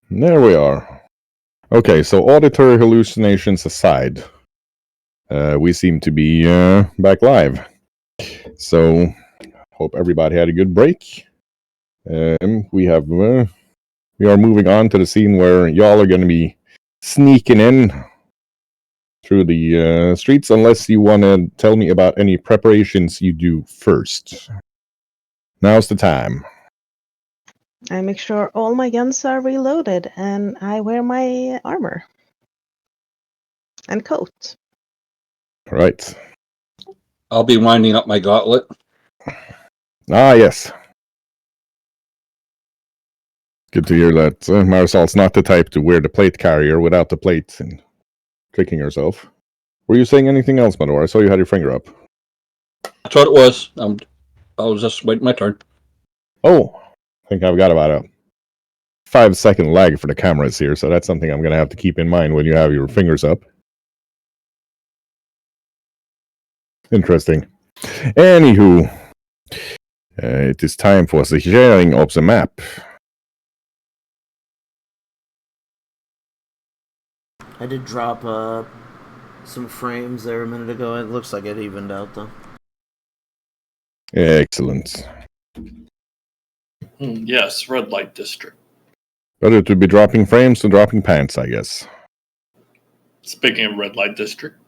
There we are. Okay, so auditory hallucinations aside, we seem to be back live. So, hope everybody had a good break. We are moving on to the scene where y'all are going to be sneaking in through the streets, unless you want to tell me about any preparations you do first. Now's the time. I make sure all my guns are reloaded and I wear my armor and coat. Right. I'll be winding up my gauntlet. Ah, yes. Good to hear that Marisol's not the type to wear the plate carrier without the plate and tricking herself. Were you saying anything else, Mador? I saw you had your finger up. That's what it was. I was just waiting my turn. Oh, I think I've got about a 5-second lag for the cameras here, so that's something I'm going to have to keep in mind when you have your fingers up. Interesting. Anywho, it is time for the sharing of the map. I did drop some frames there a minute ago. It looks like it evened out, though. Excellent. Yes, red light district. Better to be dropping frames than dropping pants, I guess. Speaking of red light district,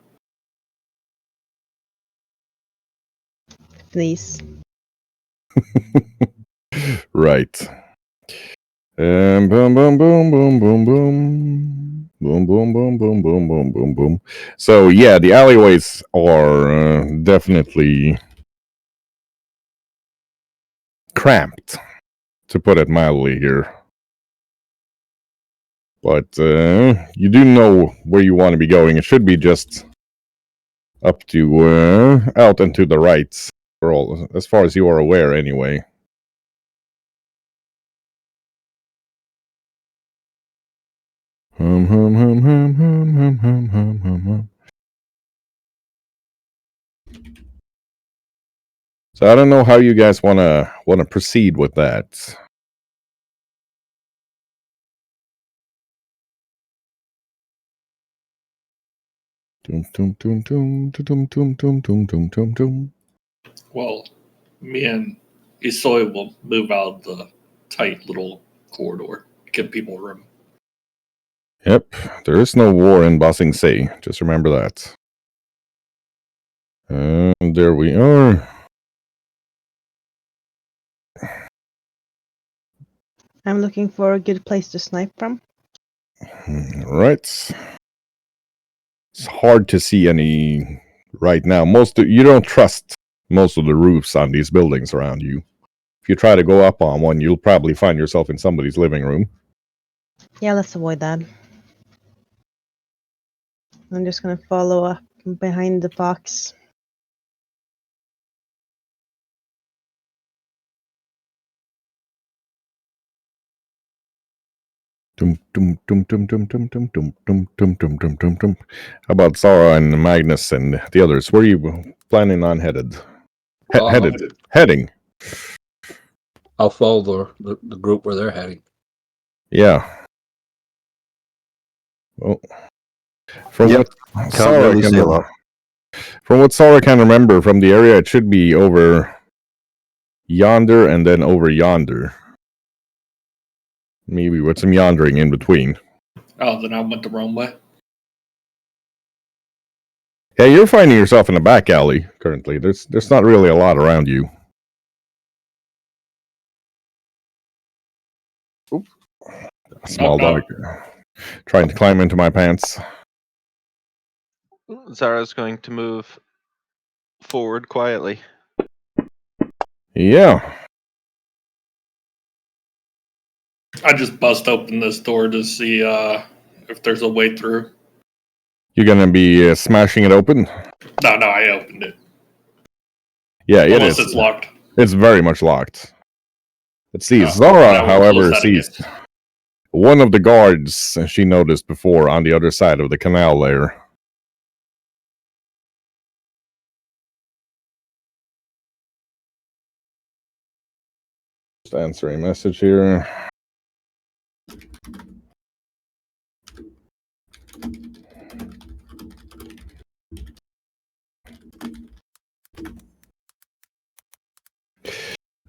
Please. Right. Boom, boom, boom, boom, boom, boom. Boom, boom, boom, boom, boom, boom, boom, boom. So, yeah, the alleyways are definitely cramped, to put it mildly here. But you do know where you want to be going. It should be just up to out and to the right, for all, as far as you are aware, anyway. Hum, hum, hum, hum, hum, hum, hum, hum, hum, hum. So I don't know how you guys wanna proceed with that. Tum, tum, tum, tum, tum, tum, tum, tum, tum, tum, tum. well, me and Isoy will move out of the tight little corridor, give people room. Yep, there is no war in Bossing Sea. Just remember that. And there we are. I'm looking for a good place to snipe from. Right. It's hard to see any right now. You don't trust most of the roofs on these buildings around you. If you try to go up on one, you'll probably find yourself in somebody's living room. Yeah, let's avoid that. I'm just gonna follow up behind the fox. Dum, dum, dum, dum, dum, dum, dum, dum, dum, dum, dum, dum, dum, dum. How about Zara and Magnus and the others? Where are you planning on headed? Heading. I'll follow the group where they're heading. Yeah. Well, from Yep. what Can't Zara really see a lot. From what Zara can remember from the area, it should be over yonder and then over yonder. Maybe with some yondering in between. Oh, then I went the wrong way. Yeah, you're finding yourself in a back alley currently. There's not really a lot around you. Oop. A small dog trying to climb into my pants. Zara's going to move forward quietly. Yeah. I just bust open this door to see if there's a way through. You're gonna be smashing it open? No, I opened it. Yeah, Unless it is. It's locked. It's very much locked. Let's see. Oh, Zara, I will however, close that sees again. one of the guards she noticed before on the other side of the canal there. just answer a message here.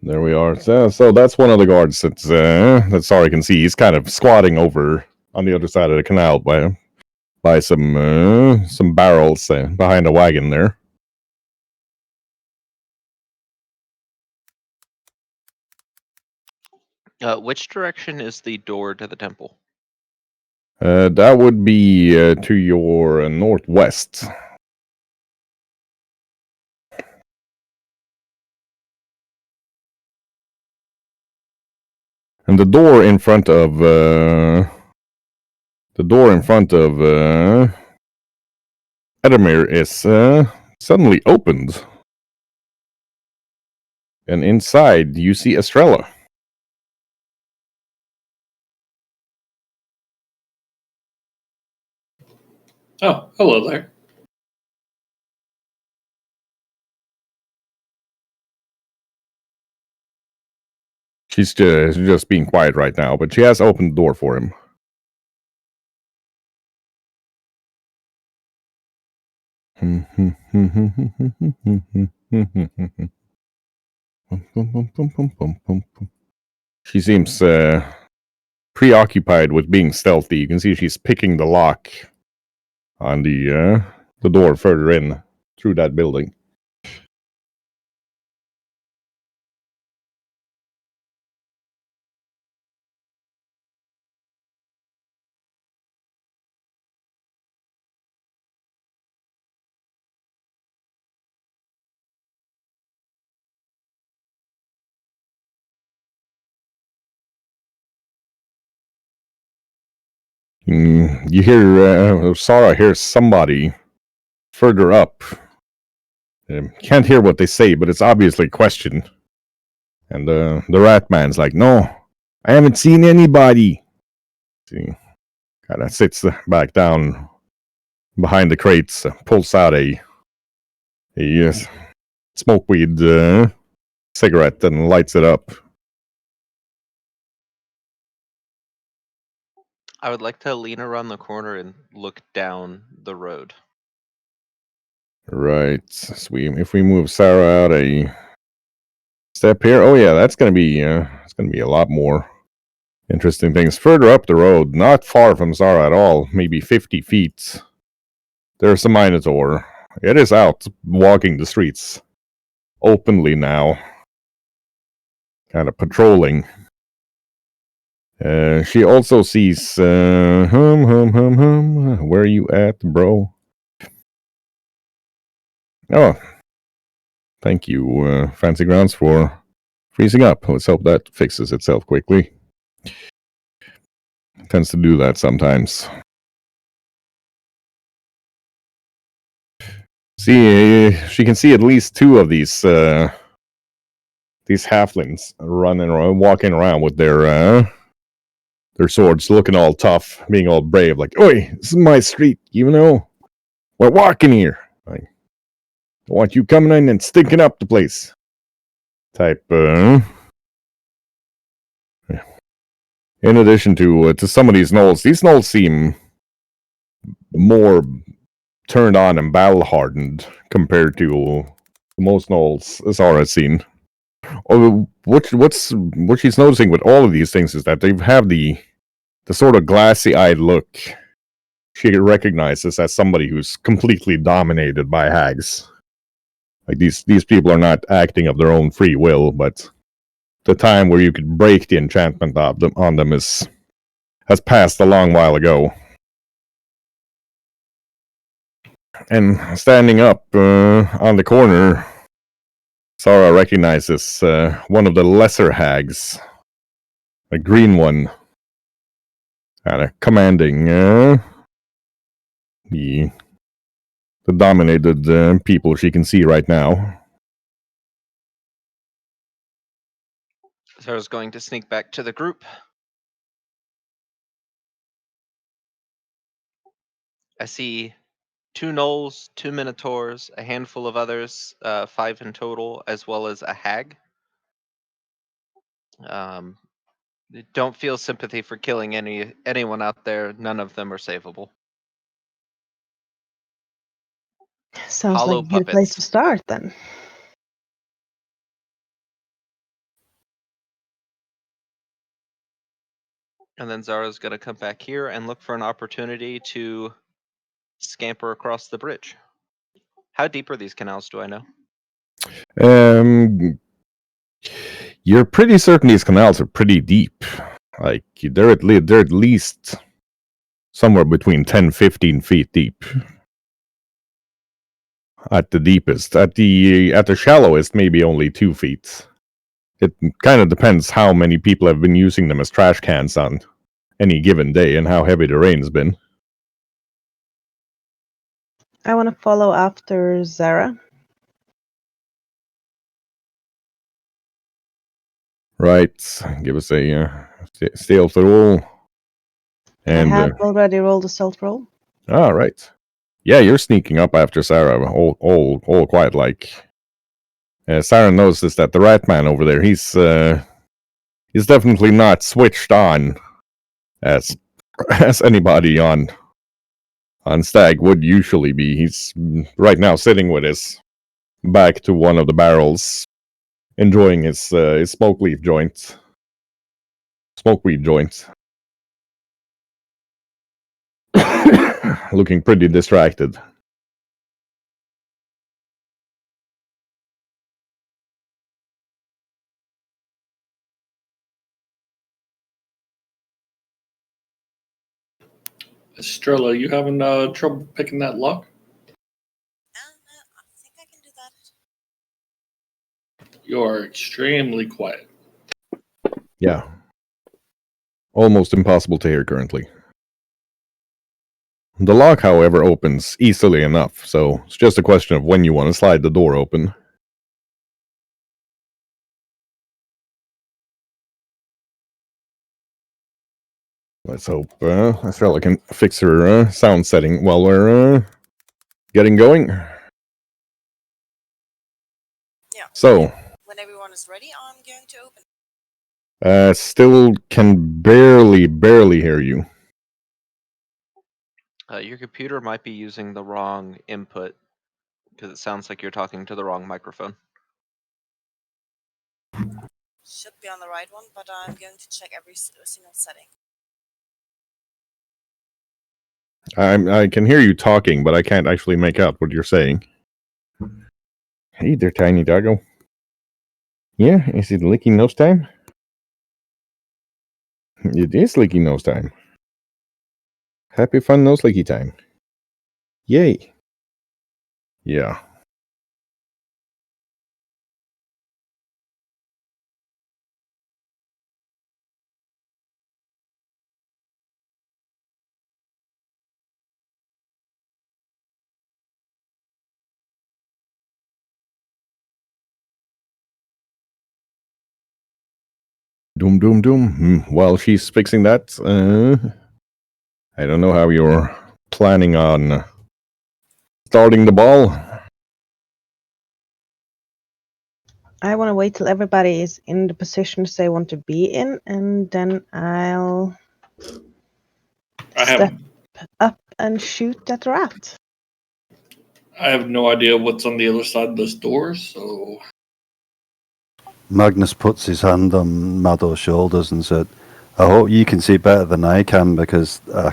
There we are. So that's one of the guards that Sara can see. He's kind of squatting over on the other side of the canal by some barrels behind a wagon there. Which direction is the door to the temple? That would be to your northwest. And the door in front of Edamir is suddenly opened. And inside you see Estrella. Oh, hello there. She's just being quiet right now, but she has opened the door for him. She seems preoccupied with being stealthy. You can see she's picking the lock on the door further in through that building. You hear Sara hears somebody further up. Can't hear what they say, but it's obviously a question. And the rat man's like, "No, I haven't seen anybody." See, kind of sits back down behind the crates, pulls out a smokeweed cigarette and lights it up. I would like to lean around the corner and look down the road. Right. So if we move Sarah out a step here, oh yeah, that's gonna be it's gonna be a lot more interesting things further up the road, not far from Sarah at all, maybe 50 feet. There's a Minotaur. It is out walking the streets openly now, kind of patrolling. She also sees where are you at, bro? Oh, thank you, Fancy Grounds, for freezing up. Let's hope that fixes itself quickly. It tends to do that sometimes. See, she can see at least two of these halflings running around, walking around with their swords, looking all tough, being all brave, like, "Oi, this is my street, you know. We're walking here. I don't want you coming in and stinking up the place." Type. Yeah. In addition to some of these gnolls seem more turned on and battle hardened compared to most gnolls Zara seen. Oh, what she's noticing with all of these things is that they have the sort of glassy-eyed look she recognizes as somebody who's completely dominated by hags. Like these people are not acting of their own free will, but the time where you could break the enchantment on them has passed a long while ago. And standing up on the corner, Sara recognizes one of the lesser hags, a green one, commanding the dominated people she can see right now. So I was going to sneak back to the group. I see 2 gnolls, 2 minotaurs, a handful of others, 5 in total, as well as a hag. Don't feel sympathy for killing anyone out there. None of them are savable. Sounds Hollow like a good place puppets. to start then. And then Zara's going to come back here and look for an opportunity to scamper across the bridge. How deep are these canals, do I know? You're pretty certain these canals are pretty deep. Like, they're at least somewhere between 10-15 feet deep. At the deepest. At the shallowest, maybe only 2 feet. It kind of depends how many people have been using them as trash cans on any given day and how heavy the rain's been. I want to follow after Zara. Right. Give us a stealth roll. And I have already rolled a stealth roll. right. Yeah, you're sneaking up after Sarah, all quiet like. Sarah notices that the rat man over there, he's definitely not switched on as anybody on Stag would usually be. He's right now sitting with his back to one of the barrels, enjoying his smokeweed joint. Looking pretty distracted. Estrella, you having trouble picking that lock? I think I can do that. You are extremely quiet. Yeah. Almost impossible to hear currently. The lock, however, opens easily enough, so it's just a question of when you want to slide the door open. Let's hope Estrella can fix her sound setting while we're getting going. Yeah. So, When everyone is ready, I'm going to open. still can barely hear you. Your computer might be using the wrong input because it sounds like you're talking to the wrong microphone. Should be on the right one, but I'm going to check every single setting. I can hear you talking, but I can't actually make out what you're saying. Hey there, tiny doggo. Yeah, is it licking nose time? It is licking nose time. Happy fun nose licky time. Yay. Yeah. Doom. While she's fixing that, I don't know how you're planning on starting the ball. I want to wait till everybody is in the positions they want to be in, and then I'll step up and shoot at the rat. I have no idea what's on the other side of this door, so... Magnus puts his hand on Mado's shoulders and said, I hope you can see better than I can, because I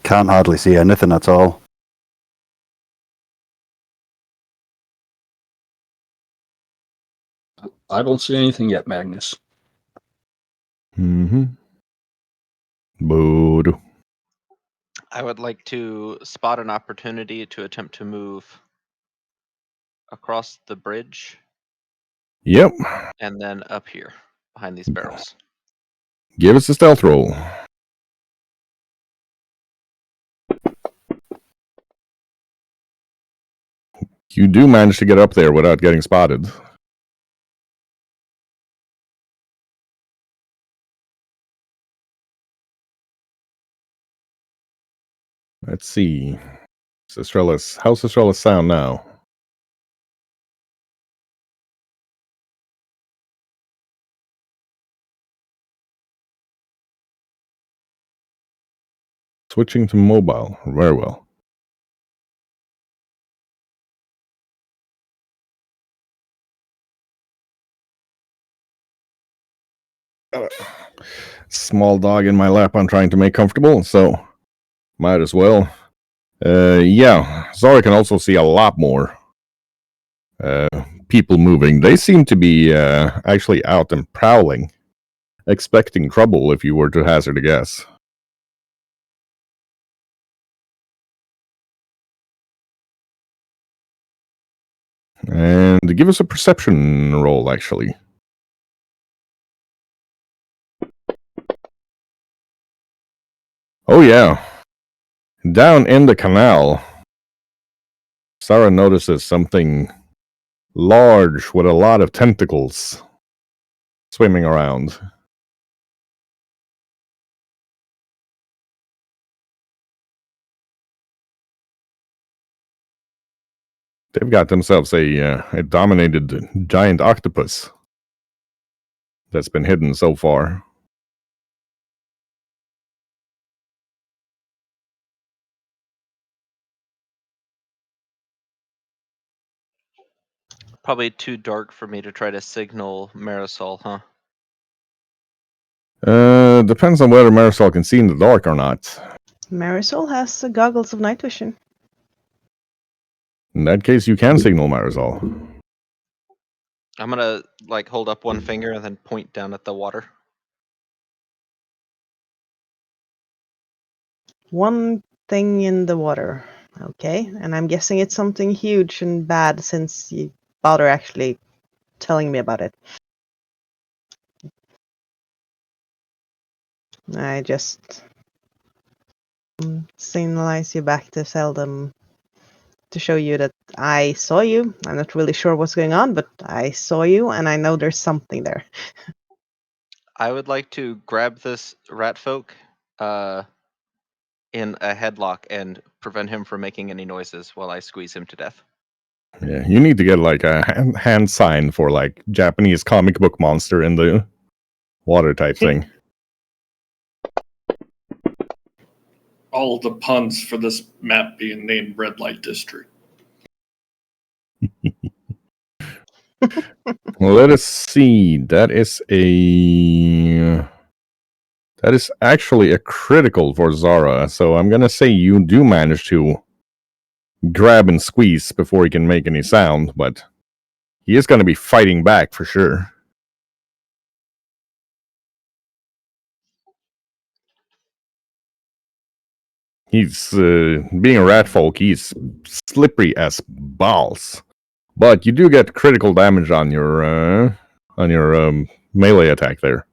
can't hardly see anything at all. I don't see anything yet, Magnus. Mm-hmm. Boo. I would like to spot an opportunity to attempt to move across the bridge. Yep. And then up here, behind these barrels. Give us a stealth roll. You do manage to get up there without getting spotted. Let's see. How's Estrela's sound now? Switching to mobile. Very well. Small dog in my lap I'm trying to make comfortable, so might as well. Yeah, Zara can also see a lot more people moving. They seem to be actually out and prowling, expecting trouble if you were to hazard a guess. And give us a perception roll, actually. Oh, yeah. Down in the canal, Sarah notices something large with a lot of tentacles swimming around. They've got themselves a dominated giant octopus that's been hidden so far. Probably too dark for me to try to signal Marisol, huh? Depends on whether Marisol can see in the dark or not. Marisol has goggles of night vision. In that case, you can signal Marisol. I'm gonna like hold up one finger and then point down at the water. One thing in the water. Okay, and I'm guessing it's something huge and bad since you bother actually telling me about it. I just signalize you back to Seldom to show you that I saw you. I'm not really sure what's going on, but I saw you and I know there's something there. I would like to grab this rat folk in a headlock and prevent him from making any noises while I squeeze him to death. Yeah, you need to get like a hand sign for like Japanese comic book monster in the water type thing. All the puns for this map being named Red Light District. Well, let us see. That is actually a critical for Zara. So I'm gonna say you do manage to grab and squeeze before he can make any sound, but he is gonna be fighting back for sure. He's being a rat folk. He's slippery as balls, but you do get critical damage on your melee attack there.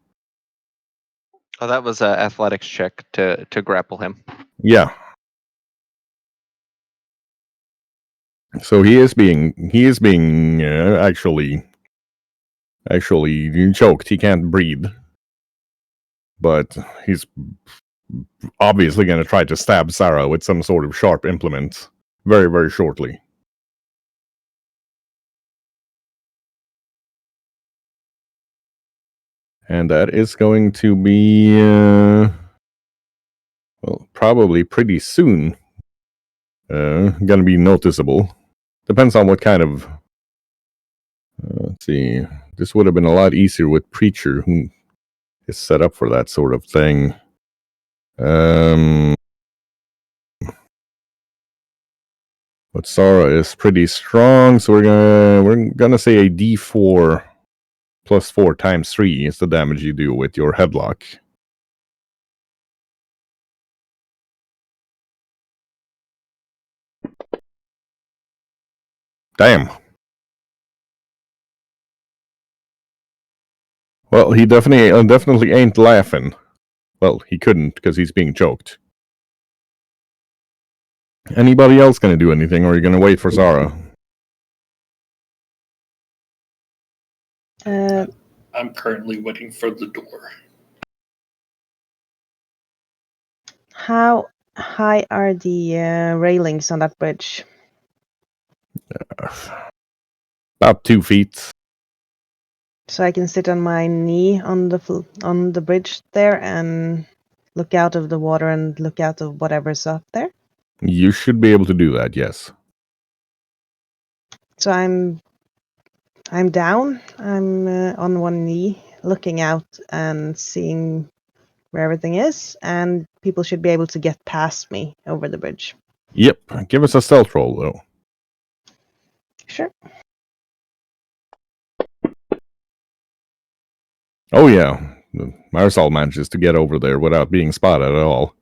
Oh, that was an athletics check to grapple him. Yeah. So he is being actually choked. He can't breathe, but he's obviously going to try to stab Sarah with some sort of sharp implement very, very shortly. And that is going to be, well, probably pretty soon. Going to be noticeable. Depends on what kind of. Let's see. This would have been a lot easier with Preacher, who is set up for that sort of thing. But Sarah is pretty strong, so we're gonna say a D4 plus 4 times 3 is the damage you do with your headlock. Damn. Well, he definitely ain't laughing. Well, he couldn't because he's being choked. Anybody else gonna do anything, or are you gonna wait for Zara? I'm currently waiting for the door. How high are the railings on that bridge? About 2 feet. So I can sit on my knee on the bridge there and look out of the water and look out of whatever's up there? You should be able to do that, yes. So I'm down. I'm on one knee, looking out and seeing where everything is, and people should be able to get past me over the bridge. Yep. Give us a stealth roll, though. Sure. Oh, yeah. Marisol manages to get over there without being spotted at all.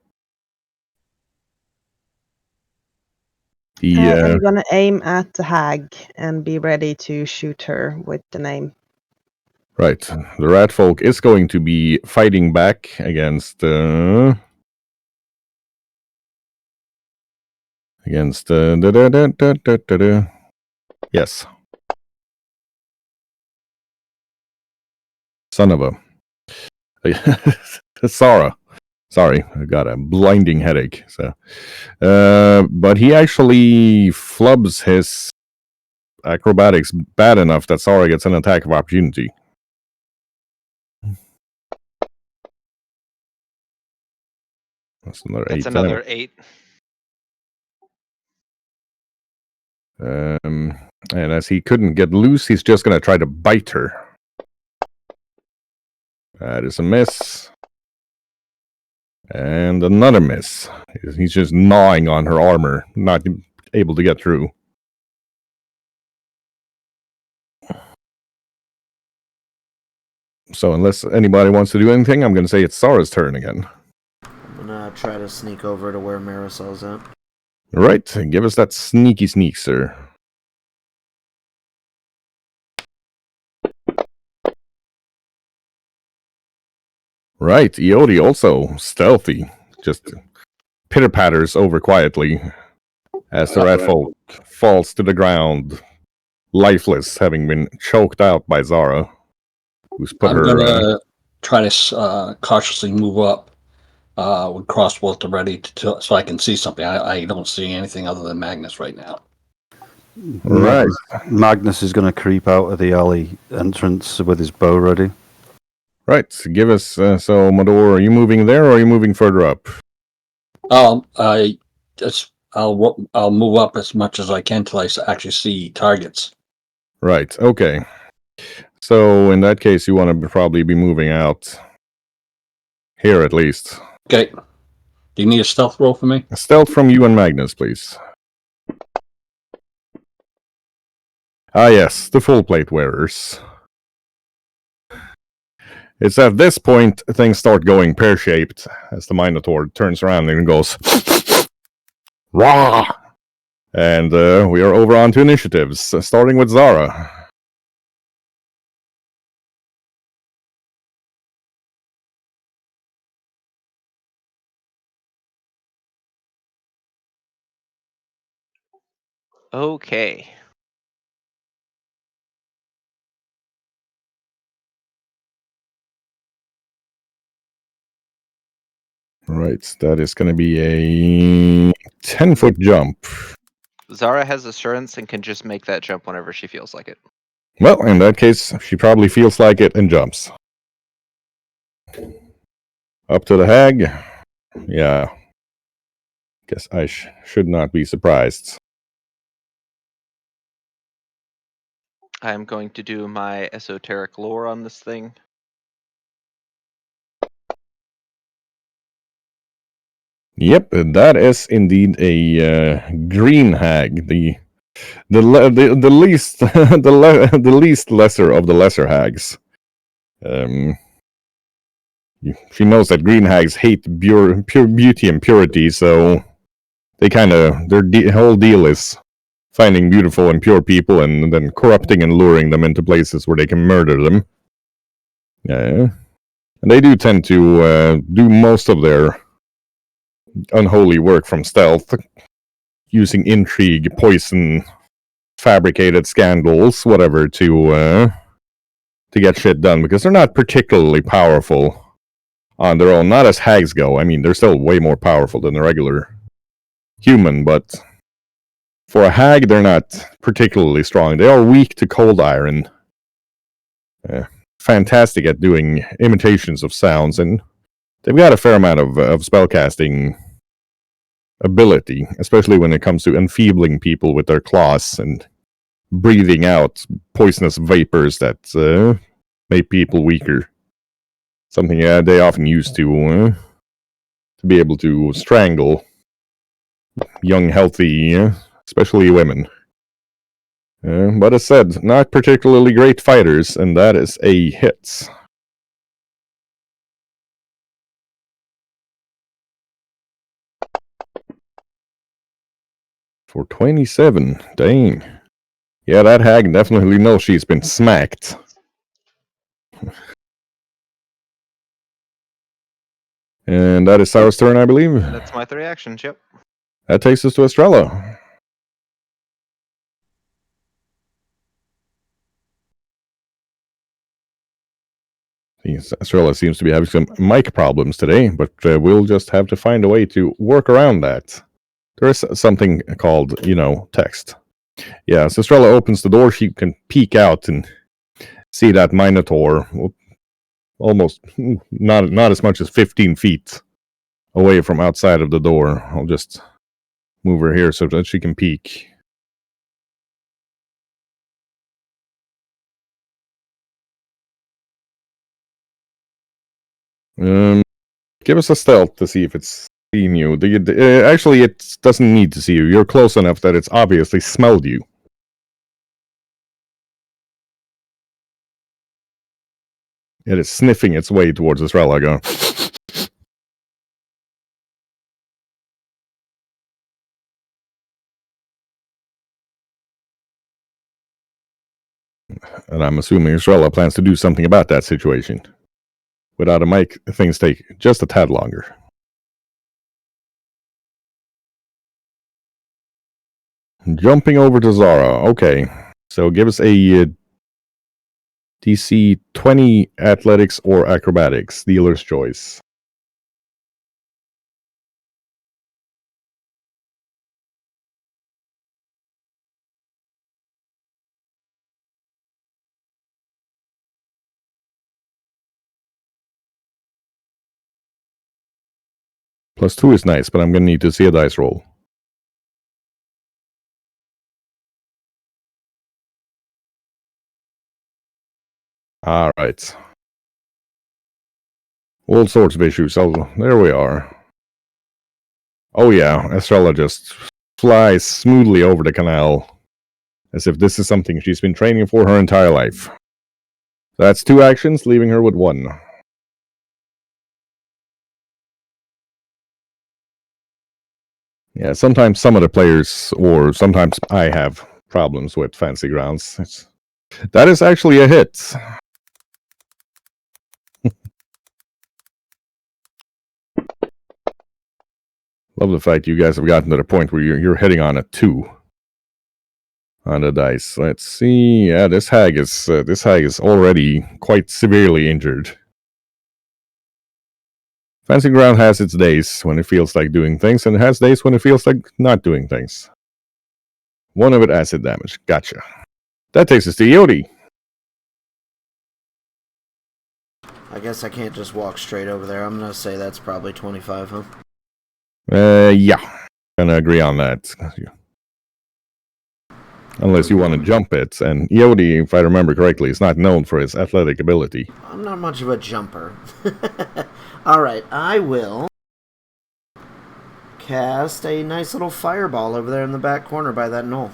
I'm gonna aim at the hag and be ready to shoot her with the name. Right. The rat folk is going to be fighting back against yes. Son of a Sarah. Sorry, I got a blinding headache. So, but he actually flubs his acrobatics bad enough that Sarah gets an attack of opportunity. That's another 8. That's another 8. And as he couldn't get loose, he's just going to try to bite her. That is a miss. And another miss. He's just gnawing on her armor, not able to get through. So unless anybody wants to do anything, I'm going to say it's Sarah's turn again. I'm gonna try to sneak over to where Marisol's at. Right, give us that sneaky sneak, sir. Right, Iodi also stealthy, just pitter-patters over quietly as the rat folk falls to the ground, lifeless, having been choked out by Zara, who's put I'm her... gonna try to cautiously move up with crossbow at the ready so I can see something. I don't see anything other than Magnus right now. Right. Magnus is going to creep out of the alley entrance with his bow ready. Right, give us... so, Mador, are you moving there or are you moving further up? I'll move up as much as I can till I actually see targets. Right, okay. So, in that case, you want to probably be moving out. Here, at least. Okay. Do you need a stealth roll for me? A stealth from you and Magnus, please. Ah, yes, the full plate wearers. It's at this point things start going pear-shaped as the Minotaur turns around and goes, Rah! And we are over on to initiatives, starting with Zara. Okay. Right, that is going to be a 10-foot jump. Zara has assurance and can just make that jump whenever she feels like it. Well, in that case, she probably feels like it and jumps. Up to the hag. Yeah. Guess I should not be surprised. I'm going to do my esoteric lore on this thing. Yep, that is indeed a green hag, the least the least lesser of the lesser hags. She knows that green hags hate pure beauty and purity, so they kind of their whole deal is finding beautiful and pure people and then corrupting and luring them into places where they can murder them. Yeah, and they do tend to do most of their unholy work from stealth, using intrigue, poison, fabricated scandals, whatever, to get shit done, because they're not particularly powerful on their own. Not as hags go. I mean, they're still way more powerful than a regular human, but for a hag, they're not particularly strong. They are weak to cold iron. Fantastic at doing imitations of sounds and they've got a fair amount of spellcasting ability, especially when it comes to enfeebling people with their claws and breathing out poisonous vapors that make people weaker. Something they often use to be able to strangle young, healthy, especially women. But as said, not particularly great fighters, and that is a hit. For 27, dang. Yeah, that hag definitely knows she's been smacked. And that is Sarah's turn, I believe. That's my 3 actions, yep. That takes us to Estrella. Estrella seems to be having some mic problems today, but we'll just have to find a way to work around that. There is something called, text. Yeah, so Estrella opens the door, she can peek out and see that Minotaur almost not as much as 15 feet away from outside of the door. I'll just move her here so that she can peek. Give us a stealth to see if it's seen you. Actually, it doesn't need to see you. You're close enough that it's obviously smelled you. It is sniffing its way towards Estrella, going. And I'm assuming Estrella plans to do something about that situation. Without a mic, things take just a tad longer. Jumping over to Zara. Okay. So give us a DC 20 athletics or acrobatics. Dealer's choice. +2 is nice, but I'm going to need to see a dice roll. All right. All sorts of issues. So there we are. Oh yeah, Estrella just flies smoothly over the canal, as if this is something she's been training for her entire life. That's 2 actions, leaving her with 1. Yeah, sometimes some of the players, or sometimes I have problems with Fancy Grounds. That is actually a hit. Love the fact you guys have gotten to the point where you're hitting on a 2 on the dice. Let's see. Yeah, this hag is already quite severely injured. Fancy Ground has its days when it feels like doing things, and it has days when it feels like not doing things. One of it acid damage. Gotcha. That takes us to Yodi. I guess I can't just walk straight over there. I'm gonna say that's probably 25, huh? Yeah. Gonna agree on that. Unless you want to jump it. And Yodi, if I remember correctly, is not known for his athletic ability. I'm not much of a jumper. Alright, I will cast a nice little fireball over there in the back corner by that knoll.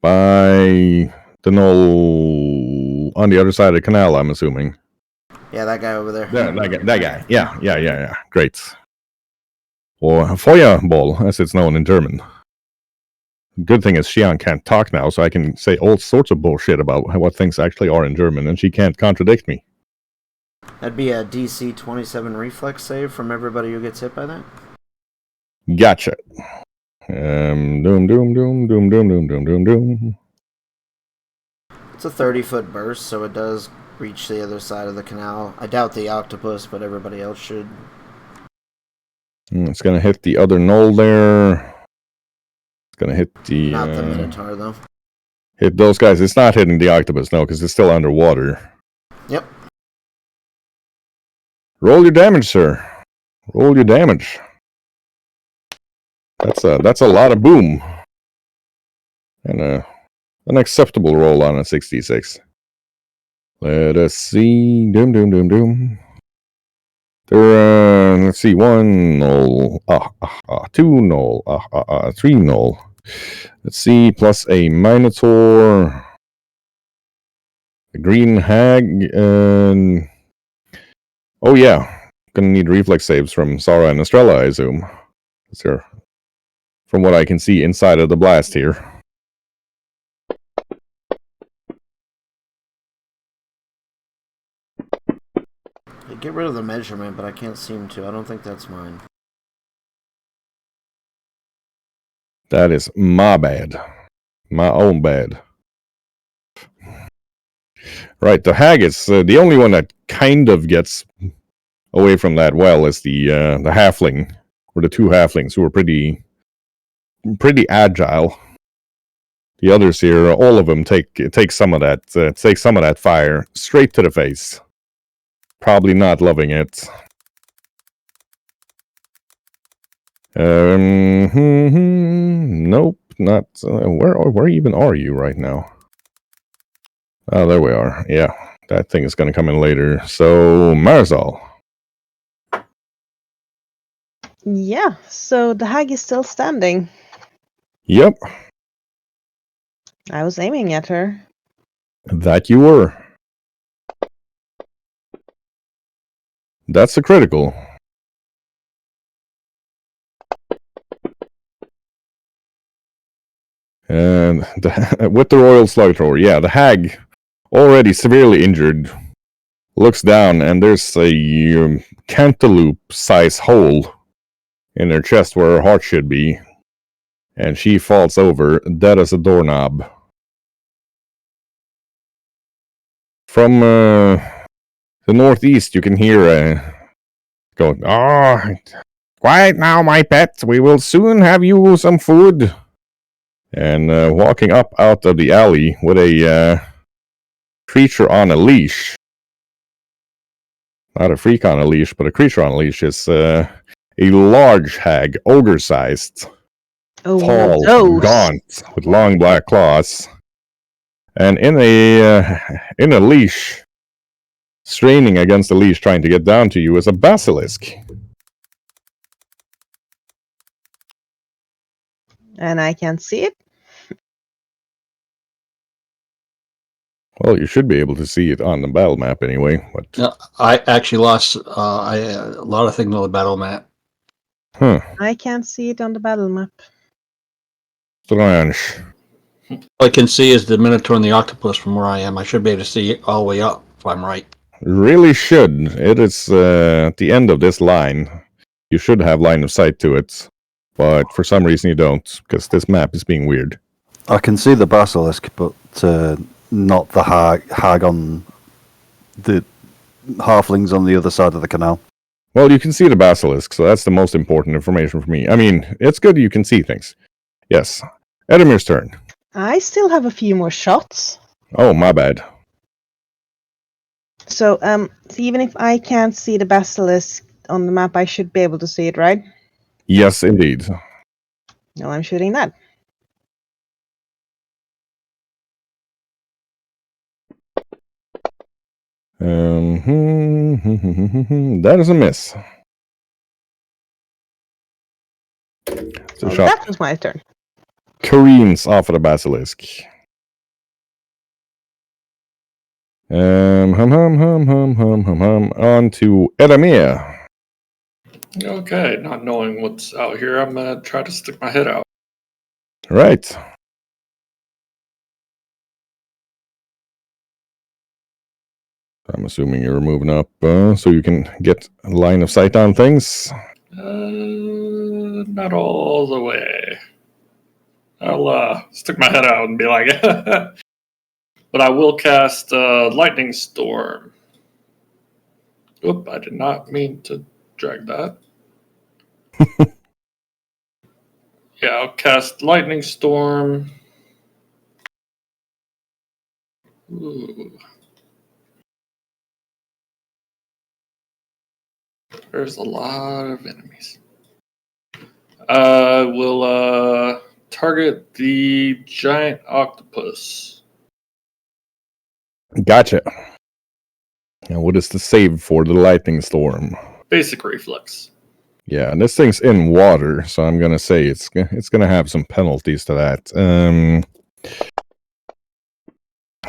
By the knoll on the other side of the canal, I'm assuming. Yeah, that guy over there. That guy. Yeah. Great. Or Feuerball, as it's known in German. Good thing is Shion can't talk now, so I can say all sorts of bullshit about what things actually are in German, and she can't contradict me. That'd be a DC 27 reflex save from everybody who gets hit by that. Gotcha. Doom. It's a 30-foot burst, so it does reach the other side of the canal. I doubt the octopus, but everybody else should. It's gonna hit the other knoll there. It's gonna hit the... Not the Minotaur, though. Hit those guys. It's not hitting the octopus, no, because it's still underwater. Yep. Roll your damage, sir. Roll your damage. That's a lot of boom. And an acceptable roll on a 66. Let us see. Doom. Let's see. 1 null. 2 null. 3 null. Let's see. Plus a Minotaur. A green hag. And oh yeah, gonna need reflex saves from Sara and Estrella, I assume. Sure. From what I can see inside of the blast here. Get rid of the measurement, but I can't seem to. I don't think that's mine. That is my bad. My own bad. Right, the hag is the only one that kind of gets away from that well is the halfling, or the two halflings who are pretty agile. The others here, all of them take some of that fire straight to the face. Probably not loving it. Nope, not. Where even are you right now? Oh, there we are. Yeah, that thing is going to come in later. So, Marisol. Yeah, so the hag is still standing. Yep, I was aiming at her. that you were. That's a critical. And with the Royal Slug Thrower, yeah, the hag, already severely injured, looks down and there's a cantaloupe-sized hole in her chest where her heart should be. And she falls over, dead as a doorknob. From the northeast, you can hear going, quiet now, my pet. We will soon have you some food. And walking up out of the alley with a creature on a leash. Not a freak on a leash, but a creature on a leash is a large hag, ogre-sized. Oh, Tall, those. gaunt, with long black claws. And in a leash, straining against the leash, trying to get down to you, is a basilisk. And I can't see it? Well, you should be able to see it on the battle map anyway. But No, I actually lost a lot of things on the battle map. huh, I can't see it on the battle map. strange. All I can see is the Minotaur and the Octopus from where I am. I should be able to see it all the way up, if I'm right. Really should. It is at the end of this line. You should have line of sight to it, but for some reason you don't, because this map is being weird. I can see the basilisk, but not the hag on the halflings on the other side of the canal. Well, you can see the basilisk, so that's the most important information for me. I mean, it's good you can see things. Yes. Edemir's turn. I still have a few more shots. Oh, my bad. So, even if I can't see the basilisk on the map, I should be able to see it, right? Yes, indeed. Well, I'm shooting that. That is a miss. It's a shot. That was my turn. Careens off of the basilisk. On to Edamir. Okay, not knowing what's out here, I'm gonna try to stick my head out. Right. I'm assuming you're moving up so you can get a line of sight on things. Not all the way. I'll stick my head out and be like, but I will cast Lightning Storm. Oop, I did not mean to drag that. Yeah, I'll cast Lightning Storm. Ooh. There's a lot of enemies. We'll target the giant octopus. Gotcha. And what is the save for the lightning storm? Basic reflex. Yeah, and this thing's in water, so I'm gonna say it's gonna have some penalties to that.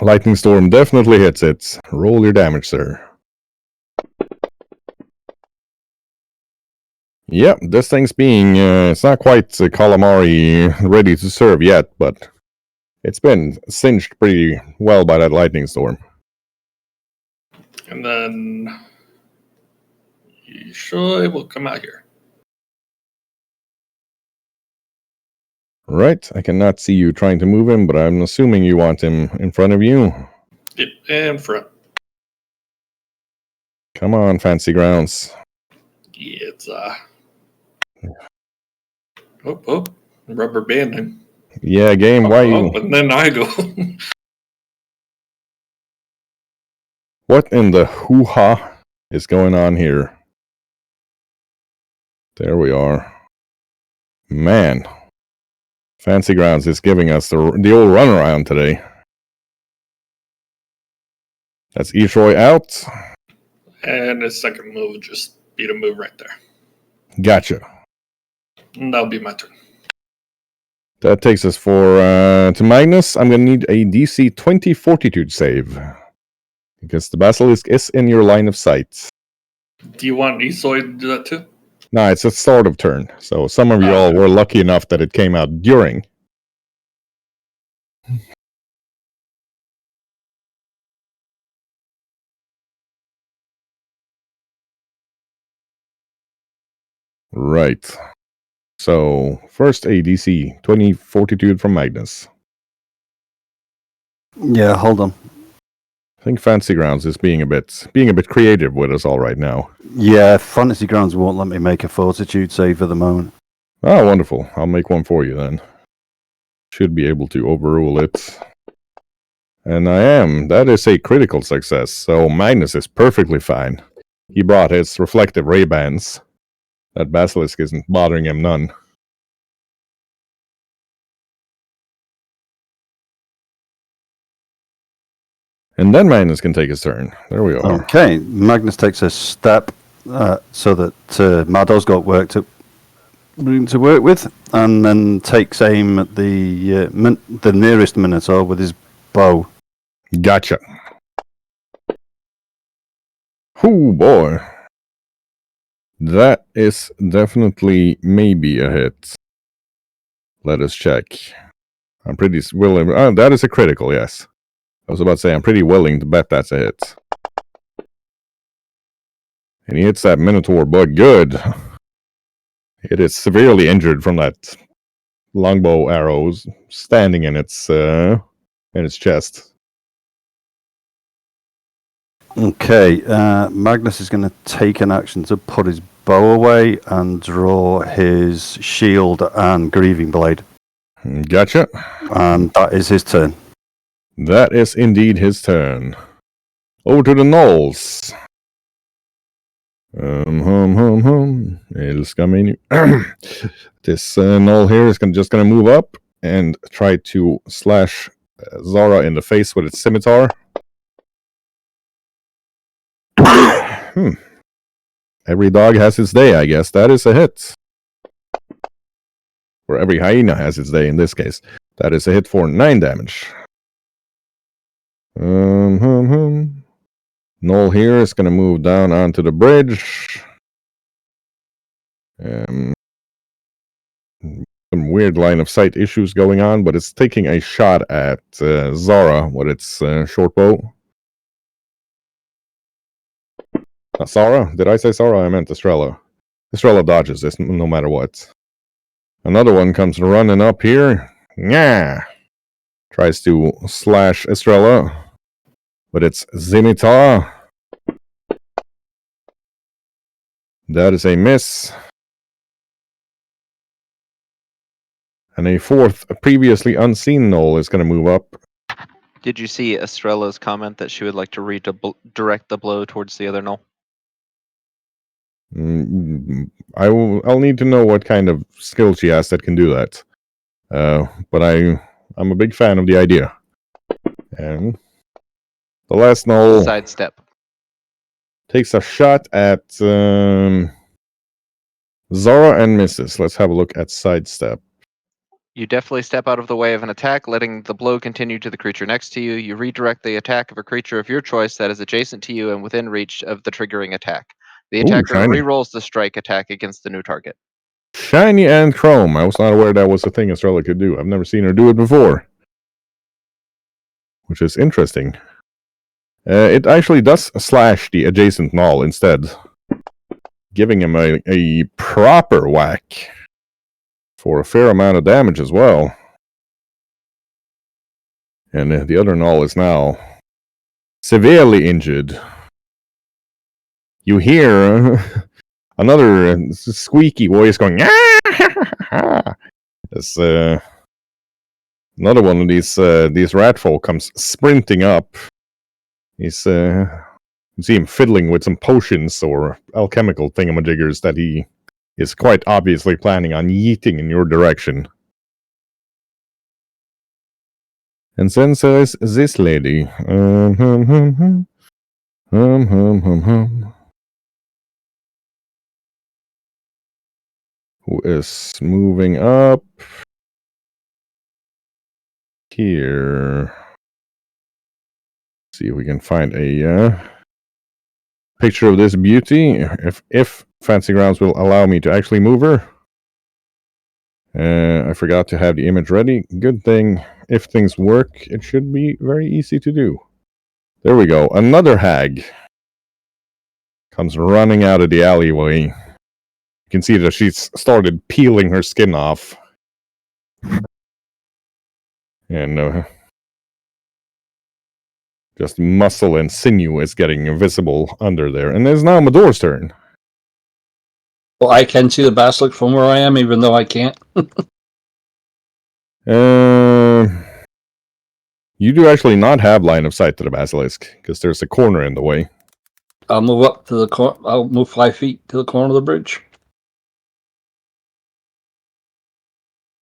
Lightning storm definitely hits it. Roll your damage, sir. Yep, this thing's being it's not quite calamari ready to serve yet, but it's been singed pretty well by that lightning storm. And then Shoy will come out here. Right, I cannot see you trying to move him, but I'm assuming you want him in front of you. Yep, in front. Come on, fancy grounds. Yeah, it's rubber banding. Yeah, game, why you... and then I go. What in the hoo-ha is going on here? There we are. Man. Fancy Grounds is giving us the old runaround today. That's Etroy out. And his second move just beat a move right there. Gotcha. And that'll be my turn. That takes us to Magnus. I'm going to need a DC 20 Fortitude save. Because the Basilisk is in your line of sight. Do you want Esoy to do that too? No, it's a start of turn. So some of you all were lucky enough that it came out during. Right. So first a DC 20 Fortitude from Magnus. Yeah, hold on. I think Fancy Grounds is being a bit creative with us all right now. Yeah, Fantasy Grounds won't let me make a Fortitude save for the moment. Oh, wonderful. I'll make one for you then. Should be able to overrule it. And I am. That is a critical success. So Magnus is perfectly fine. He brought his reflective Ray-Bans. That Basilisk isn't bothering him none. And then Magnus can take his turn. There we are. Okay, Magnus takes a step so that Mado's got room to work with, and then takes aim at the nearest Minotaur with his bow. Gotcha. Oh boy. That is definitely maybe a hit. Let us check. I'm pretty willing. Oh, that is a critical, yes. I was about to say, I'm pretty willing to bet that's a hit. And he hits that Minotaur bug good. It is severely injured from that longbow arrows standing in its chest. Okay, Magnus is going to take an action to put his bow away and draw his shield and grieving blade. Gotcha. And that is his turn. That is indeed his turn. Over to the gnolls. It's coming. This gnoll here is just going to move up and try to slash Zara in the face with its scimitar. Every dog has its day, I guess. That is a hit. Or every hyena has its day in this case. That is a hit for 9 damage. Noel here is going to move down onto the bridge. Some weird line of sight issues going on, but it's taking a shot at Zara with its short bow. Zara? Did I say Zara? I meant Estrella. Estrella dodges this no matter what. Another one comes running up here. Nyah! Tries to slash Estrella. But it's Zimitar. That is a miss. And a fourth, previously unseen gnoll is going to move up. Did you see Estrella's comment that she would like to redirect the blow towards the other null? I'll need to know what kind of skill she has that can do that. But I'm a big fan of the idea. And the last null Sidestep. takes a shot at Zara and misses. Let's have a look at sidestep. You definitely step out of the way of an attack, letting the blow continue to the creature next to you. You redirect the attack of a creature of your choice that is adjacent to you and within reach of the triggering attack. The attacker shiny. rerolls the strike attack against the new target. Shiny and chrome. I was not aware that was a thing Estrella could do. I've never seen her do it before. Which is interesting. It actually does slash the adjacent null instead. Giving him a proper whack. For a fair amount of damage as well. And the other null is now severely injured. You hear another squeaky voice going, as another one of these rat folk comes sprinting up. He's you see him fiddling with some potions or alchemical thingamajiggers that he is quite obviously planning on yeeting in your direction. And then says this lady, who is moving up here. See if we can find a picture of this beauty. If Fancy Grounds will allow me to actually move her. I forgot to have the image ready. Good thing. If things work, it should be very easy to do. There we go. Another hag comes running out of the alleyway. You can see that she's started peeling her skin off. And just muscle and sinew is getting visible under there. And it's now Mador's turn. Well, I can see the basilisk from where I am, even though I can't. You do actually not have line of sight to the basilisk, because there's a corner in the way. I'll move up to the corner. I'll move 5 feet to the corner of the bridge.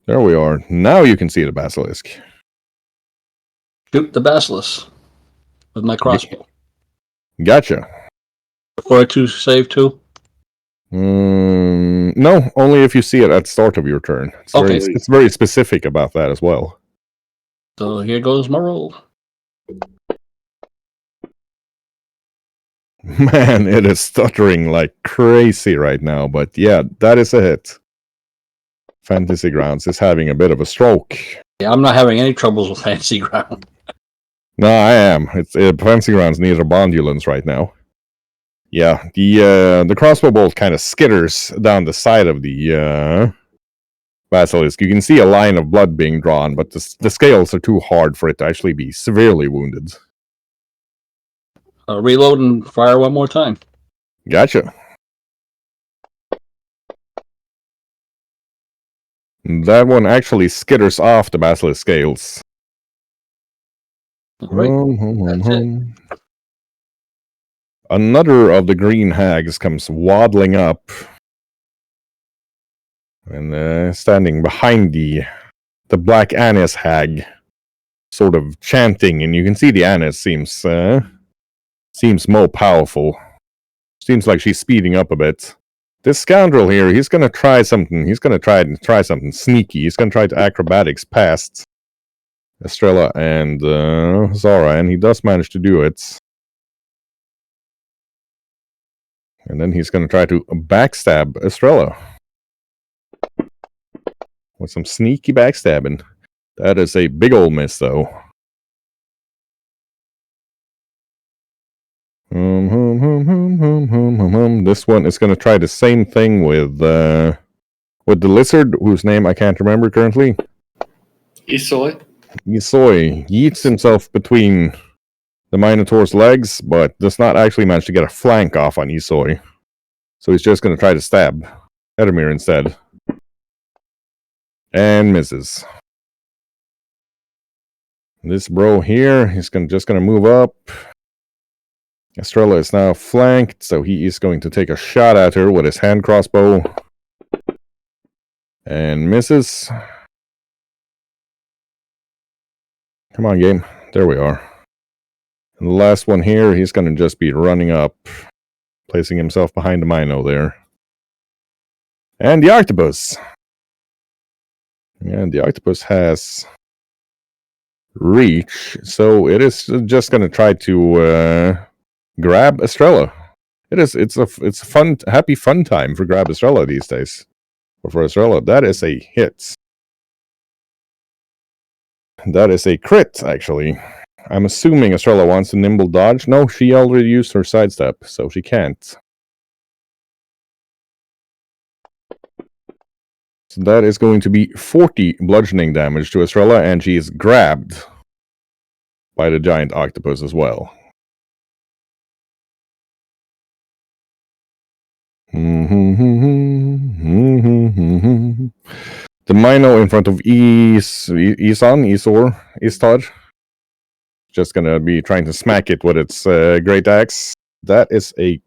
There we are. Now you can see the basilisk. Shoot the basilisk with my crossbow. Gotcha. Fortitude save too? No, only if you see it at the start of your turn. It's very specific about that as well. So here goes my roll. Man, it is stuttering like crazy right now, but yeah, that is a hit. Fantasy Grounds is having a bit of a stroke. Yeah, I'm not having any troubles with Fancy Ground. No, I am. Fantasy Grounds needs a bondulance right now. Yeah, the crossbow bolt kind of skitters down the side of the basilisk. You can see a line of blood being drawn, but the scales are too hard for it to actually be severely wounded. Reload and fire one more time. Gotcha. That one actually skitters off the basilisk scales. Right. That's it. Another of the green hags comes waddling up and standing behind the black anise hag, sort of chanting, and you can see the anise seems more powerful. Seems like she's speeding up a bit. This scoundrel here, he's gonna try something. He's gonna try something sneaky. He's gonna try to acrobatics past Estrella and Zara, and he does manage to do it. And then he's gonna try to backstab Estrella with some sneaky backstabbing. That is a big old miss, though. This one is going to try the same thing with the lizard, whose name I can't remember currently. Isoi. Isoi yeets himself between the Minotaur's legs, but does not actually manage to get a flank off on Isoi. So he's just going to try to stab Edamir instead. And misses. This bro here, he's just gonna move up. Estrella is now flanked, so he is going to take a shot at her with his hand crossbow. And misses. Come on, game. There we are. And the last one here, he's gonna just be running up, placing himself behind the Mino there. And the octopus. And the octopus has reach, so it is just gonna try to grab Estrella. It's a fun, happy fun time for grab Estrella these days. But for Estrella, that is a hit. That is a crit, actually. I'm assuming Estrella wants to nimble dodge. No, she already used her sidestep, so she can't. So that is going to be 40 bludgeoning damage to Estrella, and she is grabbed by the giant octopus as well. The Mino in front of Istar, just gonna be trying to smack it with its great axe. That is a...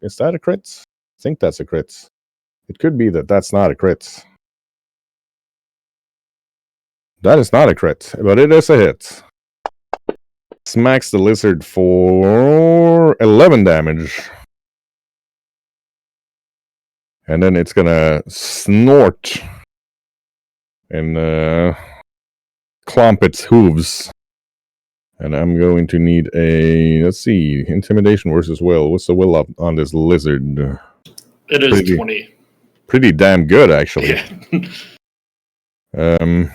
Is that a crit? I think that's a crit. It could be that that's not a crit. That is not a crit, but it is a hit. Smacks the lizard for 11 damage. And then it's gonna snort and clomp its hooves. And I'm going to need a, let's see, intimidation versus will. What's the will up on this lizard? It is 20. Pretty damn good, actually. Yeah.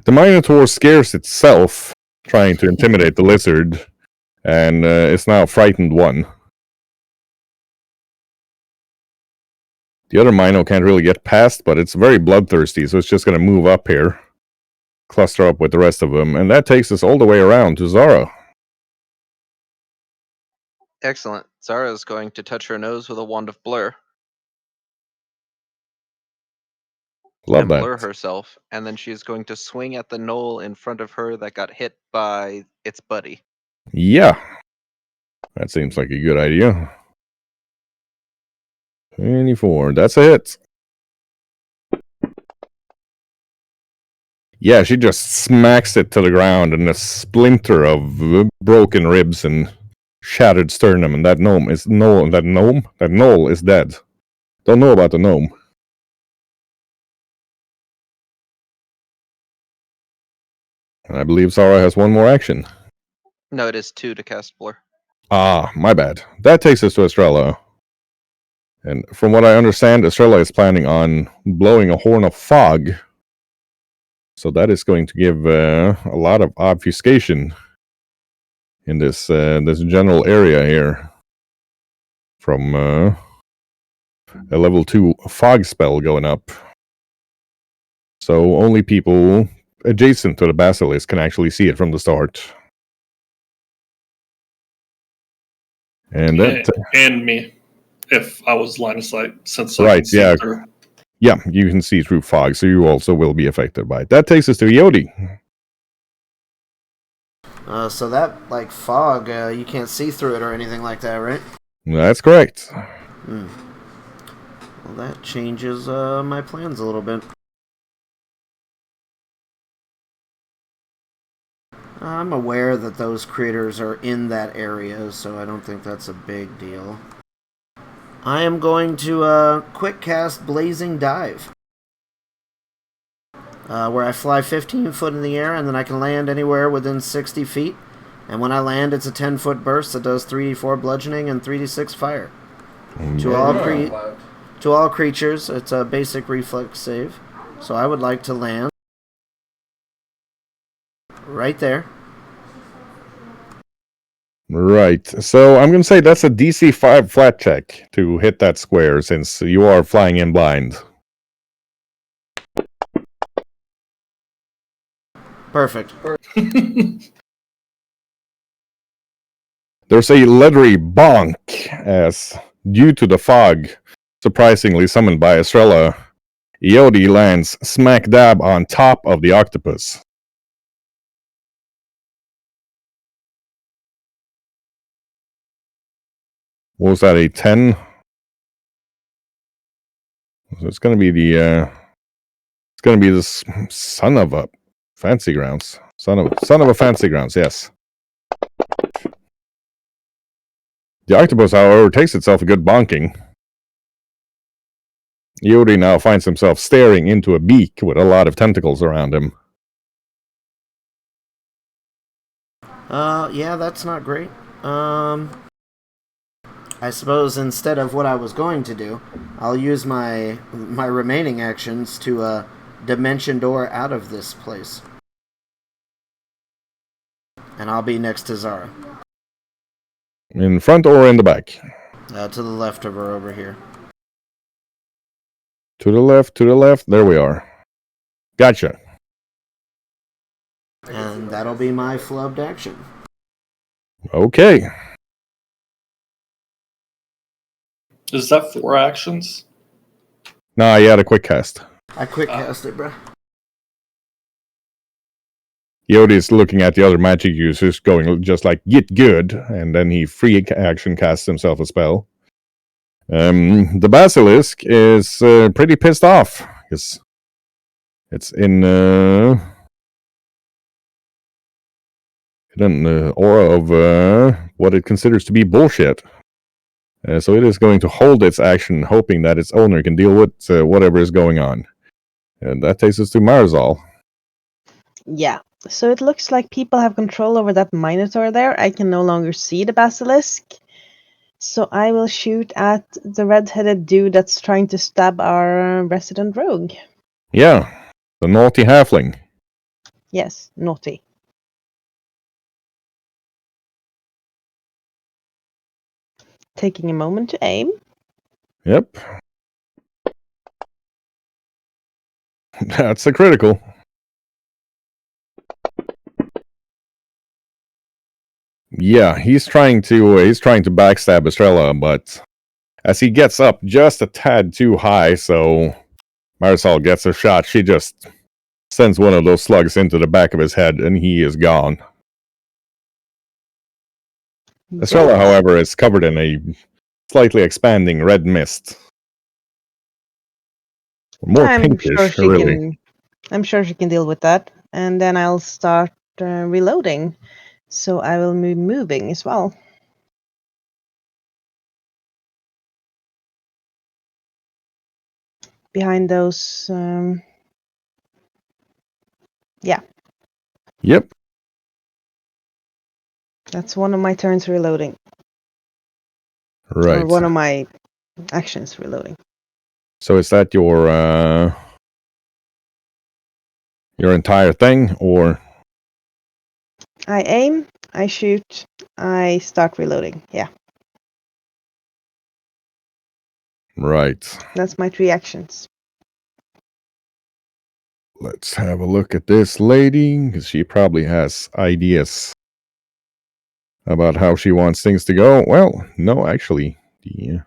The Minotaur scares itself, trying to intimidate the lizard, and it's now frightened one. The other Mino can't really get past, but it's very bloodthirsty, so it's just going to move up here, cluster up with the rest of them, and that takes us all the way around to Zara. Excellent. Zara is going to touch her nose with a wand of blur. Love and that. blur herself, and then she's going to swing at the knoll in front of her that got hit by its buddy. Yeah. That seems like a good idea. 24. That's a hit. Yeah, she just smacks it to the ground, and a splinter of broken ribs and shattered sternum, and that knoll is dead. Don't know about the gnome. And I believe Zara has one more action. No, it is 2 to cast blur. Ah, my bad. That takes us to Estrella. And from what I understand, Estrella is planning on blowing a horn of fog. So that is going to give a lot of obfuscation in this general area here. From a level 2 fog spell going up. So only people adjacent to the basilisk can actually see it from the start. And that... And me, if I was line of sight, since right, I can see yeah. through. Yeah, you can see through fog, so you also will be affected by it. That takes us to Yodi. So that, like, fog, you can't see through it or anything like that, right? That's correct. Well, that changes my plans a little bit. I'm aware that those critters are in that area, so I don't think that's a big deal. I am going to quick cast Blazing Dive, where I fly 15 foot in the air, and then I can land anywhere within 60 feet. And when I land, it's a 10-foot burst that does 3d4 bludgeoning and 3d6 fire. To all creatures, it's a basic reflex save. So I would like to land right there. Right. So I'm going to say that's a DC 5 flat check to hit that square, since you are flying in blind. Perfect. There's a leathery bonk as, due to the fog, surprisingly summoned by Estrella, Yodi lands smack dab on top of the octopus. What was that, a 10? So it's going to be the son of a fancy grounds. Son of a fancy grounds, yes. The octopus, however, takes itself a good bonking. Yodi now finds himself staring into a beak with a lot of tentacles around him. Yeah, that's not great. I suppose instead of what I was going to do, I'll use my remaining actions to dimension door out of this place. And I'll be next to Zara. In front or in the back? To the left of her over here. To the left. There we are. Gotcha. And that'll be my flubbed action. Okay. Is that 4 actions? Nah, you had a quick cast. I quick cast it, bruh. Yodi's looking at the other magic users, going just like, get good, and then he free action casts himself a spell. The basilisk is pretty pissed off, because it's in an aura of what it considers to be bullshit. So it is going to hold its action, hoping that its owner can deal with whatever is going on. And that takes us to Marzal. Yeah. So it looks like people have control over that Minotaur there. I can no longer see the basilisk. So I will shoot at the red-headed dude that's trying to stab our resident rogue. Yeah, the naughty halfling. Yes, naughty. Taking a moment to aim. Yep. That's a critical. Yeah, he's trying to backstab Estrella, but as he gets up just a tad too high, so Marisol gets a shot, she just sends one of those slugs into the back of his head, and he is gone. Estrella, however, is covered in a slightly expanding red mist. More pinkish, really. I'm sure she can deal with that. And then I'll start reloading. So I will be moving as well. Behind those... yeah. Yep. That's one of my turns reloading. Right. Or one of my actions reloading. So is that your entire thing, or? I aim, I shoot, I start reloading. Yeah. Right. That's my 3 actions. Let's have a look at this lady, because she probably has ideas about how she wants things to go. Well, no, actually, the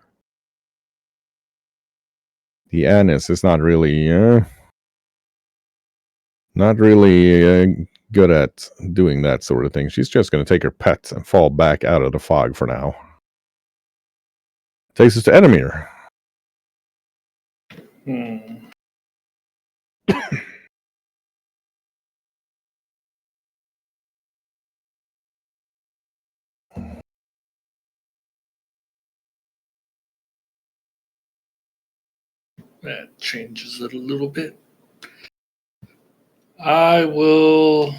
Annis is not really good at doing that sort of thing. She's just going to take her pet and fall back out of the fog for now. Takes us to Edamir. That changes it a little bit. I will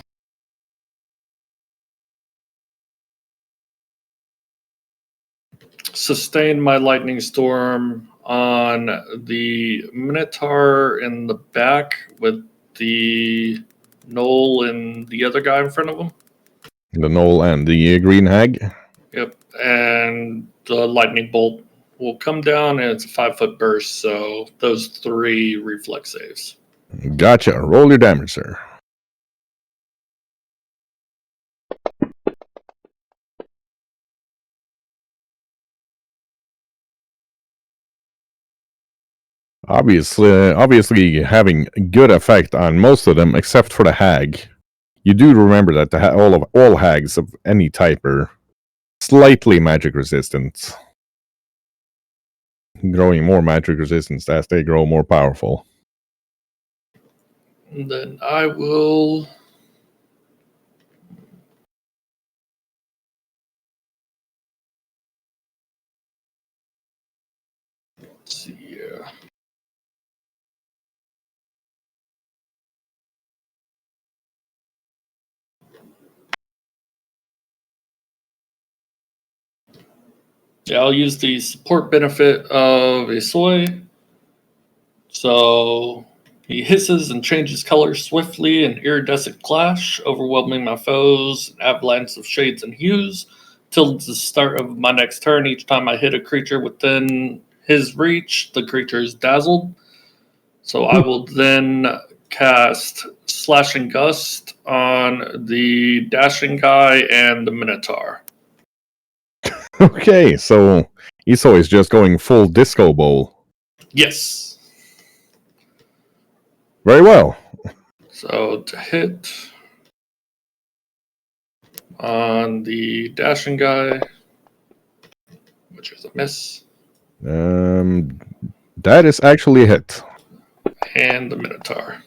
sustain my lightning storm on the Minotaur in the back with the Knoll and the other guy in front of him. The Knoll and the Green Hag. Yep, and the lightning bolt will come down, and it's a 5-foot burst, so those 3 reflex saves. Gotcha. Roll your damage, sir. Obviously having good effect on most of them, except for the hag. You do remember that all hags of any type are slightly magic resistant, growing more magic resistance as they grow more powerful. And then I will. Let's see here. Yeah, I'll use the support benefit of a soy. So he hisses and changes color swiftly in iridescent clash, overwhelming my foes in avalanche of shades and hues. Till the start of my next turn, each time I hit a creature within his reach, the creature is dazzled. So I will then cast Slashing Gust on the Dashing guy and the Minotaur. Okay, so Iso is just going full disco bowl. Yes. Very well. So to hit on the Dashing guy, which is a miss, That is actually a hit. and the Minotaur.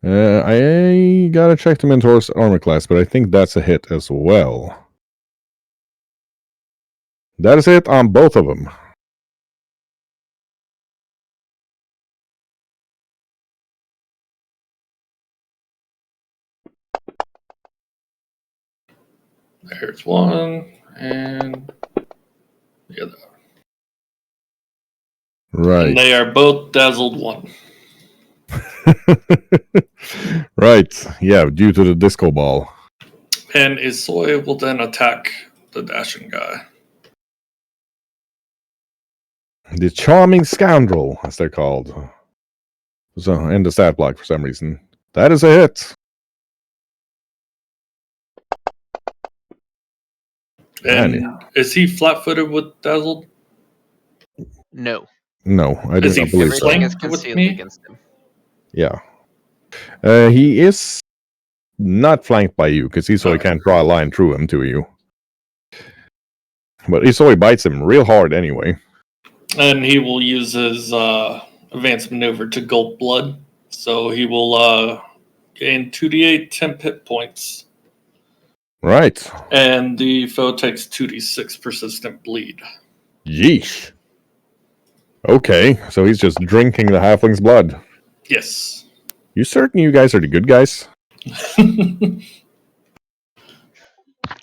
I gotta check the Minotaur's armor class, but I think that's a hit as well. That is a hit on both of them. There's one, and the other. Right. And they are both dazzled one. Right. Yeah, due to the disco ball. And Isoy will then attack the Dashing guy. The charming scoundrel, as they're called. So, in the stat block for some reason. That is a hit. And is he flat-footed with dazzled? No. No, I do Is he not believe so. Everything is flanked with concealed me? against him. Yeah. He is not flanked by you, because Isoy can't draw a line through him to you. But Isoy bites him real hard anyway. And he will use his advanced maneuver to gulp blood. So he will gain 2d8 temp hit points. Right. And the foe takes 2d6 persistent bleed. Yeesh. Okay, so he's just drinking the halfling's blood. Yes. You certain you guys are the good guys?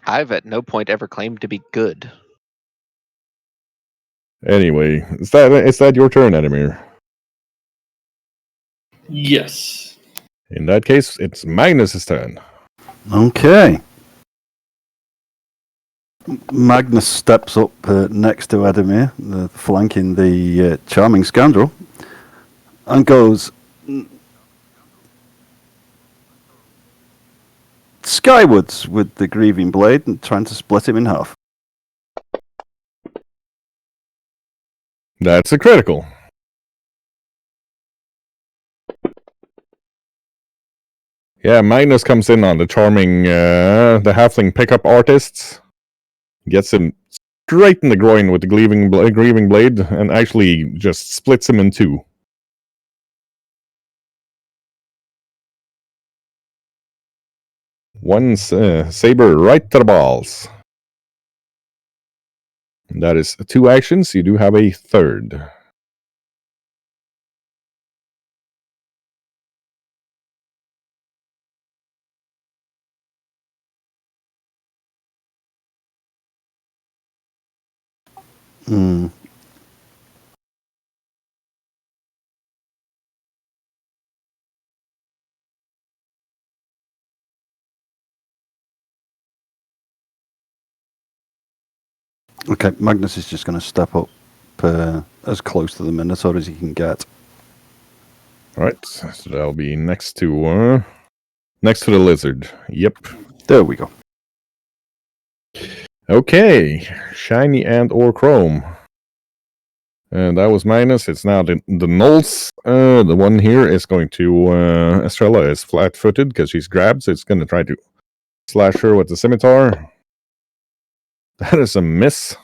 I've at no point ever claimed to be good. Anyway, is that your turn, Edamir? Yes. In that case, it's Magnus's turn. Okay. Magnus steps up next to Edamir, flanking the charming scoundrel, and goes skywards with the grieving blade and trying to split him in half. That's a critical. Yeah, Magnus comes in on the charming, the halfling pickup artists, gets him straight in the groin with the grieving blade, and actually just splits him in two. One saber right to the balls. That is 2 actions. You do have a third. Hmm. Okay, Magnus is just going to step up as close to the Minotaur as he can get. Alright, so that'll be next to the lizard. Yep. There we go. Okay, shiny and or chrome. And that was Magnus. It's now the Knolls. The one here is going to... Estrella is flat-footed because she's grabbed, so it's going to try to slash her with the scimitar. That is a miss.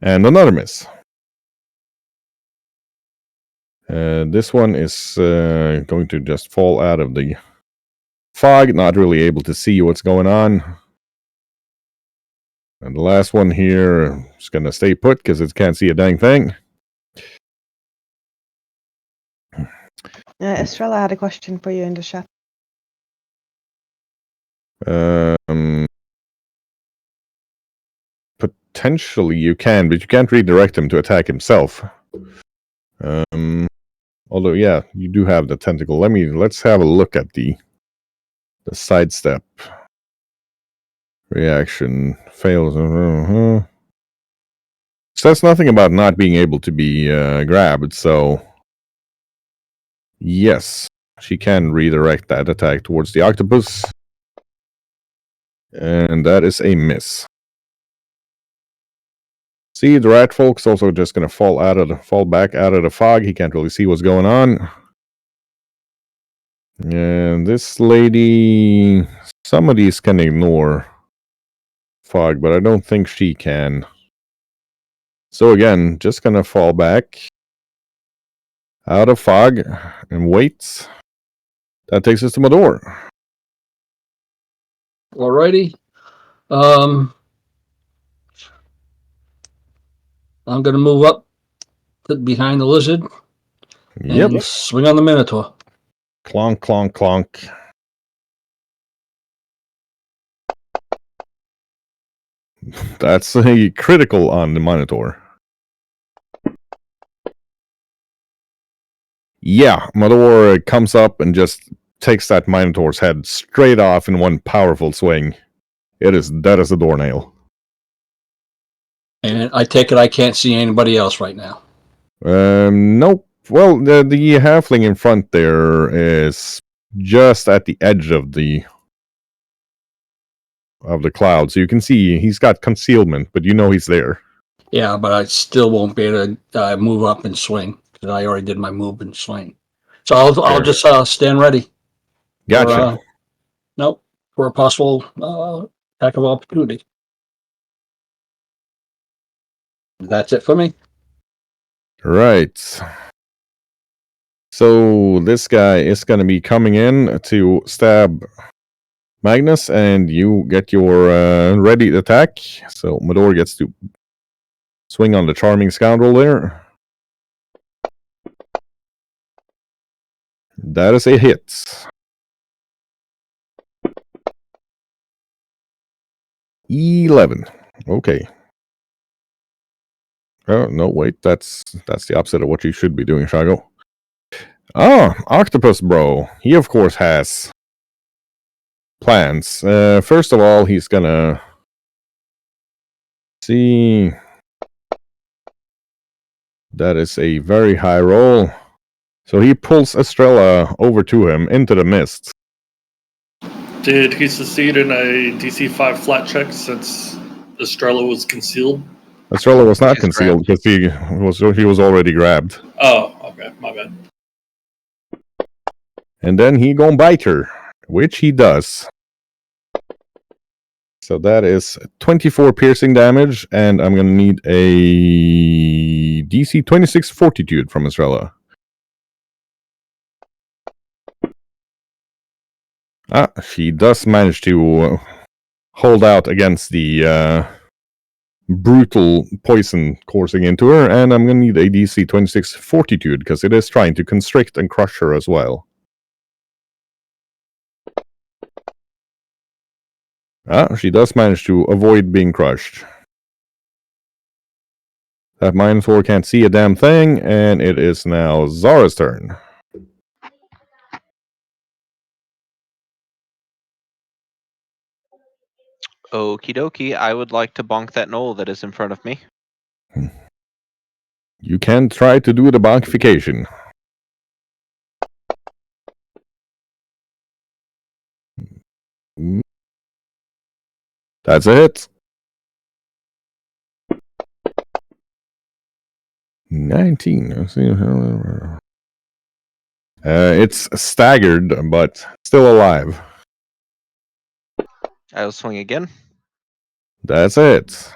And another miss. This one is going to just fall out of the fog, not really able to see what's going on. And the last one here is going to stay put because it can't see a dang thing. Estrella had a question for you in the chat. Potentially you can, but you can't redirect him to attack himself. Although, yeah, you do have the tentacle. Let's have a look at the sidestep. Reaction fails. Says nothing about not being able to be grabbed, so yes, she can redirect that attack towards the octopus. And that is a miss. See, the rat folk's also just gonna fall back out of the fog. He can't really see what's going on. And this lady, some of these can ignore fog, but I don't think she can. So again, just gonna fall back out of fog and wait. That takes us to Mador. Alrighty. I'm gonna move up to behind the lizard Yep. and swing on the Minotaur. Clonk, clonk, clonk. That's a critical on the Minotaur. Yeah, Mador comes up and just takes that Minotaur's head straight off in one powerful swing. That is a doornail. And I take it I can't see anybody else right now. Nope. Well, the halfling in front there is just at the edge of the cloud, so you can see he's got concealment, but you know he's there. Yeah, but I still won't be able to move up and swing because I already did my move and swing. So I'll just stand ready. Gotcha. For a possible attack of opportunity. That's it for me. Right. So this guy is going to be coming in to stab Magnus, and you get your ready attack. So Mador gets to swing on the charming scoundrel there. That is a hit. 11. Okay. Oh, no, wait. That's the opposite of what you should be doing, Shago. Ah, Octopus Bro. He, of course, has plans. First of all, he's gonna see. That is a very high roll. So he pulls Estrella over to him into the mist. Did he succeed in a DC 5 flat check since Estrella was concealed? Estrella was not She's concealed because he was already grabbed. Oh, okay, my bad. And then he gonna bite her, which he does. So that is 24 piercing damage, and I'm gonna need a DC 26 Fortitude from Estrella. She does manage to hold out against the brutal poison coursing into her, and I'm gonna need a DC 26 Fortitude because it is trying to constrict and crush her as well. She does manage to avoid being crushed. That Minotaur can't see a damn thing, and it is now Zara's turn. Okie dokie, I would like to bonk that knoll that is in front of me. You can try to do the bonkification. That's a hit. 19. Let's see. It's staggered, but still alive. I will swing again. That's it.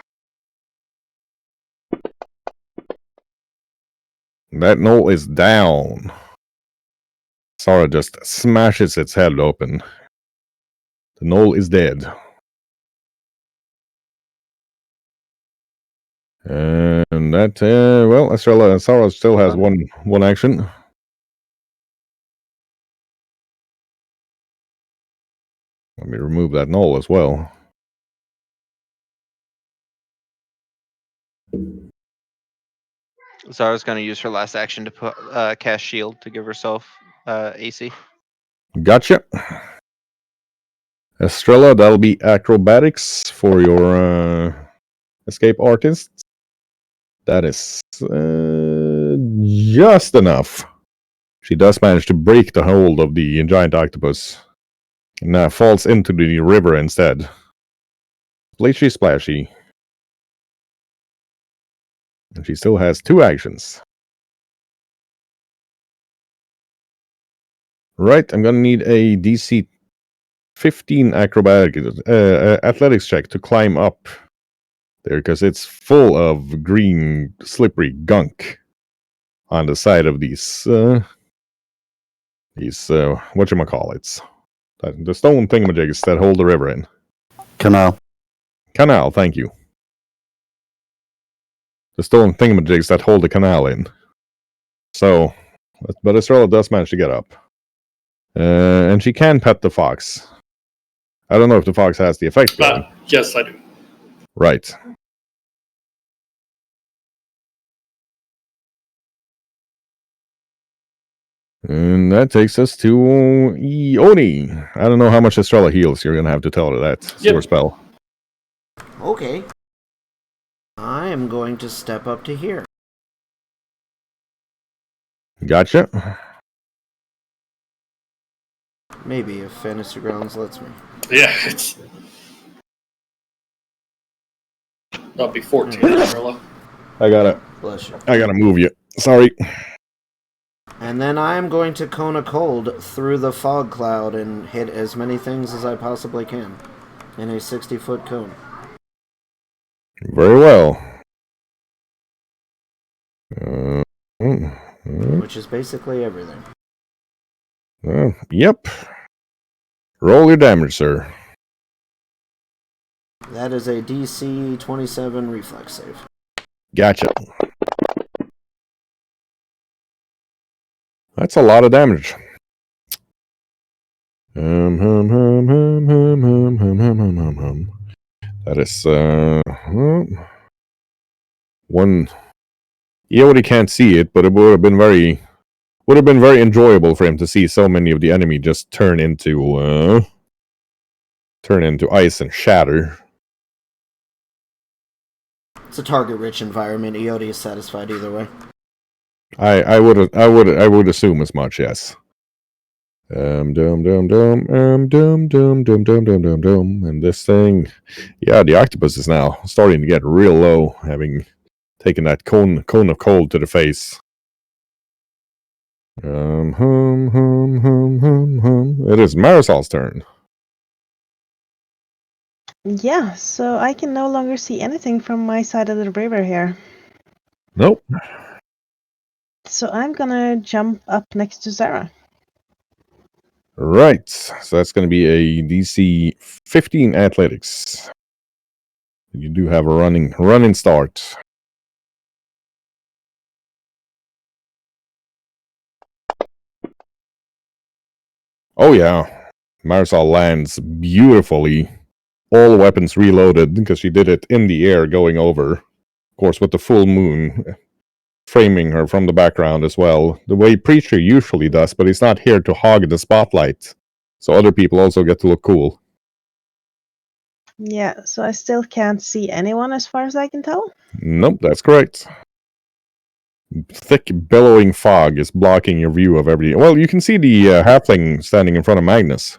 That knoll is down. Sara just smashes its head open. The knoll is dead. And that, well, Estrella, Sara still has one action. Let me remove that knoll as well. Zara's going to use her last action to put, cast shield to give herself AC. Gotcha. Estrella, that'll be acrobatics for your escape artist. That is just enough. She does manage to break the hold of the giant octopus and falls into the river instead. Splashy splashy. And she still has 2 actions. Right, I'm gonna need a DC 15 athletics check to climb up there, because it's full of green, slippery gunk on the side of these whatchamacallits. The stone thingamajigs that hold the river in. Canal. Canal, thank you. The stone thingamajigs that hold the canal in. So, but Estrella does manage to get up. And she can pet the fox. I don't know if the fox has the effect going. Yes, I do. Right. And that takes us to Ioni. I don't know how much Estrella heals. You're going to have to tell her that. Sewer spell. Okay. I am going to step up to here. Gotcha. Maybe if Fantasy Grounds lets me. Yeah, it's. That'll be 14, Estrella. I gotta move you. Sorry. And then I am going to cone a cold through the fog cloud and hit as many things as I possibly can in a 60-foot cone. Very well. Which is basically everything. Yep. Roll your damage, sir. That is a DC 27 reflex save. Gotcha. That's a lot of damage. That is one. Eody can't see it, but it would have been very enjoyable for him to see so many of the enemy just turn into ice and shatter. It's a target-rich environment. Eody is satisfied either way. I would assume as much, yes. And this thing, yeah, the octopus is now starting to get real low, having taken that cone of cold to the face. It is Marisol's turn. Yeah, so I can no longer see anything from my side of the river here. Nope. So I'm gonna jump up next to Sarah. Right. So that's going to be a DC 15 athletics. You do have a running start. Oh yeah. Marisol lands beautifully. All weapons reloaded because she did it in the air going over. Of course, with the full moon framing her from the background as well. The way Preacher usually does, but he's not here to hog the spotlight. So other people also get to look cool. Yeah, so I still can't see anyone as far as I can tell. Nope, that's correct. Thick, billowing fog is blocking your view of everything. Well, you can see the halfling standing in front of Magnus.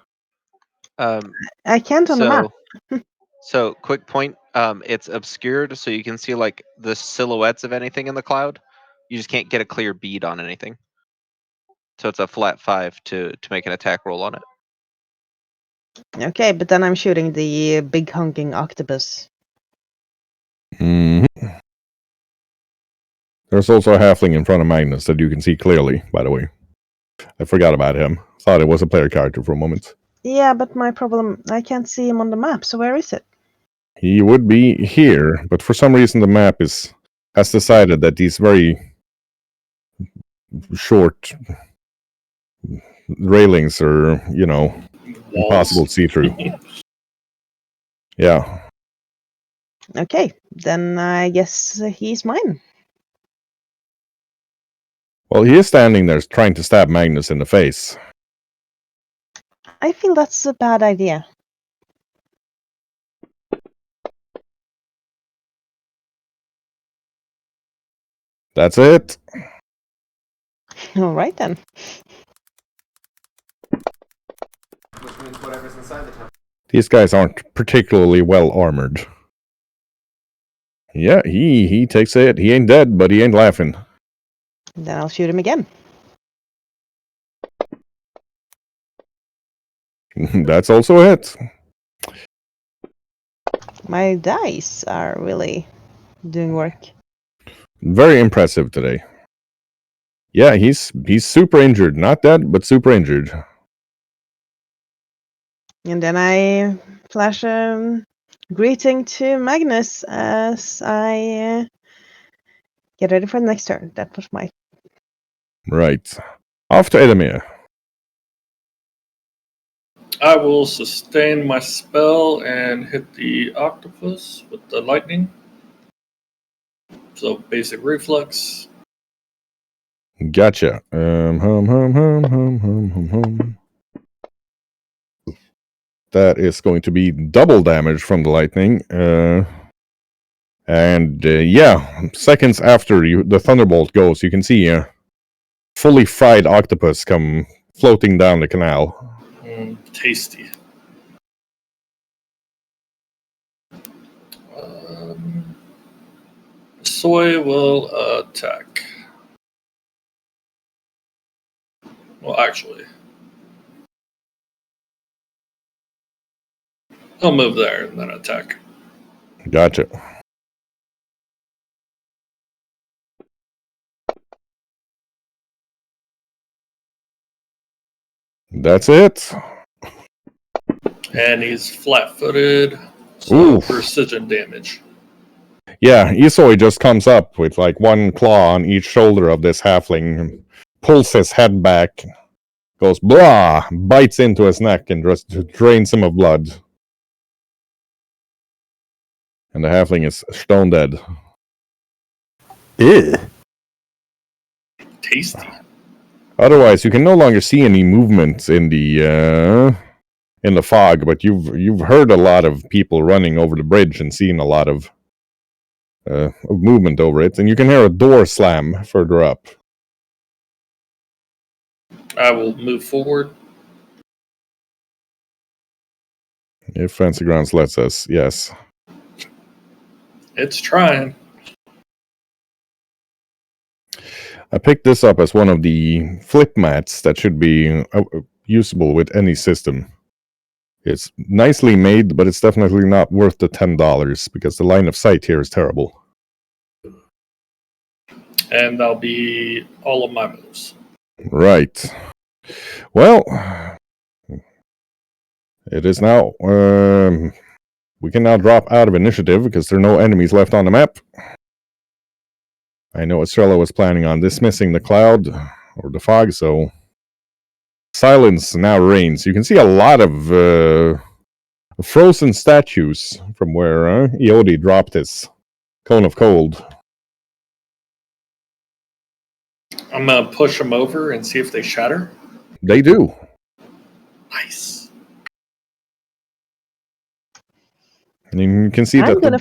I can't on the map. So, quick point. It's obscured, so you can see like the silhouettes of anything in the cloud. You just can't get a clear bead on anything. So it's a flat 5 to make an attack roll on it. Okay, but then I'm shooting the big honking octopus. Mhm. There's also a halfling in front of Magnus that you can see clearly, by the way. I forgot about him. Thought it was a player character for a moment. Yeah, but my problem, I can't see him on the map, so where is it? He would be here, but for some reason the map has decided that these very short railings are, impossible to see through. Yeah. Okay, then I guess he's mine. Well, he is standing there trying to stab Magnus in the face. I feel that's a bad idea. That's it. All right then. Which means whatever's inside the temple. These guys aren't particularly well armored. Yeah, he takes it. He ain't dead, but he ain't laughing. Then I'll shoot him again. That's also it. My dice are really doing work. Very impressive today. Yeah, he's super injured. Not dead, but super injured. And then I flash a greeting to Magnus as I get ready for the next turn. That was my... Right. Off to Edamir. I will sustain my spell and hit the octopus with the lightning. So basic reflex. Gotcha. That is going to be double damage from the lightning. Yeah, seconds after the thunderbolt goes, you can see a fully fried octopus come floating down the canal. Tasty. Soy will attack. Well, actually, I'll move there and then attack. Gotcha. That's it. And he's flat-footed, so Oof. precision damage. Yeah, Isoi just comes up with like one claw on each shoulder of this halfling, pulls his head back, goes blah, bites into his neck and just drains him of blood. And the halfling is stone dead. Ew. Tasty. Otherwise, you can no longer see any movement in the fog, but you've heard a lot of people running over the bridge and seen a lot of movement over it, and you can hear a door slam further up. I will move forward. If Fancy Grounds lets us, yes. It's trying. I picked this up as one of the flip mats that should be usable with any system. It's nicely made, but it's definitely not worth the $10 because the line of sight here is terrible. And that'll be all of my moves. Right. Well, it is now. We can now drop out of initiative because there are no enemies left on the map. I know Estrella was planning on dismissing the cloud or the fog, so silence now reigns. You can see a lot of frozen statues from where Iodi dropped his cone of cold. I'm going to push them over and see if they shatter. They do. Nice. And you can see I'm that. gonna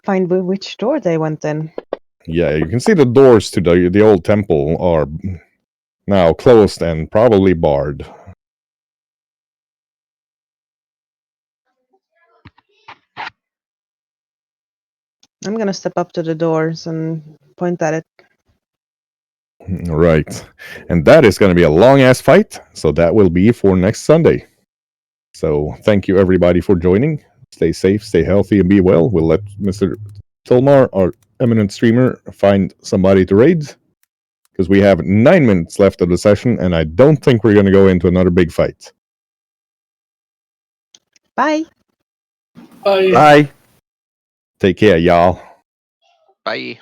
find which door they went in. Yeah, you can see the doors to the old temple are now closed and probably barred. I'm gonna step up to the doors and point at it. Right. And that is going to be a long-ass fight, so that will be for next Sunday. So thank you, everybody, for joining. Stay safe, stay healthy, and be well. We'll let Mr. Tulmar, our eminent streamer, find somebody to raid, because we have 9 minutes left of the session, and I don't think we're going to go into another big fight. Bye. Bye. Bye. Take care, y'all. Bye.